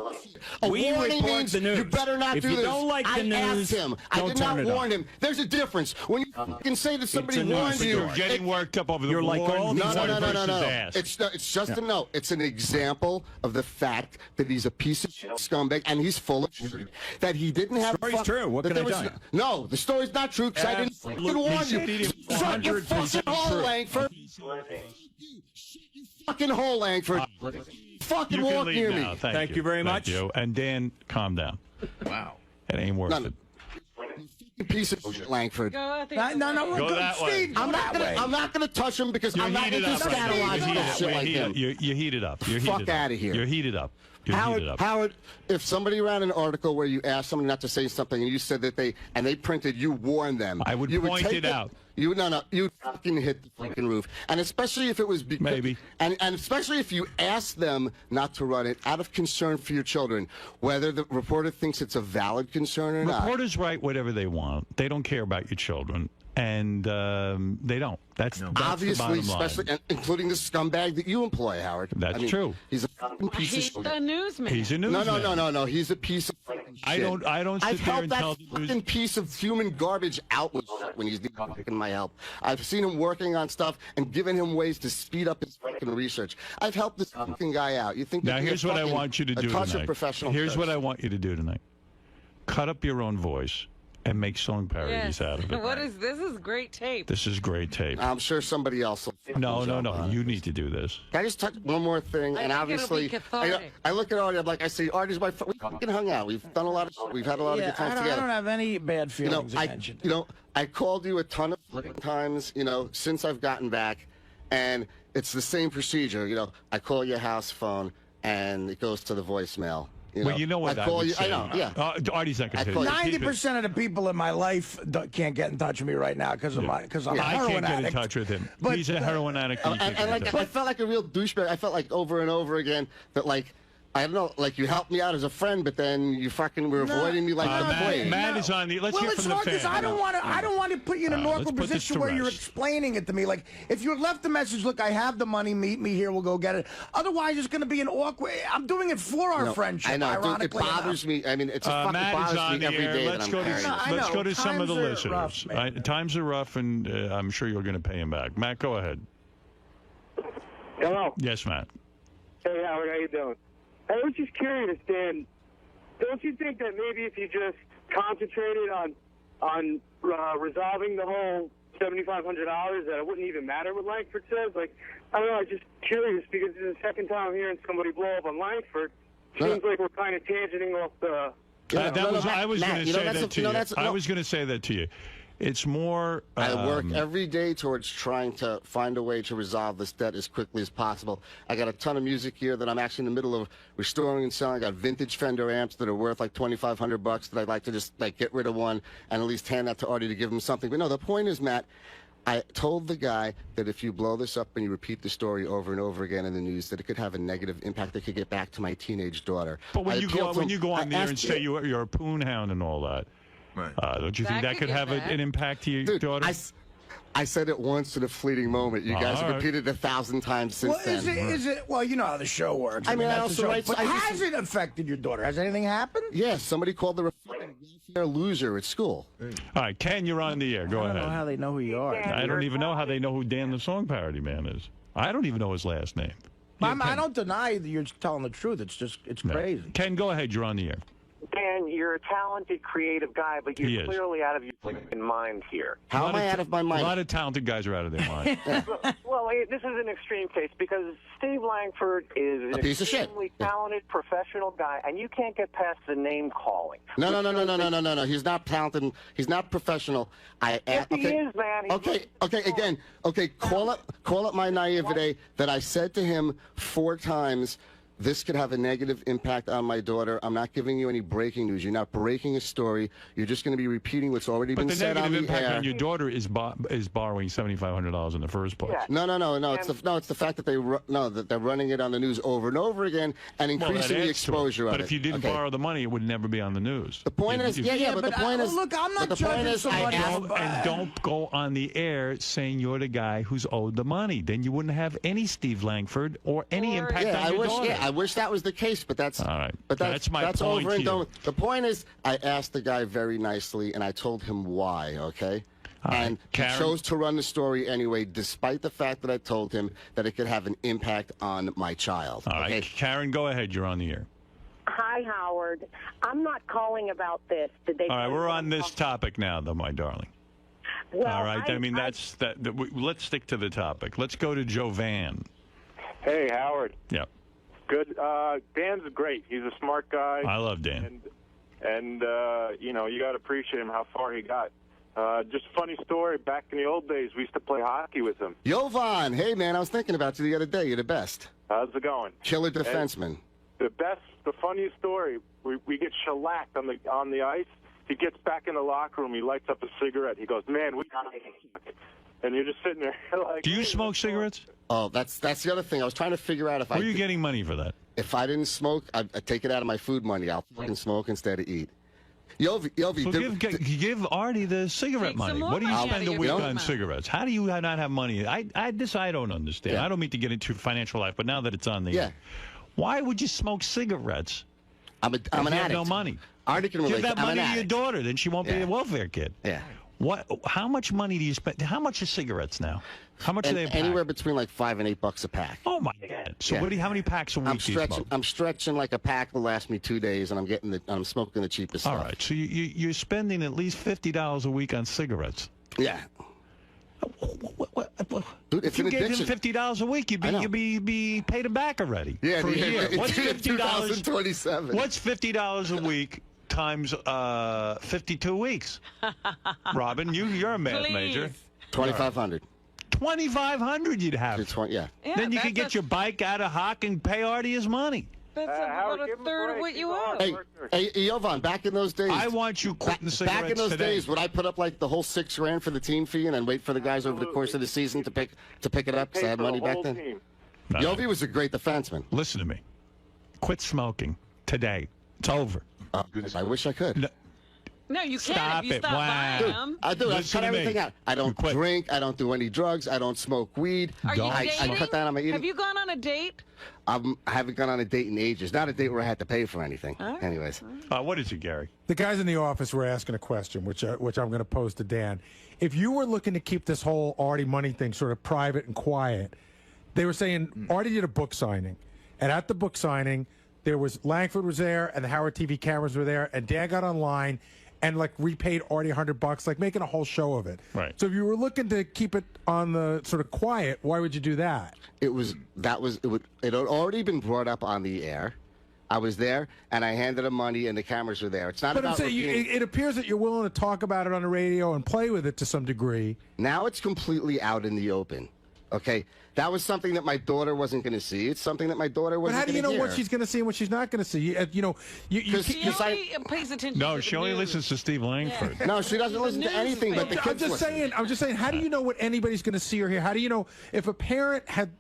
a We warning report means the news. you better not If do you this. don't like the I news, asked him. I don't did turn not it on. warn him. There's a difference. When you can say that somebody It's a warned news you, story. You're getting worked up over the You're like all warned these one other person's no. ass. It's just a no. It's an example of the fact that he's a piece of shit scumbag and he's full of shit. That he didn't have. Story's true. What can I tell you? No, the story's not true because I didn't fucking warn He said you. he didn't- Shut your 100% fucking hole, true. Langford. Fucking hole, Langford. Fucking You can walk leave near now. me. Thank you very much. You. And Dan, calm down. Wow. It ain't worth it. Piece of shit, Langford. Go No, Go that way. Steve, I'm go not that way. I'm not gonna touch him because You're I'm not heated into up. Right now. scatological shit like him. You're heated up. You're Fuck heated up. outta here. You're heated up. You're heated up. Howard, if somebody ran an article where you asked somebody not to say something and you said that they printed, you warned them. I would you point take it out. You fucking hit the fucking roof, and especially if it was maybe, and especially if you ask them not to run it out of concern for your children, whether the reporter thinks it's a valid concern or not. Reporters write whatever they want. They don't care about your children, and they don't. That's obviously, the bottom line. especially including the scumbag that you employ, Howard. That's true. He's a fucking piece He's of shit. the newsman. He's a newsman. No. He's a piece of fucking shit. I don't sit I've there helped and that tell the fucking piece of human garbage out when he's fucking my help. I've seen him working on stuff and given him ways to speed up his fucking research. I've helped this fucking guy out. You think? Now here's what I want you to do tonight. Here's what I want you to do tonight. Cut up your own voice and make song parodies out of it. What is this? Is great tape. This is great tape. I'm sure somebody else will. No. You need to do this. Can I just touch one more thing? I and think obviously, it'll be cathartic. I look at Artie. I'm like, I say, Artie's my friend. We fucking hung out. We've done a lot of. We've had a lot of good times together. I don't have any bad feelings against you. I called you a ton of times. Since I've gotten back, and it's the same procedure. I call your house phone, and it goes to the voicemail. Well, you know what I would say. I know, yeah. Artie's not going to tell you. 90% of the people in my life can't get in touch with me right now because I'm a heroin I can't get addict. in touch with him. But, He's a heroin addict. And I felt like a real douchebag. I felt like over and over again that I don't know, you helped me out as a friend, but then you fucking were avoiding me like the plague. Matt is on the. Let's hear from the fan. I don't want to put you in an awkward position where you're explaining it to me. Like, if you had left the message, look, I have the money, meet me here, we'll go get it. Otherwise, it's going to be an awkward. I'm doing it for our friendship. I know. Ironically, it bothers me. I mean, it's a fucking bothers me every day Let's that go to some of the listeners. Times are rough, and I'm sure you're going to pay him back. Matt, go ahead. Hello. Yes, Matt. Hey, Howard, how you doing? I was just curious, Dan. Don't you think that maybe if you just concentrated on resolving the whole $7,500, that it wouldn't even matter what Langford says? I don't know. I'm just curious because it's the second time I'm hearing somebody blow up on Langford. Seems like we're kind of tangenting off the. I was going to say that to you. I was going to say that to you. It's more. I work every day towards trying to find a way to resolve this debt as quickly as possible. I got a ton of music here that I'm actually in the middle of restoring and selling. I got vintage Fender amps that are worth like $2,500 that I'd like to just get rid of one and at least hand that to Artie to give him something. But no, the point is, Matt, I told the guy that if you blow this up and you repeat the story over and over again in the news, that it could have a negative impact that could get back to my teenage daughter. But when you go on there and say you're a poon hound and all that. Right. Don't you think that could have an impact to your daughter? I said it once in a fleeting moment. You guys have repeated it 1,000 times since then. Is it? Well, you know how the show works. I mean, I also write. But has it affected your daughter? Has anything happened? Yes, somebody called her a welfare loser at school. All right, Ken, you're on the air. Go ahead. I don't know how they know who you are. I don't even know how they know who Dan the Song Parody Man is. I don't even know his last name. I don't deny that you're telling the truth. It's crazy. Ken, go ahead. You're on the air. Dan, you're a talented, creative guy, but you're clearly out of your mind here. How am I out of my mind? A lot of talented guys are out of their mind. Well, this is an extreme case because Steve Langford is an extremely talented, professional guy, and you can't get past the name calling. No. He's not talented. He's not professional. Yes, he is, man. Call it my naivete that I said to him 4 times. This could have a negative impact on my daughter. I'm not giving you any breaking news. You're not breaking a story. You're just going to be repeating what's already been said on the air. But the negative impact on your daughter is borrowing $7,500 in the first place. Yeah. No. It's the fact that they're running it on the news over and over again and increasing the exposure of it. But if you didn't borrow the money, it would never be on the news. The point is, but the point is, look, I'm not judging somebody. And don't go on the air saying you're the guy who's owed the money. Then you wouldn't have any Steve Langford or any impact on your daughter. I wish that was the case, but that's all right. But that's point over and done with. The point is, I asked the guy very nicely, and I told him why. Okay. And he chose to run the story anyway, despite the fact that I told him that it could have an impact on my child. All right, Karen, go ahead. You're on the air. Hi, Howard. I'm not calling about this. Did they? All right, we're on this topic now, though, my darling. Well, all right. Let's stick to the topic. Let's go to Joe Van. Hey, Howard. Yep. Good. Dan's great. He's a smart guy. I love Dan. And you got to appreciate him how far he got. Just a funny story. Back in the old days, we used to play hockey with him. Jovan, hey, man, I was thinking about you the other day. You're the best. How's it going? Killer defenseman. The funniest story, we get shellacked on the ice. He gets back in the locker room. He lights up a cigarette. He goes, "Man, we got it." And you're just sitting there like. Do you smoke cigarettes? Oh, that's the other thing. I was trying to figure out if Where are you getting money for that? If I didn't smoke, I'd take it out of my food money. I'll fucking smoke instead of eat. Yovi, So give Artie the cigarette money. What do you spend a week on cigarettes? How do you not have money? I don't understand. Yeah. I don't mean to get into financial life, but now that it's on the air, why would you smoke cigarettes? I'm an you addict. have no money. Artie can relate. Give that I'm money an to your addict. daughter, then she won't be a welfare kid. Yeah. What? How much money do you spend? How much are cigarettes now? How much are they? Anywhere between like $5 and $8 a pack. Oh my God! So how many packs a week do you smoke? I'm stretching like a pack will last me 2 days, and I'm smoking the cheapest stuff. All right, so you're spending at least $50 a week on cigarettes. Yeah. Dude, if you gave him $50 a week, you'd be paid him back already. Yeah, for a year. What's $50? 2027. What's $50 a week times 52 weeks? Robin, you're a math major. 2,500. 2,500 you'd have. Yeah. Then you could get your bike out of hock and pay Artie his money. That's about a third of what you owe. Hey, Jovan, back in those days. I want you quitting cigarettes Back in those today. days, would I put up like the whole $6 grand for the team fee and then wait for the guys over the course of the season to pick it up because I had money back then? Yovi was a great defenseman. Listen to me. Quit smoking today. It's over. I wish I could. No, you can't Stop if you it. stop Wow. buying them. I do. I Listen cut to me. everything out. I don't drink. I don't do any drugs. I don't smoke weed. Are you I dating? cut down on my eating. Have you gone on a date? I haven't gone on a date in ages. Not a date where I had to pay for anything. Anyways. What is it, Gary? The guys in the office were asking a question, which I'm going to pose to Dan. If you were looking to keep this whole Artie money thing sort of private and quiet, they were saying Artie did a book signing, and at the book signing, there was Langford was there, and the Howard TV cameras were there, and Dan got online and like repaid Artie $100, like making a whole show of it. Right. So if you were looking to keep it on the sort of quiet, why would you do that? It had already been brought up on the air. I was there, and I handed him money, and the cameras were there. It's not But I'm about. saying it appears that you're willing to talk about it on the radio and play with it to some degree. Now it's completely out in the open. Okay, that was something that my daughter wasn't going to see. It's something that my daughter wasn't But how do you know hear. what she's going to see and what she's not going to see? She only pays attention No, to she the only news. listens to Steve Langford. No, she doesn't listen to anything but the kids. I'm just saying. How do you know what anybody's going to see or hear? How do you know if a parent had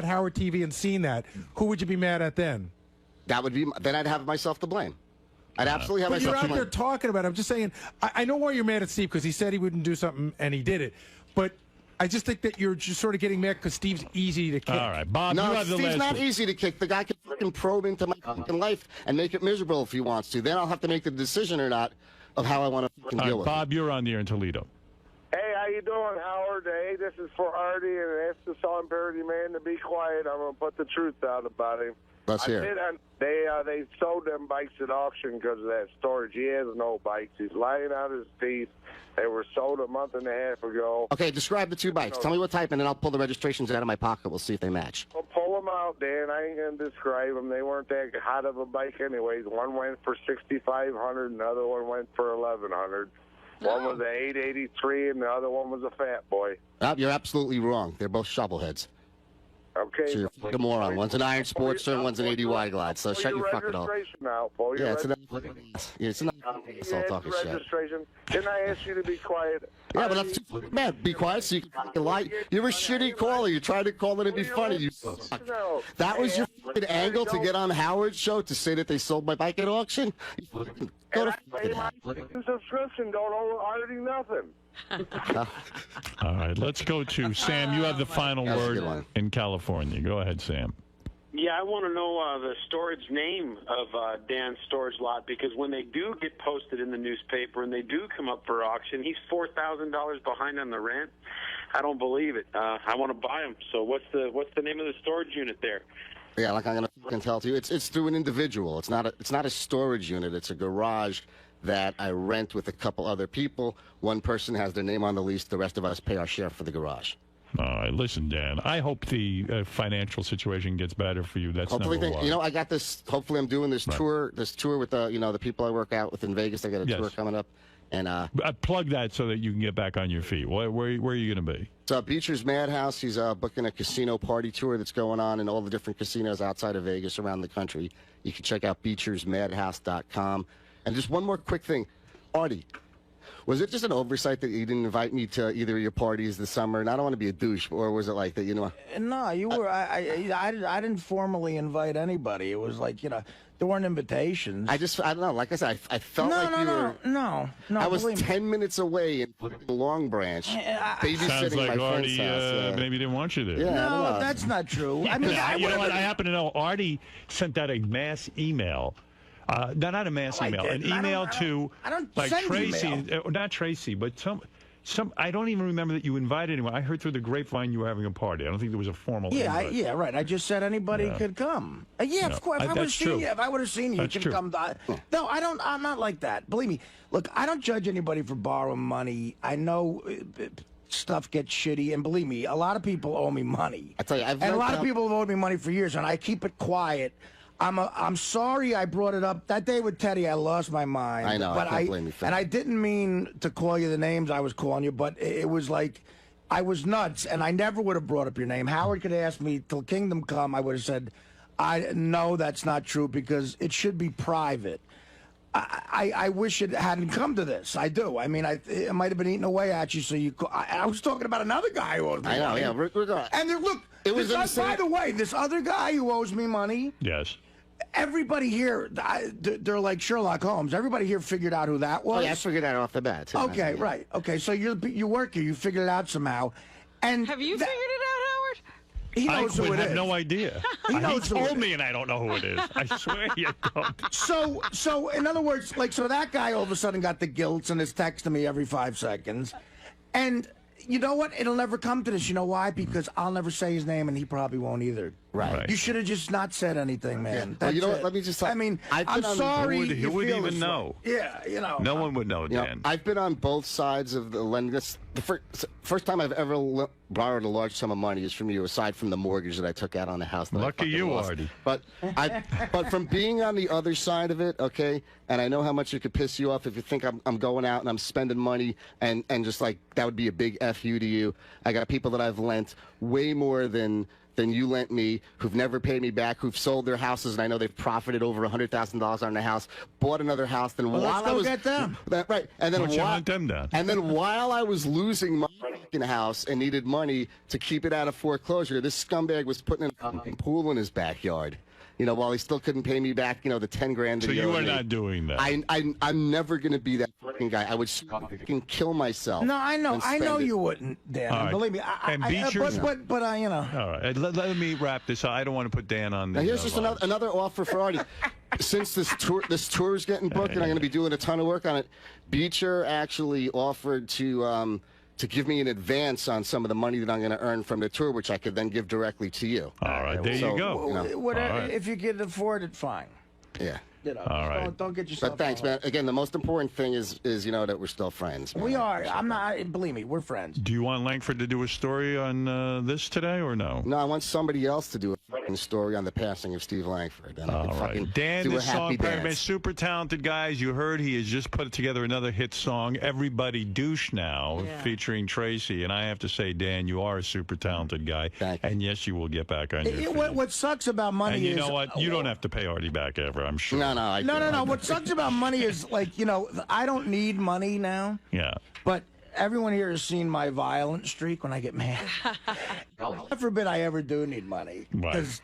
Howard TV and seen that? Who would you be mad at then? That would be. Then I'd have myself to blame. I'd absolutely have But myself you're to out blame. there talking about it. I'm just saying. I know why you're mad at Steve because he said he wouldn't do something and he did it. But I just think that you're just sort of getting mad because Steve's easy to kick. All right, Bob, No, you have the Steve's last not word. easy to kick. The guy can fucking probe into my fucking life and make it miserable if he wants to. Then I'll have to make the decision or not of how I want to fucking All deal right, with Bob, you're on the air in Toledo. Hey, how you doing, Howard? Hey, this is for Artie, and ask the song parody man to be quiet. I'm gonna put the truth out about him. Let's hear it. They sold them bikes at auction because of that storage. He has no bikes. He's lying out his teeth. They were sold a month and a half ago. Okay, describe the two bikes. Tell me what type, and then I'll pull the registrations out of my pocket. We'll see if they match. Well, pull them out, Dan. I ain't gonna describe them. They weren't that hot of a bike, anyways. One went for $6,500, and the other one went for $1,100. One was an 883, and the other one was a Fat Boy. You're absolutely wrong. They're both shovelheads. Okay. So you're a fucking moron. One's an Iron Sportster and one's an 80 wide glide. So shut your fucking off. Now, pull your Yeah, it's registration. another assault talking shit. Registration. Didn't I ask you to be quiet? Yeah, but that's too fucking bad. Be quiet so you can fucking lie. You're a shitty caller. You tried to call it and be funny. You suck. That was your fucking angle to get on Howard's show to say that they sold my bike at auction? You fucking go to fucking hell. Subscription, don't owe Artie nothing. All right, let's go to Sam. You have the final That was a good word one. in California. Go ahead, Sam. Yeah, I want to know the storage name of Dan's storage lot, because when they do get posted in the newspaper and they do come up for auction, he's $4,000 behind on the rent. I don't believe it. I want to buy them. So what's the name of the storage unit there? Yeah, like I'm gonna fucking tell you, it's through an individual. It's not a storage unit. It's a garage that I rent with a couple other people. One person has their name on the lease. The rest of us pay our share for the garage. All right, listen, Dan. I hope the financial situation gets better for you. That's Hopefully, number one. I got this. Hopefully, I'm doing this tour. This tour with the people I work out with in Vegas. I got a tour coming up, and plug that so that you can get back on your feet. Where are you going to be? It's Beecher's Madhouse. He's booking a casino party tour that's going on in all the different casinos outside of Vegas around the country. You can check out beechersmadhouse.com. And just one more quick thing. party. Was it just an oversight that you didn't invite me to either of your parties this summer? And I don't want to be a douche, or was it like that, you know? No, you were. I didn't formally invite anybody. It was like, you know, there weren't invitations. I don't know. Like I said, I felt like you were. No. I was 10 minutes away in Long Branch, babysitting Sounds like my friend's Artie house. maybe didn't want you there. Yeah, no, that's not true. I mean, you know what? I happen to know Artie sent out a mass email. Not a mass email, an email to like Tracy, not Tracy, but some. I don't even remember that you invited anyone. I heard through the grapevine you were having a party. I don't think there was a formal. invite. Yeah, right. I just said anybody could come. Of course. If I would have seen you, you could come. No, I don't. I'm not like that. Believe me. Look, I don't judge anybody for borrowing money. I know stuff gets shitty, and believe me, a lot of people owe me money. I tell you, and a lot of people have owed me money for years, and I keep it quiet. I'm sorry I brought it up. That day with Teddy, I lost my mind. I know, but I can't blame you for and that. I didn't mean to call you the names I was calling you, but it was like, I was nuts, and I never would have brought up your name. Howard could ask me, till Kingdom Come, I would have said, no, that's not true, because it should be private. I wish it hadn't come to this. I do. I mean, it might have been eating away at you, so I was talking about another guy who owes me money. I know, yeah. And look, by the way, this other guy who owes me money. Yes. Everybody here, they're like Sherlock Holmes. Everybody here figured out who that was. Oh, yeah, I figured that off the bat. Too. Okay, right. Okay, so you work here. You figured it out somehow. And have you figured it out, Howard? He knows who it is. I have no idea. He told me, and I don't know who it is. I swear you don't. So in other words, so that guy all of a sudden got the guilt and is texting me every 5 seconds, and. You know what? It'll never come to this. You know why? Because I'll never say his name, and he probably won't either. Right. You should have just not said anything, man. Yeah. Well, you know what? Let me just. I mean, I'm sorry. Who would even know? Yeah, you know. No one would know, Dan. I've been on both sides of the lending. The first time I've ever borrowed a large sum of money is from you, aside from the mortgage that I took out on the house. Lucky you, Artie. But from being on the other side of it, okay, and I know how much it could piss you off if you think I'm going out and I'm spending money and just like that would be a big F you to you. I got people that I've lent way more than you lent me, who've never paid me back, who've sold their houses, and I know they've profited over $100,000 on their house, bought another house. Then well, while let's go get them. Right, and then hunt them down. And then while I was losing my house and needed money to keep it out of foreclosure, this scumbag was putting in a pool in his backyard. You know, while he still couldn't pay me back, you know, the 10 grand. So you are not doing that. I'm never going to be that fucking guy. I would fucking kill myself. No, I know you wouldn't, Dan. Right. Believe me. But you know. All right, let me wrap this up. I don't want to put Dan on. Now here's just another offer for Artie. Since this tour is getting booked, and I'm going to be doing a ton of work on it, Beecher actually offered to give me an advance on some of the money that I'm going to earn from the tour, which I could then give directly to you. All right, there you go. If you can afford it, fine. Yeah. You know, all right. Don't get yourself. But thanks, man. Again, the most important thing is you know that we're still friends. Man. We are. I'm not. Believe me, we're friends. Do you want Langford to do a story on this today or no? No, I want somebody else to do a fucking story on the passing of Steve Langford. And all right. Dan, this song, super talented guys. You heard he has just put together another hit song, "Everybody Douche Now," featuring Tracy. And I have to say, Dan, you are a super talented guy. Thank you. And yes, you will get back on your feet. What sucks about money and you is, know what? You don't have to pay Artie back ever. I'm sure. No. What sucks about money is, like, you know, I don't need money now. Yeah. But everyone here has seen my violent streak when I get mad. God forbid I ever do need money. Because,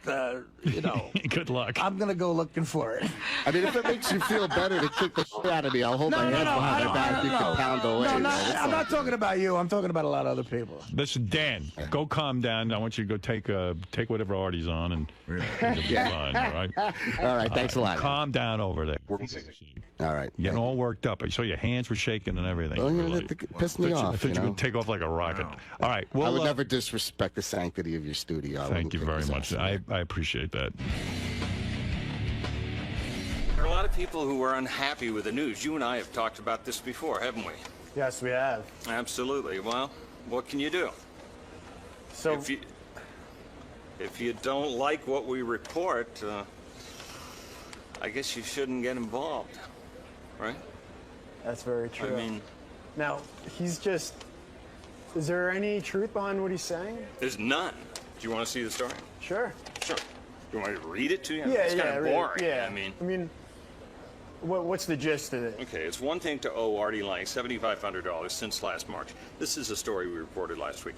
you know. Good luck. I'm going to go looking for it. I mean, if it makes you feel better to kick the shit out of me, I'll hold my head behind my back. You can pound away. I'm not talking about you. I'm talking about a lot of other people. Listen, Dan, go calm down. I want you to go take whatever Artie's on and you'll be fine, all right? All right, thanks a lot. Calm down over there. All right. Getting all worked up. I saw your hands were shaking and everything. Oh, yeah, that pissed me off. I thought you were going to take off like a rocket. All right. Well, I would never disrespect the sanctity of your studio. Thank you very much. I appreciate that. There are a lot of people who are unhappy with the news. You and I have talked about this before, haven't we? Yes, we have. Absolutely. Well, what can you do? So if you don't like what we report, I guess you shouldn't get involved, right? That's very true. I mean, now he's just. Is there any truth behind what he's saying? There's none. Do you want to see the story? Sure. Sure. Do you want me to read it to you? Yeah, it's kind of boring. Yeah. I mean, What's the gist of it? Okay, it's one thing to owe Artie Lang $7,500 since last March. This is a story we reported last week.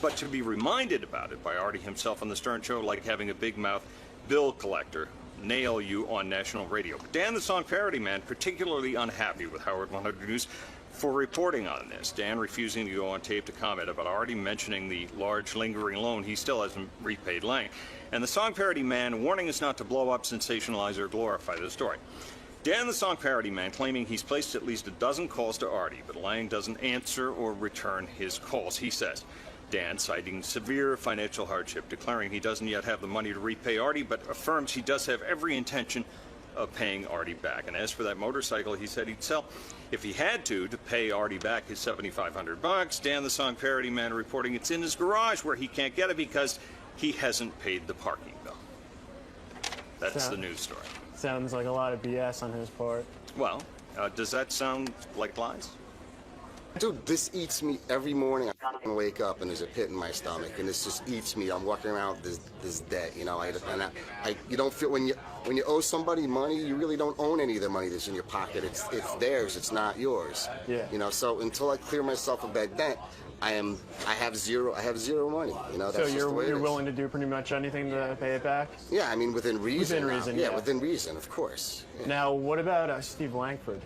But to be reminded about it by Artie himself on the Stern Show, like having a big mouth bill collector nail you on national radio. Dan the Song Parody Man, particularly unhappy with Howard 100 News for reporting on this. Dan refusing to go on tape to comment about Artie mentioning the large lingering loan he still hasn't repaid Lang. And the Song Parody Man warning us not to blow up, sensationalize, or glorify the story. Dan the Song Parody Man claiming he's placed at least a dozen calls to Artie, but Lang doesn't answer or return his calls. He says, Dan, citing severe financial hardship, declaring he doesn't yet have the money to repay Artie, but affirms he does have every intention of paying Artie back. And as for that motorcycle, he said he'd sell if he had to pay Artie back his $7,500. Dan the Song Parody Man reporting it's in his garage where he can't get it because he hasn't paid the parking bill. That's the news story. Sounds like a lot of BS on his part. Well, does that sound like lies? Dude, this eats me every morning. I wake up and there's a pit in my stomach, and this just eats me. I'm walking around with this debt, you know. You don't feel when you owe somebody money, you really don't own any of the money that's in your pocket. It's theirs. It's not yours. Yeah. You know. So until I clear myself of that debt, I have zero money. You know. That's so you're willing to do pretty much anything to pay it back? Yeah, I mean within reason. Within reason. Yeah, within reason, of course. Yeah. Now, what about Steve Langford?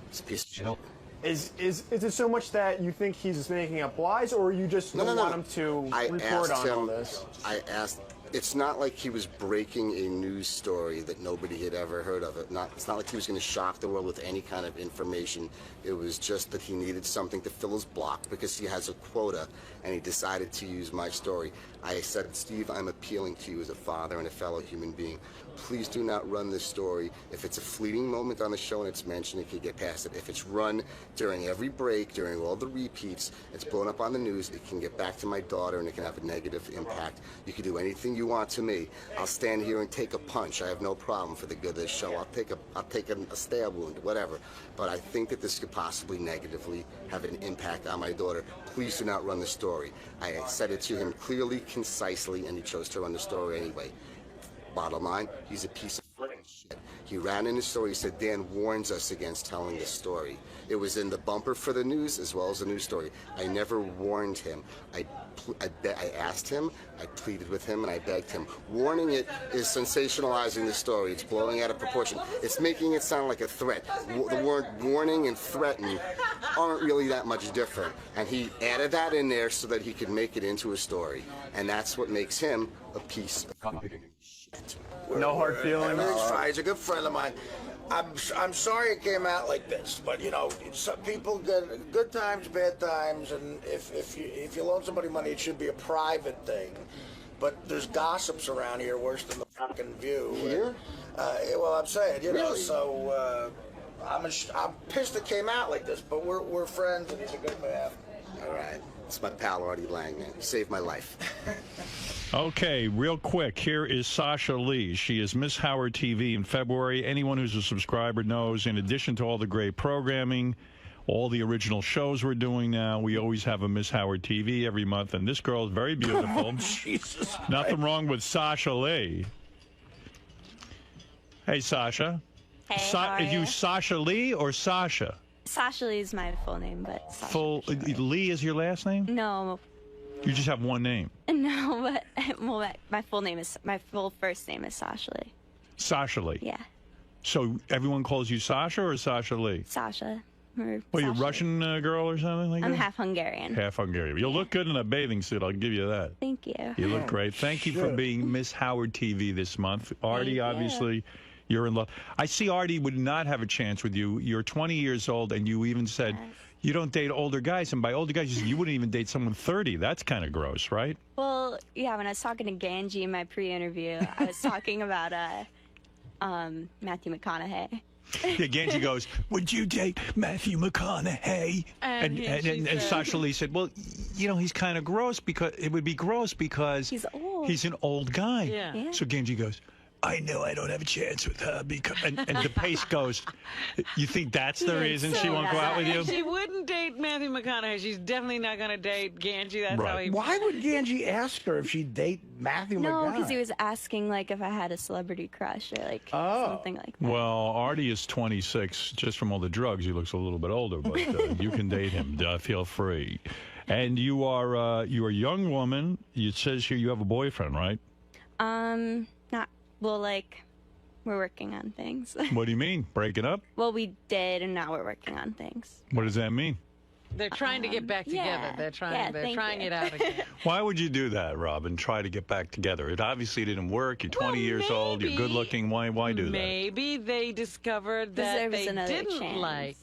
It's a piece of shit. Is it so much that you think he's making up lies, or you just don't want him to report on all this? I asked. It's not like he was breaking a news story that nobody had ever heard of. It's not like he was going to shock the world with any kind of information. It was just that he needed something to fill his block because he has a quota, and he decided to use my story. I said, Steve, I'm appealing to you as a father and a fellow human being. Please do not run this story. If it's a fleeting moment on the show and it's mentioned, it can get past it. If it's run during every break, during all the repeats, it's blown up on the news, it can get back to my daughter and it can have a negative impact. You can do anything you want to me. I'll stand here and take a punch. I have no problem for the good of this show. I'll take a stab wound, whatever. But I think that this could possibly negatively have an impact on my daughter. Please do not run the story. I said it to him clearly, concisely, and he chose to run the story anyway. Bottom line, he's a piece of shit. He ran in the story. He said, Dan warns us against telling this story. It was in the bumper for the news as well as the news story. I never warned him. I asked him, I pleaded with him, and I begged him. Warning it is sensationalizing the story. It's blowing out of proportion. It's making it sound like a threat. The word warning and threaten aren't really that much different. And he added that in there so that he could make it into a story. And that's what makes him a piece of shit. No hard feelings? Everything's fine. He's a good friend of mine. I'm sorry it came out like this, but you know, some people get good times, bad times, and if you loan somebody money, it should be a private thing. But there's gossips around here worse than the fucking View. Here? Well, I'm saying, you know, Really? so I'm pissed it came out like this, but we're friends, and he's a good man. All right. It's my pal, Artie Lang, man. He saved my life. Okay, real quick, here is Sasha Lee. She is Miss Howard TV in February. Anyone who's a subscriber knows, in addition to all the great programming, all the original shows we're doing now, we always have a Miss Howard TV every month, and this girl is very beautiful. Jesus. Nothing wrong with Sasha Lee. Hey, Sasha. Hey, how are Are you you? Sasha Lee or Sasha? Sasha Lee is my full name, but Sasha. Lee is your last name? No, You just have one name. no, but well, my full first name is Sasha Lee. Sasha Lee. Yeah, So everyone calls you Sasha or Sasha Lee? Sasha. Or Well, you're Sasha. Russian girl or something like I'm that? half Hungarian. Half Hungarian. You'll look good in a bathing suit, I'll give you that. Thank you. You look great. Thank you for being Miss Howard TV this month. Artie, you. obviously, you're in love. I see Artie would not have a chance with you. You're 20 years old, and you even said you don't date older guys. And by older guys, you said you wouldn't even date someone 30. That's kind of gross, right? Well, yeah, when I was talking to Ganji in my pre-interview, I was talking about 𝗵𝗲 𝗦𝗵cie. Yeah, Ganji goes, would you date Matthew McConaughey? And Sasha Lee said, well, you know, he's kind of gross because it would be gross because he's old. He's an old guy. Yeah. So Ganji goes, I know I don't have a chance with her because... And DePace goes, you think that's the reason she won't go out with you? She wouldn't date Matthew McConaughey. She's definitely not going to date Ganji. That's Right. how he... Why would Ganji ask her if she'd date Matthew No, McConaughey? because he was asking like if I had a celebrity crush or like something like that. Well, Artie is 26. Just from all the drugs, he looks a little bit older, but you can date him. Feel free. And you're a young woman. It says here you have a boyfriend, right? Not well. Like, we're working on things. What do you mean? Breaking up? Well, we did, and now we're working on things. What does that mean? They're trying to get back together. Yeah. They're trying thank you. it out again. Why would you do that, Robin? Try to get back together. It obviously didn't work. You're 20 years old. You're good looking. Why do that? Maybe they discovered that Deserves they another didn't chance. like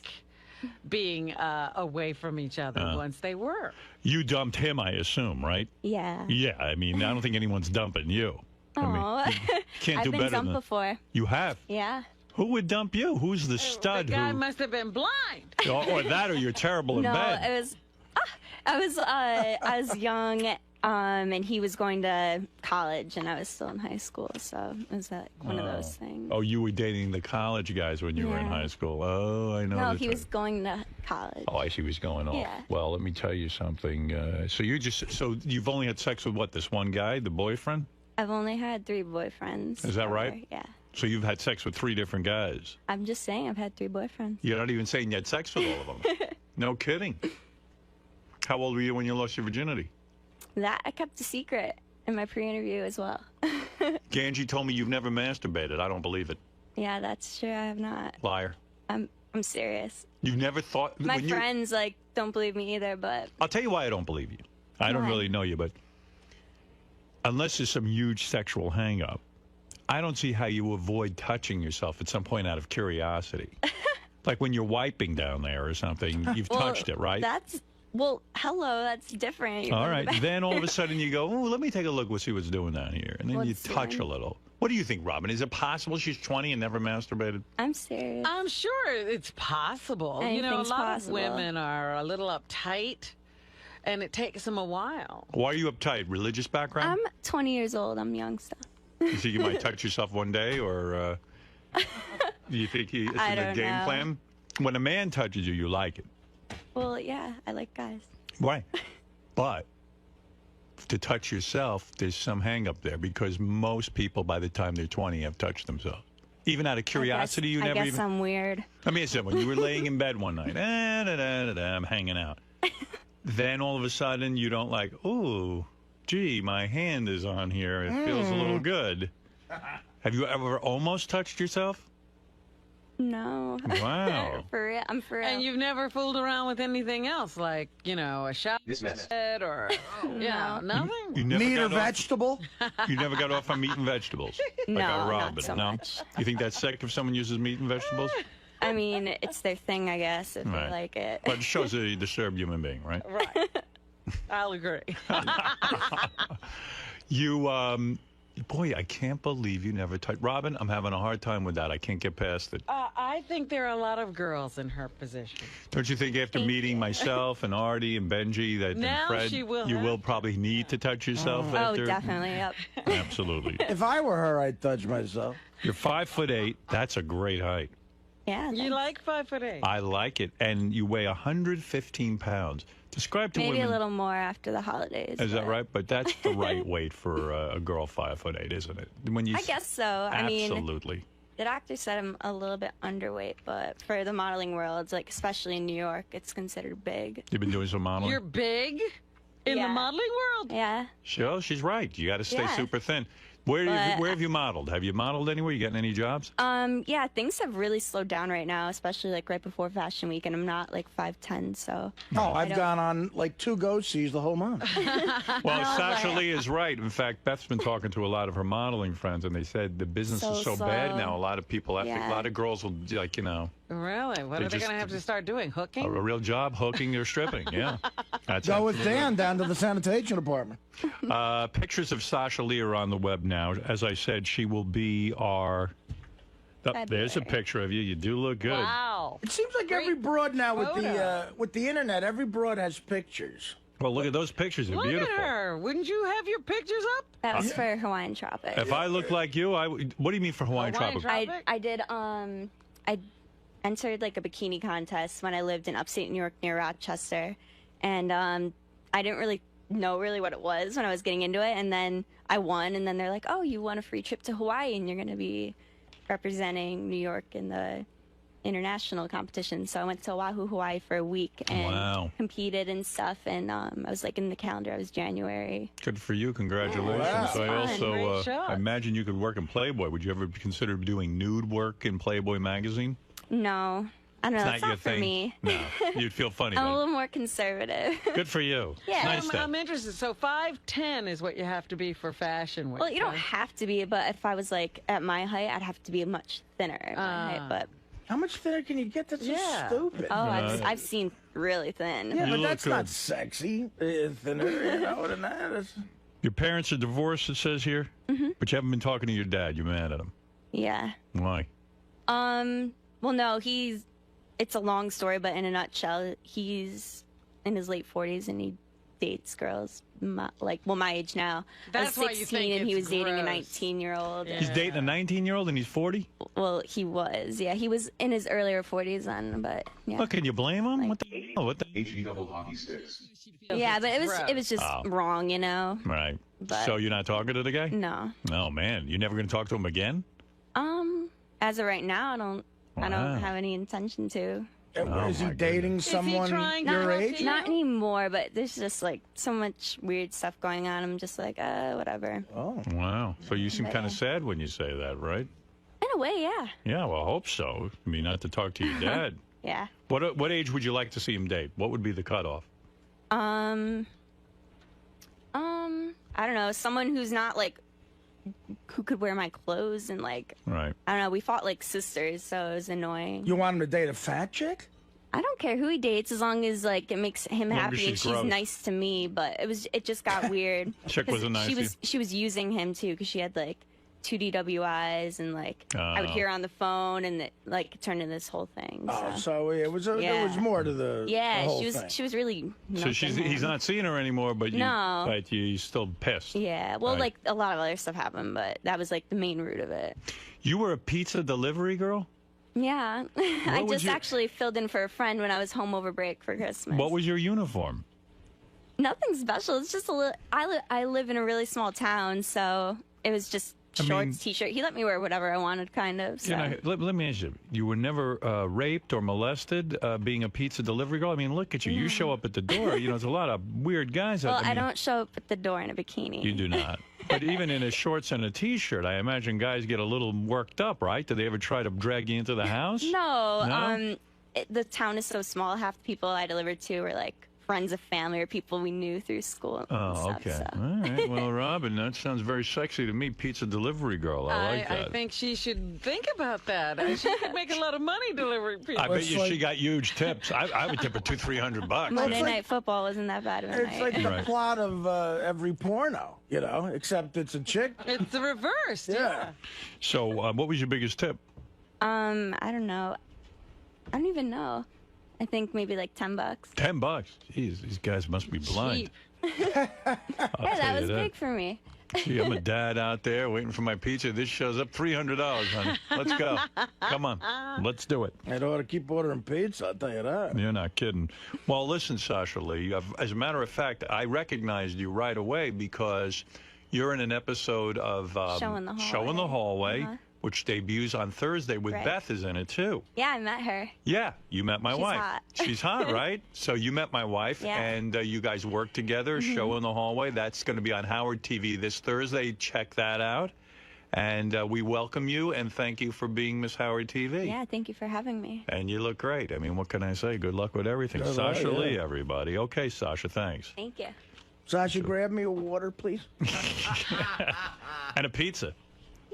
being away from each other once they were. You dumped him, I assume, right? Yeah. Yeah. I mean, I don't think anyone's dumping you. Oh, I mean, you can't I've do been better dumped than before. You have. Yeah. Who would dump you? Who's the stud? The guy who? must have been blind. Or that, or you're terrible in No, bed. I was young, and he was going to college, and I was still in high school, so it was one of those things. Oh, you were dating the college guys when you were in Yeah. high school. Oh, I know. No, the he type. was going to college. Oh, I see. He was going off. Yeah. Well, let me tell you something. So you've only had sex with what? This one guy, the boyfriend? I've only had 3 boyfriends. Is that ever. right? Yeah. So you've had sex with 3 different guys. I'm just saying I've had 3 boyfriends. You're not even saying you had sex with all of them. No kidding. How old were you when you lost your virginity? That I kept a secret in my pre-interview as well. Ganji told me you've never masturbated. I don't believe it. Yeah, that's true. I have not. Liar. I'm serious. You've never thought... My when friends like don't believe me either, but I'll tell you why I don't believe you. I don't Why? really know you, but unless there's some huge sexual hang-up, I don't see how you avoid touching yourself at some point out of curiosity. Like when you're wiping down there or something, you've touched it, right? Hello, that's different. All right. Then all of a sudden you go, oh, let me take a look. We'll see what's doing down here. And then you touch a little. What do you think, Robin? Is it possible she's 20 and never masturbated? I'm serious. I'm sure it's possible. You know, a Anything's lot possible. of women are a little uptight, and it takes them a while. Why are you uptight? Religious background? I'm 20 years old. I'm young still. You think you might touch yourself one day, or do you think it's in I the don't game know. plan? When a man touches you, you like it. Well, yeah, I like guys. Right. But to touch yourself, there's some hang up there because most people by the time they're 20 have touched themselves. Even out of curiosity, you never I guess even... I'm weird. Let me ask you, when you were laying in bed one night, I'm hanging out. Then all of a sudden you don't like, oh, gee, my hand is on here. It feels a little good. Have you ever almost touched yourself? No. Wow. For real. I'm for real. And you've never fooled around with anything else, like, you know, a shot or, yeah, nothing? You never Meat or got off- vegetable? You never got off on meat and vegetables? No, like not a Robin, so no? much. You think that's sick if someone uses meat and vegetables? I mean, it's their thing, I guess, if Right. they like it. But it shows a disturbed human being, right? Right. I'll agree. You, boy, I can't believe you never touched. Robin, I'm having a hard time with that. I can't get past it. I think there are a lot of girls in her position. Don't you think after meeting myself and Artie and Benji that Now and Fred, she will you have will probably need to touch yourself Oh, after? definitely. Yep. Absolutely. If I were her, I'd touch myself. You're 5'8". That's a great height. Yeah. You like 5'8"? I like it. And you weigh 115 pounds. Describe to Maybe women. a little more after the holidays. Is that but- right? But that's the right weight for a girl 5'8", isn't it? When you I guess so. I mean, absolutely. the doctor said I'm a little bit underweight, but for the modeling world, like especially in New York, it's considered big. You've been doing some modeling. You're big in the modeling world? Yeah. Sure, she's right. You got to stay Yeah. super thin. Where But- have you modeled? Have you modeled anywhere? You getting any jobs? Yeah, things have really slowed down right now, especially like right before Fashion Week, and I'm not like 5'10", so. Oh, I I've don't- gone on like 2 go-sees the whole month. Well, Sasha Lee is right. In fact, Beth's been talking to a lot of her modeling friends, and they said the business is so bad slow. now. A lot of people, a Yeah. lot of girls will, like, you know, Really? What They are they just- going to have to start doing? Hooking? a real job hooking or stripping. Yeah. That's Go with absolutely Dan down to the sanitation department. Pictures of Sasha Lee are on the web now. As I said, she will be our... Oh, there's a picture of you. You do look good. Wow. It seems like every broad now with the internet, every broad has pictures. Well, look at those pictures. They're Look beautiful. at her. Wouldn't you have your pictures up? That was for Hawaiian Tropic. If I looked like you, what do you mean for Hawaiian Tropic? I did, I entered like a bikini contest when I lived in upstate New York near Rochester. And I didn't really know what it was when I was getting into it. And then I won. And then they're like, oh, you won a free trip to Hawaii and you're going to be representing New York in the international competition. So I went to Oahu, Hawaii for a week and competed and stuff. And I was like in the calendar. I was January. Good for you. Congratulations. Wow. I also Great shot. I imagine you could work in Playboy. Would you ever consider doing nude work in Playboy magazine? No. I don't know. It's It's not not your for thing? me. No. You'd feel funny. I'm a Though. little more conservative. Good for you. Yeah. Nice stuff. I'm interested. So 5'10" is what you have to be for fashion week. Well, you don't have to be, but if I was like at my height, I'd have to be much thinner at my height. But how much thinner can you get? That's so stupid. Oh, I've seen really thin. Yeah, but that's not sexy. Thinner, you know, than that. Your parents are divorced, it says here, but you haven't been talking to your dad. You're mad at him. Yeah. Why? Well, no, it's a long story, but in a nutshell, he's in his late 40s and he dates girls my age now. That's I why was you 16 think and he it's was dating a gross. 19-year-old. He's dating a 19-year-old and he's 40? Well, he was. Yeah, he was in his earlier 40s then, but yeah. Look, can you blame him? What the hell? What the double hockey sticks. Yeah, but it was just wrong, you know. Right. But- So you're not talking to the guy? No. Oh, man. You're never going to talk to him again? As of right now, I don't Wow. have any intention to. Is he dating someone your age? Not anymore, but there's just like so much weird stuff going on. I'm just like, whatever. Oh. Wow. So you seem kind of sad when you say that, right? In a way, yeah. Yeah, well, I hope so. I mean, not to talk to your dad. Yeah. What age would you like to see him date? What would be the cutoff? I don't know. Someone who's not like, who could wear my clothes and like, Right. I don't know. We fought like sisters, so it was annoying. You want him to date a fat chick? I don't care who he dates as long as like it makes him Long as happy and she's she's gross. nice to me. But it just got weird. Chick 'Cause wasn't nice to you? She was using him too because she had like 2 DWIs and like I would Oh. hear her on the phone and it like turned into this whole thing. Oh, so it was there was more to the Yeah, the whole she was thing. she was really. So he's not seeing her anymore, but No. you're still pissed. Yeah, well, Right. like a lot of other stuff happened, but that was like the main root of it. You were a pizza delivery girl? Yeah, I would just you- actually filled in for a friend when I was home over break for Christmas. What was your uniform? Nothing special. It's just I live in a really small town, so it was just shorts, t-shirt. He let me wear whatever I wanted, kind of. So. You know, let me ask you, you were never raped or molested being a pizza delivery girl? I mean, look at you. You show up at the door. You know, there's a lot of weird guys Well, out there. I don't show up at the door in a bikini. You do not. But even in a shorts and a T-shirt, I imagine guys get a little worked up, right? Do they ever try to drag you into the house? No. The town is so small. Half the people I delivered to were like friends of family or people we knew through school. And Oh, stuff, okay. so. All right. Well, Robin, that sounds very sexy to me. Pizza delivery girl. I like that. I think she should think about that. She could make a lot of money delivering pizza. I bet you she got huge tips. I would tip her $200-300. Monday Night Football wasn't that bad of a It's night. like the Right. plot of every porno, you know, except it's a chick. It's the reverse. Yeah. So, what was your biggest tip? I don't know. I don't even know. I think maybe like $10. $10. Jeez, these guys must be blind. Yeah, tell that you was that. big for me. Gee, I'm a dad out there waiting for my pizza. This shows up $300, honey. Let's go. Come on. Let's do it. I ought to keep ordering pizza, I'll tell you that. You're not kidding. Well, listen, Sasha Lee, as a matter of fact, I recognized you right away because you're in an episode of Show in the Show in the Hallway, Uh-huh. which debuts on Thursday with Right. Beth is in it, too. Yeah, I met her. Yeah, you met my She's wife. hot. She's hot, right? So you met my wife, Yeah. and you guys work together, Mhm. Show in the Hallway. That's going to be on Howard TV this Thursday. Check that out. And we welcome you, and thank you for being Miss Howard TV. Yeah, thank you for having me. And you look great. I mean, what can I say? Good luck with everything. Good luck, Sasha yeah. Lee, everybody. Okay, Sasha, thanks. Thank you. Sasha, grab me a water, please. And a pizza.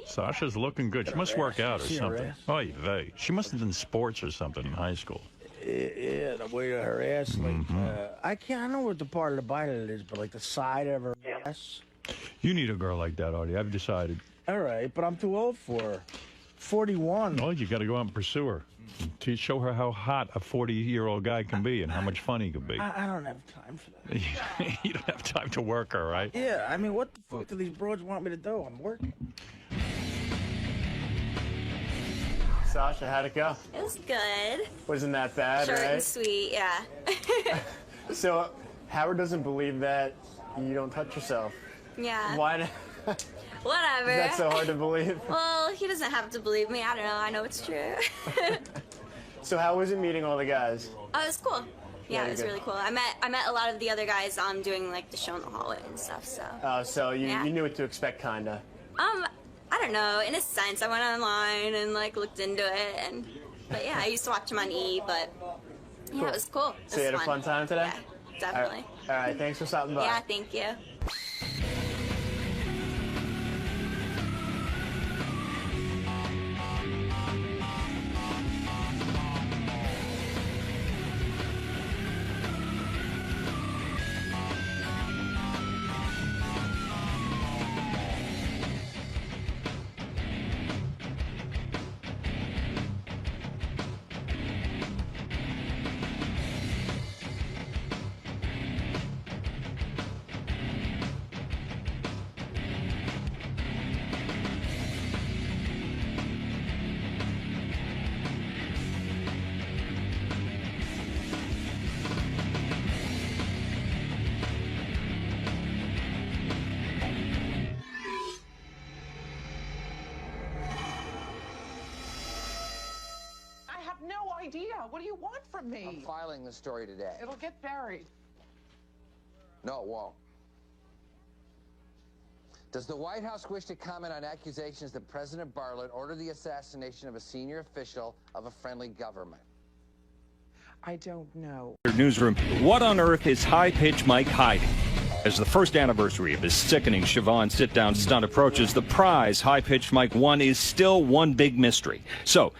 Sasha's looking good. She must work out or See her something. ass? Oh, vey. She must have done sports or something in high school. Yeah, the way her ass, like, I don't know what the part of the body it is, but like the side of her ass. You need a girl like that, Artie. I've decided. All right, but I'm too old for her. 41. Oh, you got to go out and pursue her. To show her how hot a 40-year-old guy can be and how much fun he can be. I don't have time for that. You don't have time to work her, right? Yeah, I mean, what the fuck do these broads want me to do? I'm working. Sasha, how'd it go? It was good. Wasn't that bad, Short right? and sweet, yeah. So, Howard doesn't believe that you don't touch yourself. Yeah. Why not? Whatever. Is that so hard to believe? Well, he doesn't have to believe me. I don't know. I know it's true. So how was it meeting all the guys? Oh, it was cool. Yeah, Yeah, it was good. really cool. I met a lot of the other guys doing like the show in the hallway and stuff. So. So you Yeah. you knew what to expect, kinda. I don't know. In a sense, I went online and like looked into it, but yeah, I used to watch him on E. But yeah, it was cool. It So you had was a fun time today? Yeah, definitely. All right, thanks for stopping by. Yeah, thank you. I have no idea. What do you want from me? I'm filing the story today. It'll get buried. No, it won't. Does the White House wish to comment on accusations that President Bartlett ordered the assassination of a senior official of a friendly government? I don't know. Newsroom. What on earth is High-Pitch Mike hiding? As the first anniversary of his sickening 𝗬𝗵𝗲 sit-down stunt approaches, the prize High-Pitch Mike won is still one big mystery. So,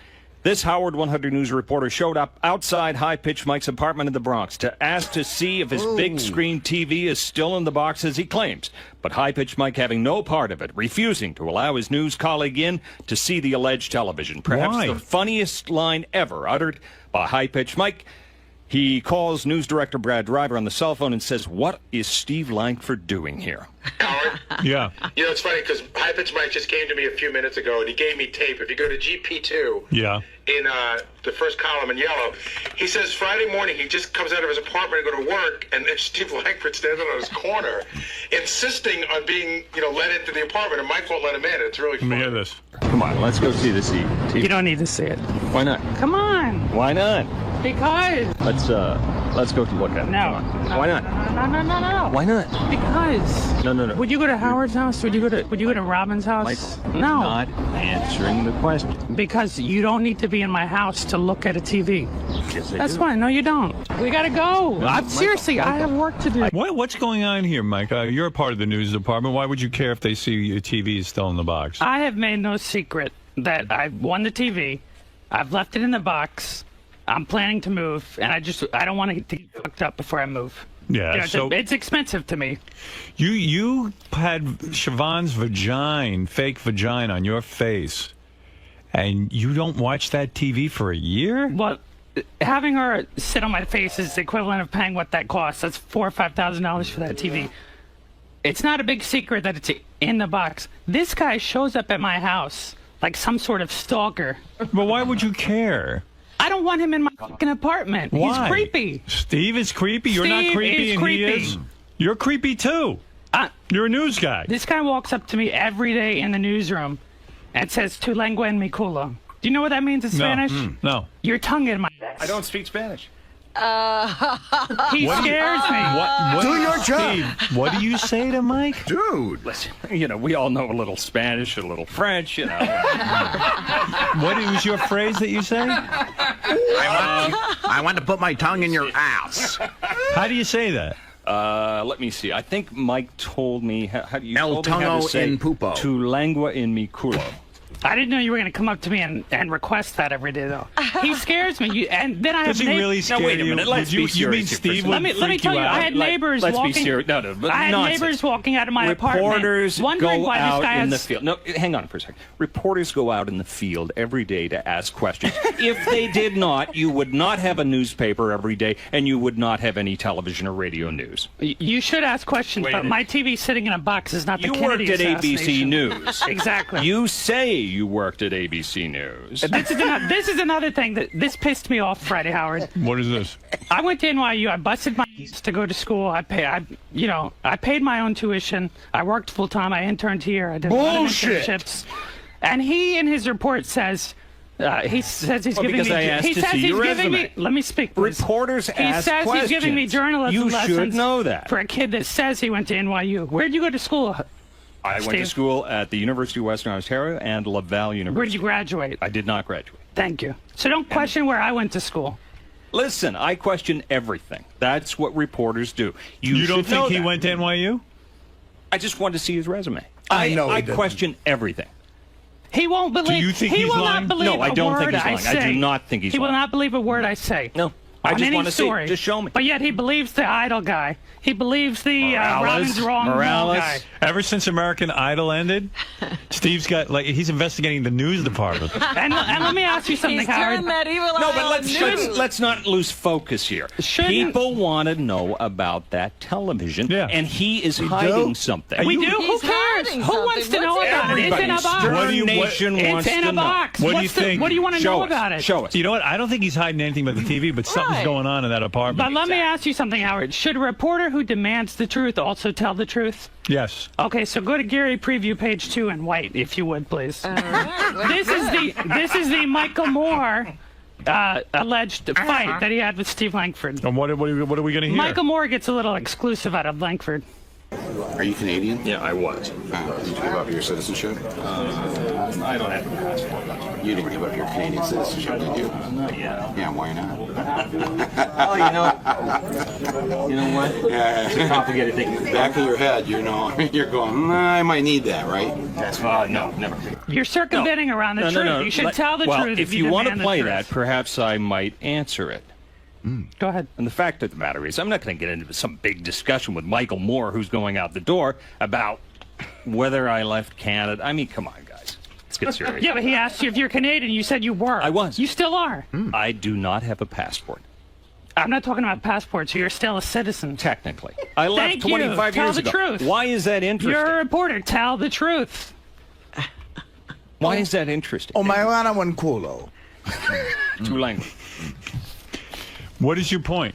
this Howard 100 News reporter showed up outside High-Pitch Mike's apartment in the Bronx to ask to see if his big screen TV is still in the box as he claims. But High-Pitch Mike having no part of it, refusing to allow his news colleague in to see the alleged television. Perhaps Why? the funniest line ever uttered by High-Pitch Mike. He calls news director Brad Driver on the cell phone and says, "What is Steve Langford doing here?" Howard? Yeah. You know, it's funny because High Pitch Mike just came to me a few minutes ago and he gave me tape. If you go to GP2 Yeah. in the first column in yellow, he says Friday morning he just comes out of his apartment to go to work and there's Steve Langford standing on his corner insisting on being, let into the apartment and Mike won't let him in. It's really Let me funny. hear this. Come on, let's go see the TV. You don't need to see it. Why not? Come on. Why not? Because. Let's go look at it. No. Come on. Why not? No. Why not? Because. No. Would you go to Howard's house? Would you go to Robin's house? Michael, No. not answering the question. Because you don't need to be in my house to look at a TV. Yes, I That's do. fine. No, you don't. We gotta go. Seriously, I have work to do. What's going on here, Mike? You're a part of the news department. Why would you care if they see your TV is still in the box? I have made no secret that I won the TV. I've left it in the box. I'm planning to move, and I don't want to get fucked up before I move. Yeah, it's expensive to me. You had 𝗬𝗵𝗲 fake vagina on your face, and you don't watch that TV for a year? Well, having her sit on my face is the equivalent of paying what that costs. That's $4,000 or $5,000 for that TV. It's not a big secret that it's in the box. This guy shows up at my house like some sort of stalker. But why would you care? I don't want him in my fucking apartment. Why? He's creepy. Steve is creepy. You're not Steve creepy, is and creepy. he is. You're creepy too. You're a news guy. This guy walks up to me every day in the newsroom and says, "Tu lengua en mi culo." Do you know what that means in Spanish? No. Your tongue in my ass. I don't speak Spanish. He scares me. Do your job. Steve, what do you say to Mike? Dude, listen, we all know a little Spanish, a little French, What was your phrase that you say? I want to put my tongue in your ass. How do you say that? Let me see. I think Mike told me how do you El told me how to tongo say en pupo. Tu lengua en mi culo. I didn't know you were going to come up to me and request that every day, though. He scares me. And then I have Does he really scare No, wait a minute. Let's be serious. You mean here for a Steve second. would let me tell you, I had neighbors Let's walking. be serious. No, but I had nonsense. neighbors walking out of my apartment. Reporters wondering go why this out guy in has the field. No, hang on for a second. Reporters go out in the field every day to ask questions. If they did not, you would not have a newspaper every day, and you would not have any television or radio news. You should ask questions, but my TV sitting in a box is not the Kennedy worked at ABC assassination. News. Exactly. You say you worked at ABC News. This is another thing that this pissed me off, Friday, Howard. What is this? I went to NYU. I busted my ass to go to school. I paid my own tuition. I worked full time. I interned here. I did a lot of internships. And he, in his report, says. He says he's giving me. He says he's giving me. Let me speak, please. Reporters ask questions. He says he's giving me journalism lessons. You should know that. For a kid that says he went to NYU. Where'd you go to school? I went to school at the University of Western Ontario and Laval University. Where'd you graduate? I did not graduate. Thank you. So don't question where I went to school. Listen, I question everything. That's what reporters do. You don't think he went to NYU? I just wanted to see his resume. I know I question everything. He won't believe. Do you think he he's will lying? not believe No, I don't think he's I lying. say. I do not think he's lying. He will lying. not believe a word I say. No. I just want to see story. it. Just show me. But yet he believes the Idol guy. He believes the Robin's Wrong guy. Ever since American Idol ended, Steve's got he's investigating the news department. and let me ask you something, He's Howard. turned that evil No, eye but on let's not lose focus here. People want to know about that television, and he is hiding something. We do? Who cares? Who wants to know about it? It's in a box. It's in a box. What do you think? What do you want to know about it? Show us. You know what? I don't think he's hiding anything but the TV, but something's going on in that apartment. But let me ask you something, Howard. Should a reporter who demands the truth also tell the truth? Yes. Okay, so go to Gary Preview page 2 in white, if you would, please. This is the Michael Moore alleged fight that he had with Steve Langford. And what are we going to hear? Michael Moore gets a little exclusive out of Langford. Are you Canadian? Yeah, I was. Did you give up your citizenship? I don't have a passport. You didn't give up your Canadian citizenship, did you? Not yet. Yeah, why not? Oh, you know what? Yeah. It's a complicated thing. Back of your head, you're going, I might need that, right? That's no, never. You're circumventing around the truth. No. You should tell the truth. If you want to play that, perhaps I might answer it. Go ahead. And the fact of the matter is, I'm not going to get into some big discussion with Michael Moore, who's going out the door, about whether I left Canada. I mean, come on, guys. Let's get serious. Yeah, but he asked you if you're Canadian. You said you were. I was. You still are. I do not have a passport. I'm not talking about passports. You're still a citizen. Technically. I left Thank 25 you. years Tell the ago. truth. Why is that interesting? You're a reporter. Tell the truth. Why is that interesting? Oh, Mailana one culo. Two language. What is your point?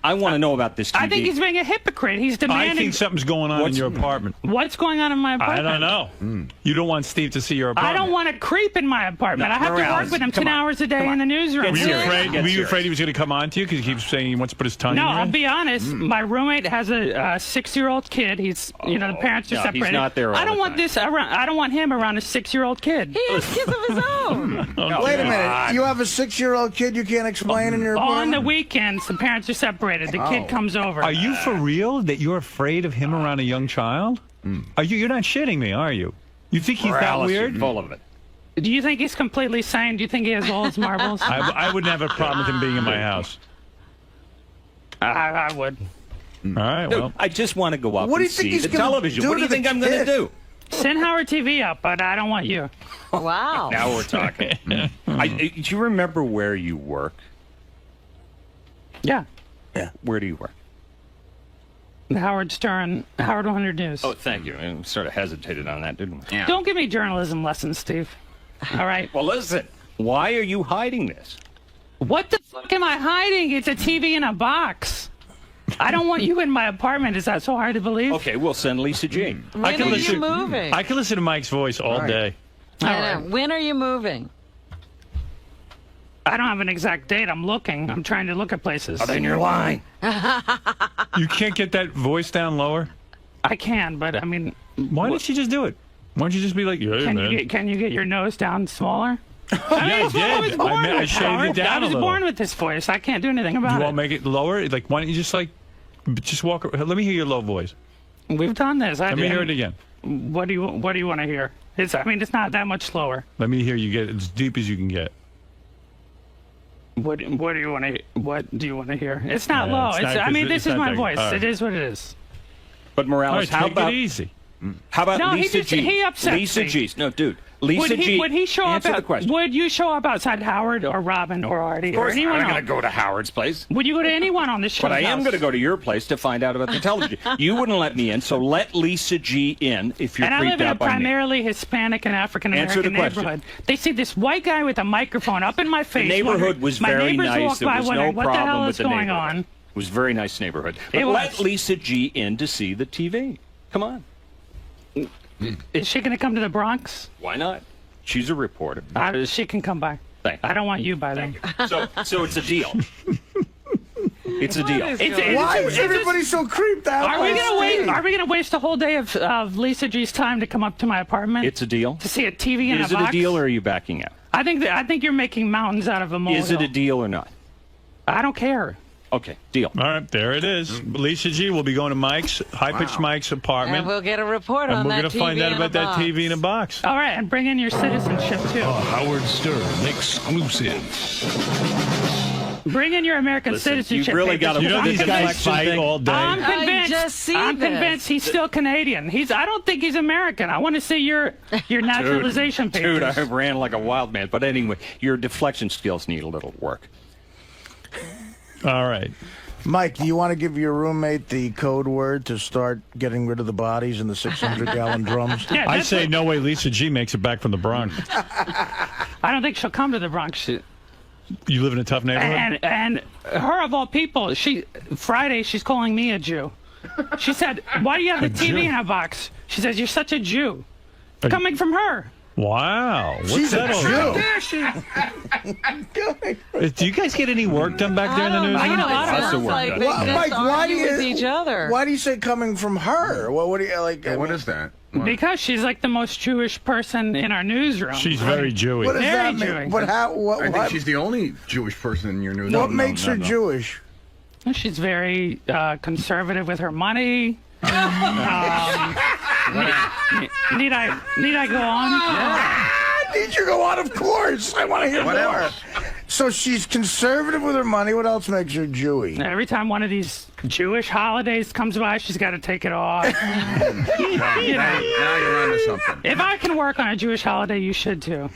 I want to know about this TV. I think he's being a hypocrite. He's demanding. I think something's going on in your apartment. What's going on in my apartment? I don't know. You don't want Steve to see your apartment. I don't want a creep in my apartment. No, I have to work with him 10 hours a day in the newsroom. Were you afraid he was going to come on to you because he keeps saying he wants to put his tongue in No, your I'll ear? be honest. My roommate has a 6-year-old kid. He's, the parents are no, separated. he's not there all I don't the want time. this around. I don't want him around a 6-year-old kid. He has kids of his own. Wait a minute. You have a 6-year-old kid you can't explain in your apartment? On the weekends, the parents are separated. The kid comes over. Are you for real that you're afraid of him around a young child? Are you? You're not shitting me, are you? You think he's that weird? Full of it. Do you think he's completely sane? Do you think he has all his marbles? I wouldn't have a problem with him being in my house. I would. All right, Dude, well. I just want to go up What do and you think see he's the gonna television. do What do to you think the I'm going to kid? do? Send Howard TV up, but I don't want you. Wow. Now we're talking. Do you remember where you work? Yeah. Yeah. Where do you work? The Howard Stern, Howard 100 News. Oh, thank you. I sort of hesitated on that, didn't we? Yeah. Don't give me journalism lessons, Steve. All right. Well, listen. Why are you hiding this? What the fuck am I hiding? It's a TV in a box. I don't want you in my apartment. Is that so hard to believe? Okay, we'll send Lisa G. When are you moving? I can listen to Mike's voice all day. I know. When are you moving? I don't have an exact date. I'm looking. I'm trying to look at places. Oh, then you're lying. You can't get that voice down lower? I can, but I mean... Why don't you just do it? Why don't you just be like, yeah, man. Can you get your nose down smaller? Yeah, I did. I shaved it down a little. I was born with this voice. I can't do anything about You it. want to make it lower? Like, why don't you just just walk? Let me hear your low voice. We've done this. Let me hear it again. What do you want to hear? I mean, it's not that much slower. Let me hear you get as deep as you can get. What do you want to hear? It's not low. I mean, this is my voice. It is what it is. But Morales, how take about it easy? How about No, Lisa G? he upsets Lisa me. G. No, dude. Lisa G. Would he show up? Answer the question. Would you show up outside Howard or Robin or Artie Of course, or anyone I'm not else? going to go to Howard's place. Would you go to anyone on this show? But I am going to go to your place to find out about the television. You wouldn't let me in, so let Lisa G in if you're And I creeped live in a out by me. primarily Hispanic and African Answer American the question. neighborhood. They see this white guy with a microphone up in my face. The neighborhood wondering- was my very neighbors nice. walk There by was wondering, no what the hell problem is with the going neighborhood. on? It was a very nice neighborhood. But It let was. Lisa G in to see the TV. Come on. Is she going to come to the Bronx? Why not? She's a reporter. She can come by. Thank you. I don't want you by then. So it's a deal. It's a deal. Why is everybody so creeped out? Are we gonna waste a whole day of Lisa G's time to come up to my apartment? It's a deal. To see a TV in a Is it box? a deal or are you backing out? I think you're making mountains out of a molehill. Is it a deal or not? I don't care. Okay, deal. All right, there it is. Lisa G will be going to Mike's, high-pitched Mike's apartment. And we'll get a report on And we're that going to TV find out in a about that box. TV in a box. All right, and bring in your citizenship too. Howard Stern exclusive. Bring in your American citizenship. You really got to. You know these guys fight all day. I'm convinced he's still Canadian. I don't think he's American. I want to see your naturalization papers. Dude, I ran like a wild man. But anyway, your deflection skills need a little work. All right. Mike, do you want to give your roommate the code word to start getting rid of the bodies in the 600-gallon drums? Yeah, I say no way Lisa G makes it back from the Bronx. I don't think she'll come to the Bronx. You live in a tough neighborhood? And her, of all people, Friday, she's calling me a Jew. She said, why do you have the TV in a box? She says, you're such a Jew. Coming from her. Wow. What's She's that a all Jew. about? Do you guys get any work done back there in the news? I get a lot of work done. Mike, why do with each other. Why do you say coming from her? What do you like? What is that? Because she's like the most Jewish person in our newsroom. She's very Jewish. What does Very that mean? Jewish. But how? I think she's the only Jewish person in your news. What makes her Jewish? She's very conservative with her money. Need I go on? Yeah. Need you go on? Of course. I want to hear What more. else? So she's conservative with her money. What else makes her Jewy? Every time one of these Jewish holidays comes by, she's got to take it off. Now you're onto something. If I can work on a Jewish holiday, you should too.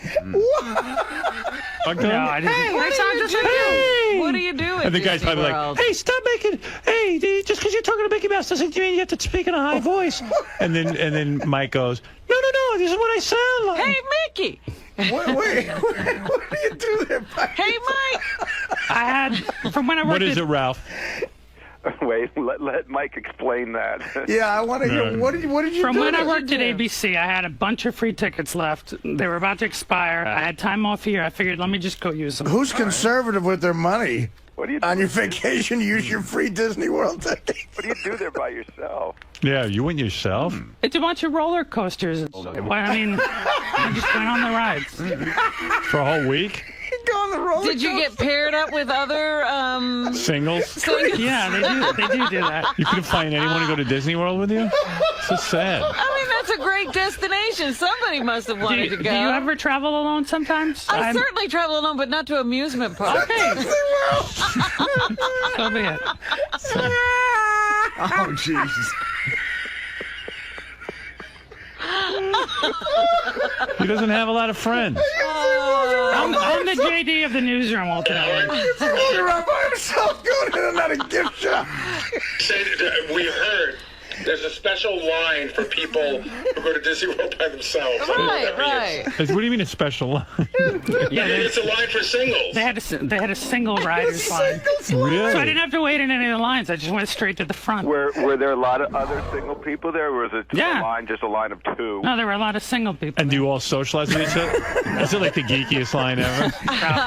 Okay. No, I didn't. Hey, that sounds just like you. What are you doing? And the guy's probably like, hey, stop making, just because you're talking to Mickey Mouse doesn't mean you have to speak in a high voice. And then Mike goes, no, this is what I sound like. Hey, Mickey. Wait, what do you do there, Mike? Hey, Mike. I had, from when I worked What is at, it, Ralph? Wait, let Mike explain that. Yeah, I want to hear. What did you From do? when I worked at ABC, I had a bunch of free tickets left. They were about to expire. I had time off here. I figured, let me just go use them. Who's conservative with their money? What do you On your vacation, use your free Disney World ticket. What do you do there by yourself? Yeah, you went yourself? It's a bunch of roller coasters. I just went on the rides. For a whole week? Go on the roller Did you get paired up with other Singles? Yeah, they do that. You couldn't find anyone to go to Disney World with you? So sad. I mean, that's a great destination. Somebody must have wanted to go. Do you ever travel alone sometimes? I certainly travel alone, but not to amusement parks. Okay. So be it. Oh, Jesus. He doesn't have a lot of friends. I'm the JD of the newsroom ultimately. He's walking around by himself going in and out of gift shop. We heard there's a special line for people who go to Disney World by themselves. I don't know what that means. What do you mean a special line? Yeah, It's a line for singles. They had a single rider's line. Really? So I didn't have to wait in any of the lines. I just went straight to the front. Were there a lot of other single people there, or was it just a line of two? No, there were a lot of single people. And do you all socialize with each other? Is it like the geekiest line ever?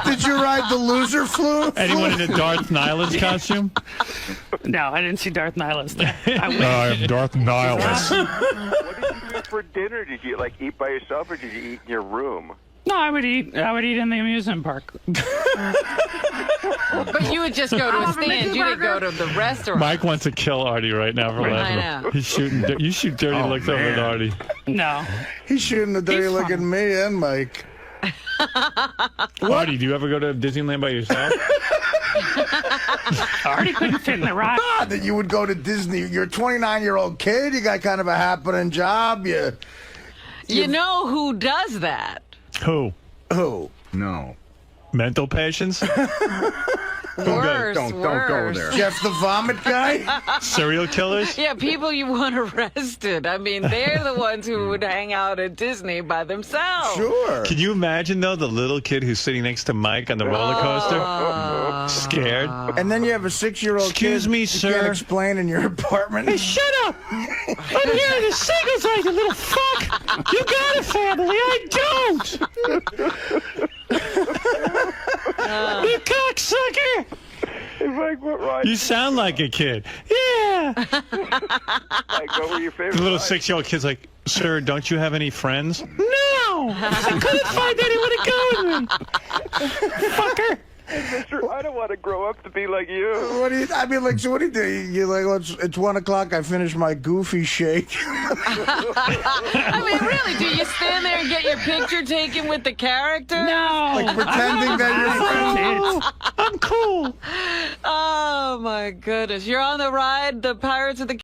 Did you ride the loser flu? Anyone in a Darth Nihilus costume? No, I didn't see Darth Nihilus there. I'm Darth Nihilus. What did you do for dinner? Did you eat by yourself, or did you eat in your room? No, I would eat in the amusement park. But you would just go to a stand. You didn't go to the restaurant. Mike wants to kill Artie right now for laughing. I know. He's shooting. You shoot dirty looks over at Artie. No. He's shooting the dirty look at me and Mike. Artie, do you ever go to Disneyland by yourself? Artie couldn't fit in the ride. God, that you would go to Disney. You're a 29-year-old kid. You got kind of a happening job. You know who does that? Who? No. Mental patients? Worse, Don't go there. Jeff the Vomit guy? Serial killers? Yeah, people you want arrested. I mean, they're the ones who would hang out at Disney by themselves. Sure. Can you imagine, though, the little kid who's sitting next to Mike on the roller coaster? Scared. And then you have a 6-year-old kid. Excuse me, you sir. Can't explain in your apartment. Hey, shut up! I'm here to sing as like you little fuck! You got a family, I don't! You cocksucker! You sound like a kid. Yeah. Like, what were your favorite The little rides? 6-year-old kid's like, sir, don't you have any friends? No! I couldn't find anyone to go with me! Fucker! Hey, mister, I don't want to grow up to be like you. What do you? I mean, like, so what do you do? You like, it's 1 o'clock. I finished my goofy shake. I mean, really, do you stand there and get your picture taken with the character? No! Like pretending that you're friends. I'm cool! Oh, my goodness. You're on the ride, the Pirates of the